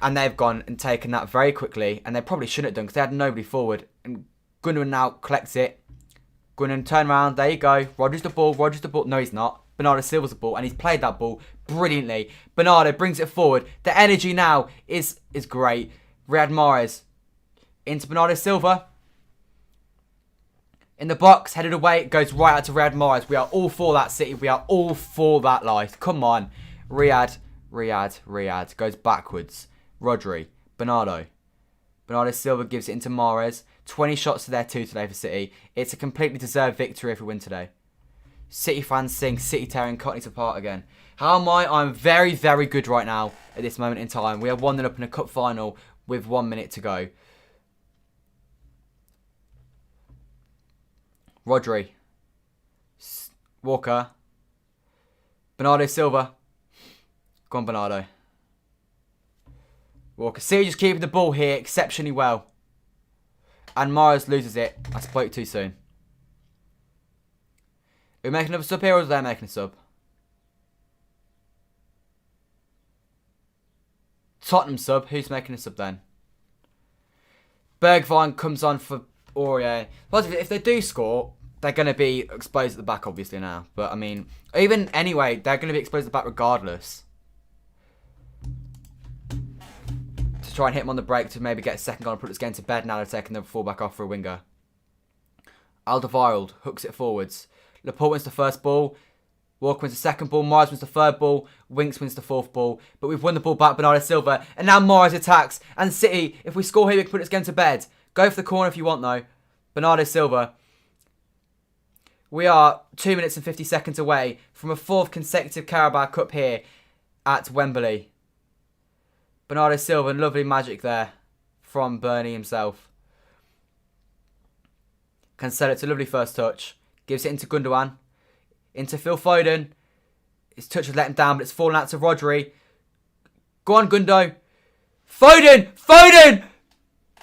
And they've gone and taken that very quickly. And they probably shouldn't have done because they had nobody forward. And Gundogan now collects it. Gundogan turn around. There you go. Rodgers the ball. No, he's not. Bernardo Silva's the ball. And he's played that ball brilliantly. Bernardo brings it forward. The energy now is great. Riyad Mahrez into Bernardo Silva. In the box, headed away, it goes right out to Riyad Mahrez. We are all for that City. We are all for that life. Come on. Riyad. Goes backwards. Rodri. Bernardo Silva gives it into Mahrez. 20 shots to their 2 today for City. It's a completely deserved victory if we win today. City fans sing City tearing Cockneys apart again. How am I? I'm very, very good right now at this moment in time. We are 1-0 up in a cup final with 1 minute to go. Rodri. Walker. Bernardo Silva. Go on, Bernardo. Walker. City just keeping the ball here exceptionally well. And Morris loses it. I spoke too soon. Are we making another sub here or is they making a sub? Tottenham sub. Who's making a sub then? Bergwijn comes on for Aurier. Well, if they do score, they're going to be exposed at the back, obviously, now. But, I mean, even anyway, they're going to be exposed at the back regardless. To try and hit him on the break to maybe get a second goal and put this game to bed now they're taking the full-back off for a winger. Alderweireld hooks it forwards. Laporte wins the first ball. Walker wins the second ball. Morris wins the third ball. Winks wins the fourth ball. But we've won the ball back, Bernardo Silva. And now Morris attacks. And City, if we score here, we can put this game to bed. Go for the corner if you want, though. Bernardo Silva. We are 2 minutes and 50 seconds away from a fourth consecutive Carabao Cup here at Wembley. Bernardo Silva, lovely magic there from Bernie himself. Cancelo, it's a lovely first touch. Gives it into Gundogan. Into Phil Foden. His touch has let him down, but it's fallen out to Rodri. Go on, Gundo. Foden! Foden!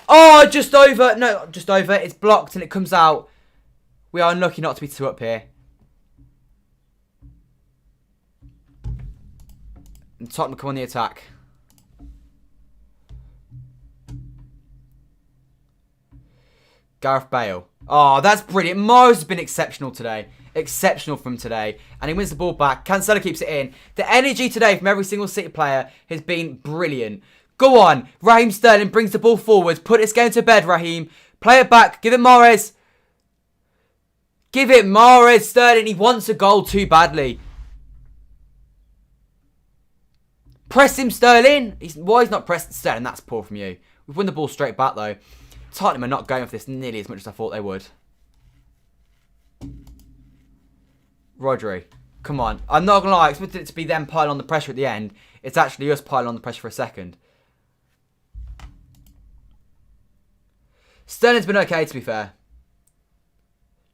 Oh, just over. No, not just over. It's blocked and it comes out. We are unlucky not to be 2 up here. And Tottenham come on the attack. Gareth Bale. Oh, that's brilliant. Morris has been exceptional today. Exceptional from today. And he wins the ball back. Cancelo keeps it in. The energy today from every single City player has been brilliant. Go on. Raheem Sterling brings the ball forward. Put this game to bed, Raheem. Play it back. Give it Morris. Give it Morris. Sterling, he wants a goal too badly. Press him, Sterling. Why he's not pressing Sterling? That's poor from you. We've won the ball straight back, though. Tottenham are not going for this nearly as much as I thought they would. Rodri. Come on. I'm not going to lie. I expected it to be them piling on the pressure at the end. It's actually us piling on the pressure for a second. Sterling's been okay, to be fair.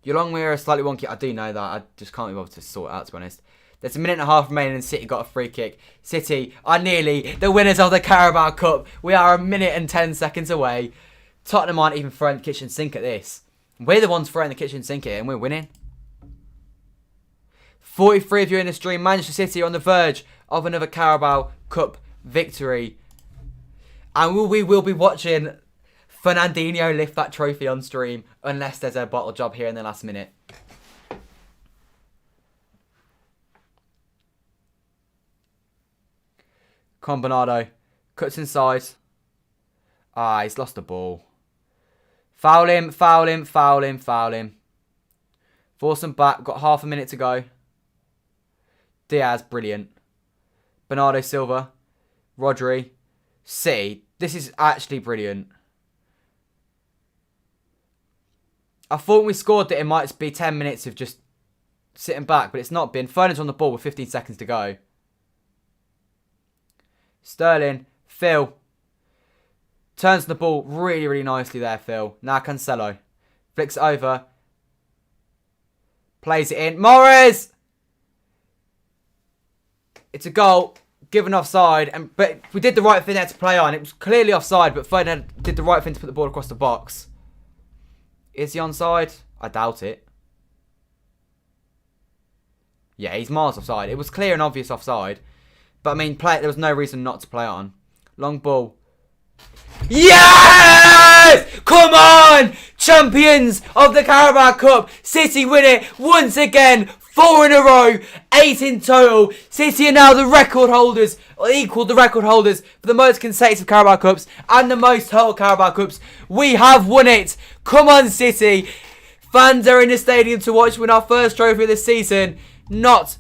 Yolong is slightly wonky. I do know that. I just can't be bothered to sort it out, to be honest. There's a minute and a half remaining and City got a free kick. City are nearly the winners of the Carabao Cup. We are a minute and 10 seconds away. Tottenham aren't even throwing the kitchen sink at this. We're the ones throwing the kitchen sink at it and we're winning. 43 of you in the stream. Manchester City are on the verge of another Carabao Cup victory. And we will be watching Fernandinho lift that trophy on stream unless there's a bottle job here in the last minute. Come on, Bernardo. Cuts inside. Ah, he's lost the ball. Foul him, foul him, foul him, foul him. Force him back. Got half a minute to go. Diaz, brilliant. Bernardo Silva. Rodri. City. This is actually brilliant. I thought when we scored that it might be 10 minutes of just sitting back, but it's not been. Foden's on the ball with 15 seconds to go. Sterling. Phil. Turns the ball really, really nicely there, Phil. Now Cancelo. Flicks it over. Plays it in. Morris! It's a goal. Given offside. But we did the right thing there to play on. It was clearly offside, but Foden did the right thing to put the ball across the box. Is he onside? I doubt it. Yeah, he's miles offside. It was clear and obvious offside. But, I mean, there was no reason not to play on. Long ball. Yes! Come on! Champions of the Carabao Cup. City win it once again. 4 in a row. 8 in total. City are now the record holders, or equal the record holders for the most consecutive Carabao Cups and the most total Carabao Cups. We have won it. Come on, City. Fans are in the stadium to watch win our first trophy of the season. Not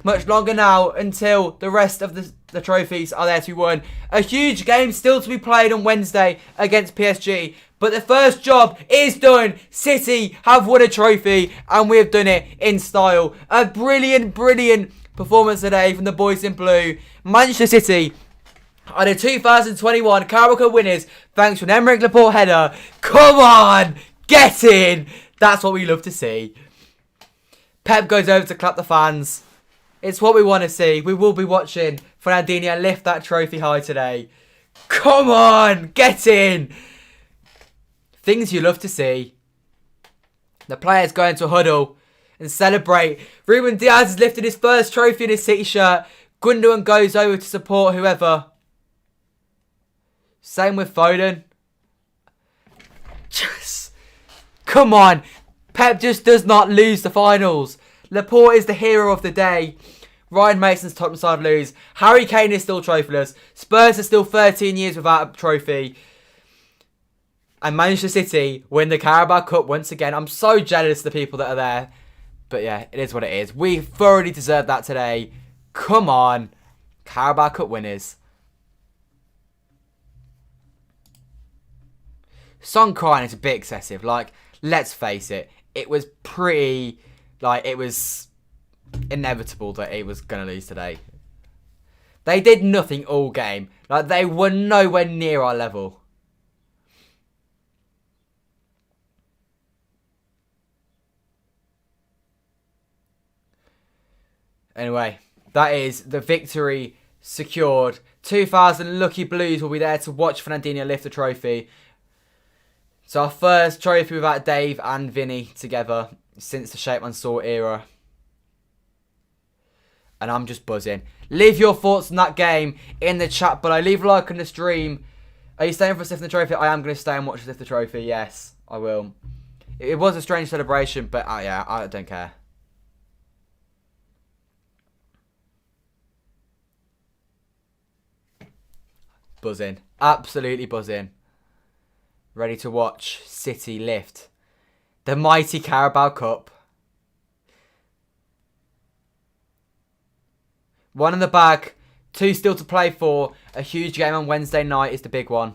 much longer now until the rest of the trophies are there to be won. A huge game still to be played on Wednesday against PSG. But the first job is done. City have won a trophy and we have done it in style. A brilliant, brilliant performance today from the boys in blue. Manchester City are the 2021 Carabao Cup winners thanks to an Emerick Laporte header. Come on, get in. That's what we love to see. Pep goes over to clap the fans. It's what we want to see. We will be watching Fernandinho lift that trophy high today. Come on, get in. Things you love to see. The players go into a huddle and celebrate. Ruben Diaz has lifted his first trophy in his City shirt. Gundogan goes over to support whoever. Same with Foden. Just, come on. Pep just does not lose the finals. Laporte is the hero of the day. Ryan Mason's top side lose. Harry Kane is still trophyless. Spurs are still 13 years without a trophy. And Manchester City win the Carabao Cup once again. I'm so jealous of the people that are there. But yeah, it is what it is. We thoroughly deserve that today. Come on. Carabao Cup winners. Son crying is a bit excessive. Like, let's face it. It was pretty... Like, it was inevitable that he was going to lose today. They did nothing all game. Like, they were nowhere near our level. Anyway, that is the victory secured. 2,000 lucky Blues will be there to watch Fernandinho lift the trophy. It's our first trophy without Dave and Vinny together since the Shape Man Saw era. And I'm just buzzing. Leave your thoughts on that game in the chat below. Leave a like on the stream. Are you staying for us lifting the trophy? I am going to stay and watch us lift the trophy. Yes, I will. It was a strange celebration, but yeah, I don't care. Buzzing. Absolutely buzzing. Ready to watch City lift the mighty Carabao Cup. One in the bag. 2 still to play for. A huge game on Wednesday night is the big one.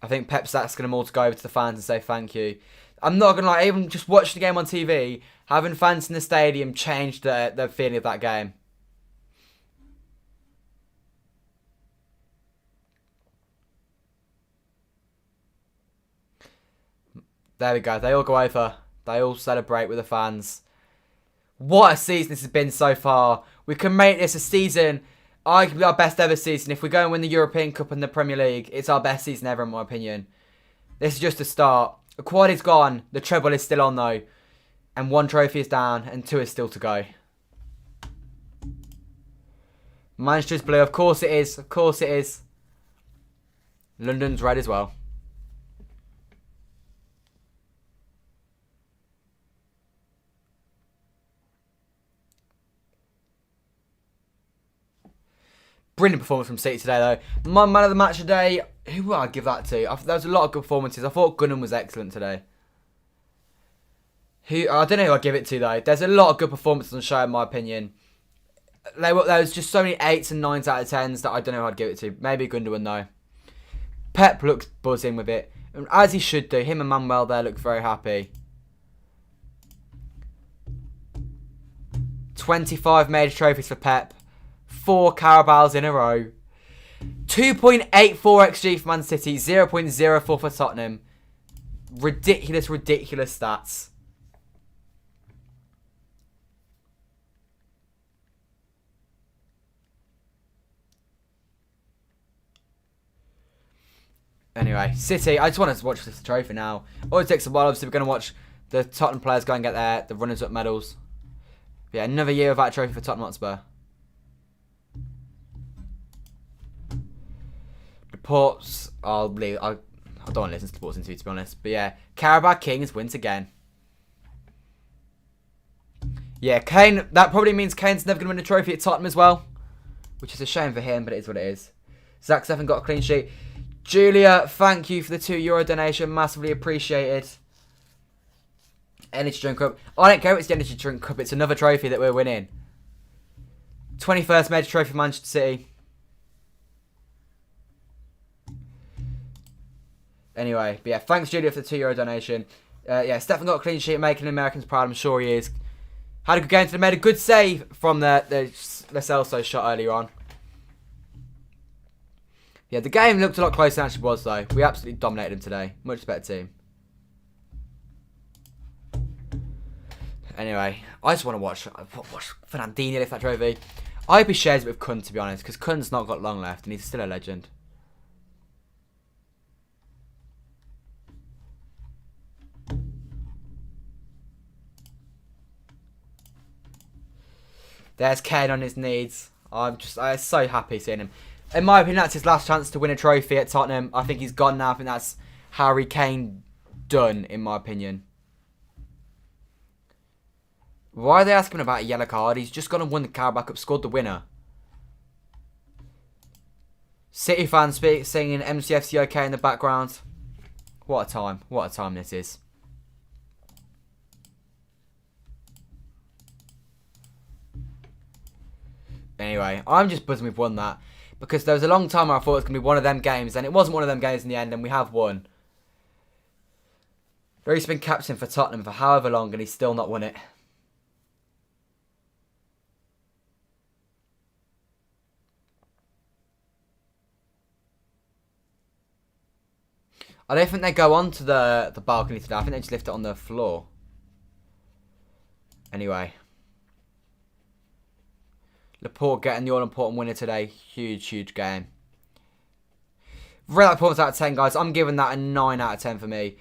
I think Pep's asking them all to go over to the fans and say thank you. I'm not going to lie, even just watching the game on TV, having fans in the stadium changed the feeling of that game. There we go. They all go over. They all celebrate with the fans. What a season this has been so far. We can make this a season, arguably our best ever season. If we go and win the European Cup and the Premier League, it's our best season ever in my opinion. This is just a start. The quad is gone. The treble is still on though. And 1 trophy is down and 2 is still to go. Manchester's blue. Of course it is. Of course it is. London's red as well. Brilliant performance from City today, though. My man of the match today, who would I give that to? There was a lot of good performances. I thought Gunnan was excellent today. I don't know who I'd give it to, though. There's a lot of good performances on show, in my opinion. There was just so many 8s and 9s out of 10s that I don't know who I'd give it to. Maybe Gundogan, though. Pep looks buzzing with it. As he should do. Him and Manuel there look very happy. 25 major trophies for Pep. 4 Carabaos in a row. 2.84 XG for Man City. 0.04 for Tottenham. Ridiculous, ridiculous stats. Anyway, City, I just want to watch this trophy now. Always takes a while. Obviously, we're going to watch the Tottenham players go and get the runners-up medals. But yeah, another year without a trophy for Tottenham Hotspur. Reports, I don't want to listen to the reports interview, to be honest. But yeah, Carabao Kings wins again. Yeah, Kane, that probably means Kane's never going to win a trophy at Tottenham as well. Which is a shame for him, but it is what it is. Zach Steffen got a clean sheet. Julia, thank you for the €2 donation. Massively appreciated. Energy Drink Cup. I don't care if it's the Energy Drink Cup. It's another trophy that we're winning. 21st major trophy for Manchester City. Anyway, but yeah, thanks Julia for the €2 donation. Yeah, Stefan got a clean sheet, making the Americans proud. I'm sure he is. Had a good game today. Made a good save from the Lo Celso shot earlier on. Yeah, the game looked a lot closer than it actually was, though. We absolutely dominated him today. Much better team. Anyway, I just want to watch Fernandinho lift that trophy. I hope he shares it with Kun, to be honest, because Kun's not got long left and he's still a legend. There's Kane on his knees. I'm so happy seeing him. In my opinion, that's his last chance to win a trophy at Tottenham. I think he's gone now. I think that's Harry Kane done, in my opinion. Why are they asking about a yellow card? He's just gone and won the Carabao Cup, scored the winner. City fans singing MCFC OK in the background. What a time. What a time this is. Anyway, I'm just buzzing we've won that. Because there was a long time where I thought it was going to be one of them games. And it wasn't one of them games in the end. And we have won. Reece been captain for Tottenham for however long. And he's still not won it. I don't think they go on to the balcony today. I think they just lift it on the floor. Anyway. Laporte getting the all-important winner today. Huge, huge game. Rate that performance out of 10, guys. I'm giving that a 9 out of 10 for me.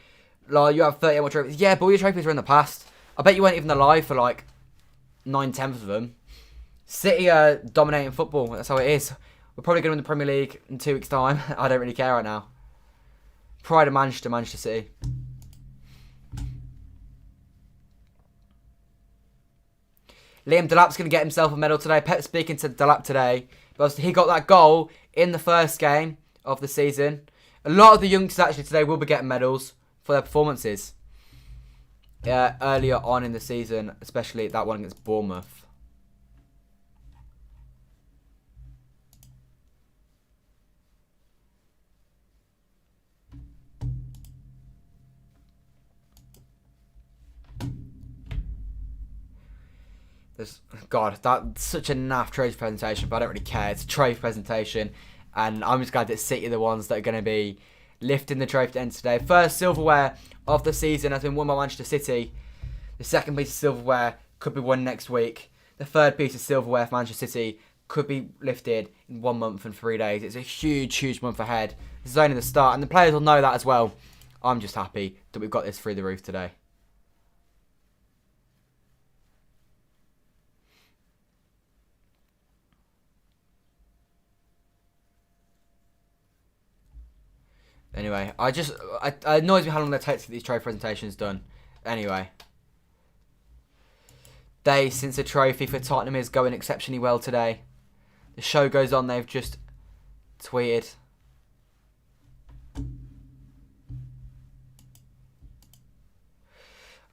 Like, you have 38 more trophies. Yeah, but all your trophies were in the past. I bet you weren't even alive for like 9/10 of them. City are dominating football. That's how it is. We're probably going to win the Premier League in 2 weeks' time. I don't really care right now. Pride of Manchester City. Liam Delap's going to get himself a medal today. Pep speaking to Delap today. Because he got that goal in the first game of the season. A lot of the youngsters actually today will be getting medals for their performances. Earlier on in the season, especially that one against Bournemouth. God, that's such a naff trophy presentation, but I don't really care. It's a trophy presentation, and I'm just glad that City are the ones that are going to be lifting the trophy at the end today. First silverware of the season has been won by Manchester City. The second piece of silverware could be won next week. The third piece of silverware for Manchester City could be lifted in 1 month and 3 days. It's a huge, huge month ahead. This is only the start, and the players will know that as well. I'm just happy that we've got this through the roof today. Anyway, it annoys me how long they take to get these trophy presentations done. Anyway. Since the trophy for Tottenham is going exceptionally well today. The show goes on, they've just tweeted.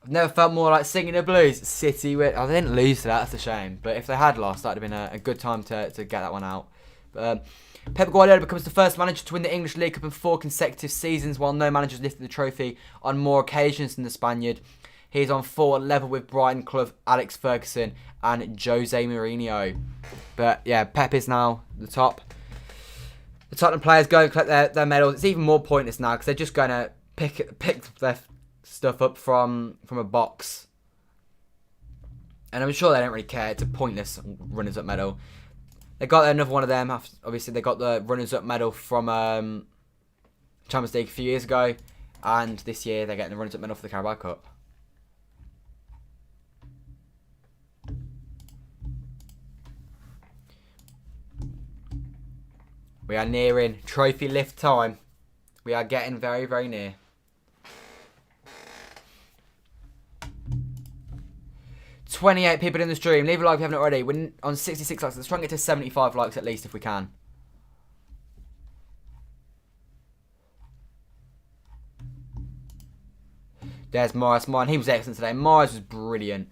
I've never felt more like singing the blues. City win. Oh, they didn't lose to that, that's a shame. But if they had lost, that would have been a good time to get that one out. But, Pep Guardiola becomes the first manager to win the English League Cup in 4 consecutive seasons, while no manager has lifted the trophy on more occasions than the Spaniard. He is on 4 level with Brighton Clough, Alex Ferguson and Jose Mourinho. But yeah, Pep is now the top. The Tottenham players go and collect their medals. It's even more pointless now because they're just going to pick their stuff up from a box. And I'm sure they don't really care. It's a pointless runners-up medal. They got another one of them. Obviously, they got the runners-up medal from Champions League a few years ago. And this year, they're getting the runners-up medal for the Carabao Cup. We are nearing trophy lift time. We are getting very, very near. "28 people in the stream. Leave a like if you haven't already. We're on 66 likes. Let's try and get to 75 likes at least if we can. There's Morris. He was excellent today. Morris was brilliant.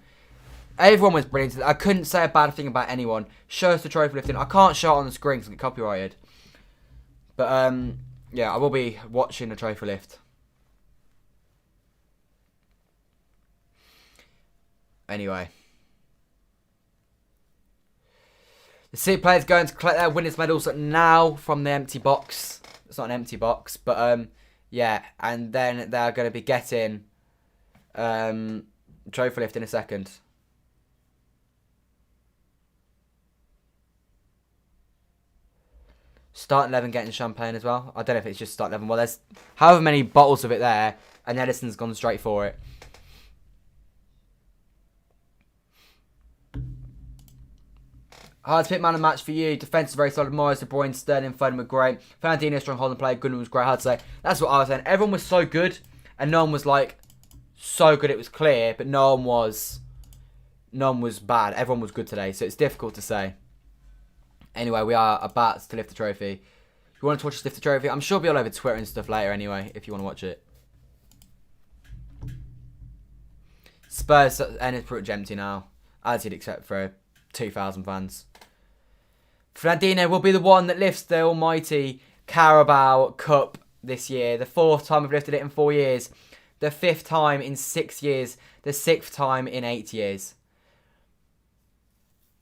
Everyone was brilliant today. I couldn't say a bad thing about anyone. Show us the trophy lifting. I can't show it on the screen because I get copyrighted. But, yeah, I will be watching the trophy lift. Anyway. The City players going to collect their winners' medals now from the empty box. It's not an empty box, but, yeah. And then they're going to be getting, Trophy lift in a second. Start 11 getting champagne as well. I don't know if it's just start 11. Well, there's however many bottles of it there, and Edison's gone straight for it. Hard to pick man of the match for you. Defence is very solid. Morris, De Bruyne, Sterling, Foden were great. Fernandinho, strong holding play. Gunnar was great. Hard to say. That's what I was saying. Everyone was so good, and no one was like so good it was clear, but no one was bad. Everyone was good today, so it's difficult to say. Anyway, we are about to lift the trophy. If you want to watch us lift the trophy, I'm sure it'll be all over Twitter and stuff later anyway, if you want to watch it. Spurs and it's pretty much empty now, as you'd expect for 2,000 fans. Fernandinho will be the one that lifts the almighty Carabao Cup this year. The 4th time we've lifted it in 4 years. The 5th time in 6 years. The 6th time in 8 years.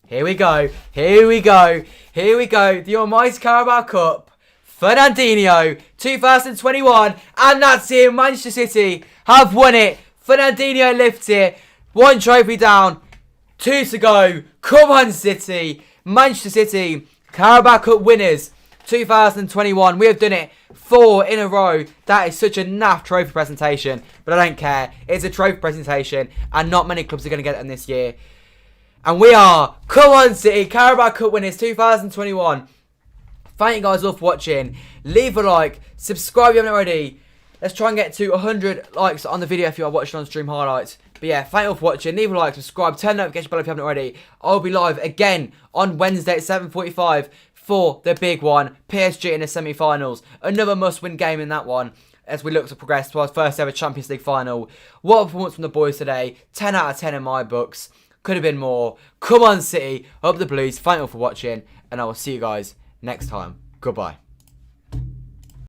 Here we go. Here we go. Here we go. The almighty Carabao Cup. Fernandinho 2021. And that's it. Manchester City have won it. Fernandinho lifts it. 1 trophy down. 2 to go. Come on, City. Manchester City, Carabao Cup winners, 2021. We have done it 4 in a row. That is such a naff trophy presentation. But I don't care. It's a trophy presentation. And not many clubs are going to get it in this year. And we are, come on, City, Carabao Cup winners, 2021. Thank you guys all for watching. Leave a like. Subscribe if you haven't already. Let's try and get to 100 likes on the video if you are watching on stream highlights. But yeah, thank you all for watching. Leave a like, subscribe, turn the notification bell if you haven't already. I'll be live again on Wednesday at 7:45 for the big one. PSG in the semi-finals. Another must-win game in that one as we look to progress to our first ever Champions League final. What a performance from the boys today. 10 out of 10 in my books. Could have been more. Come on, City. Up the Blues. Thank you all for watching. And I will see you guys next time. Goodbye.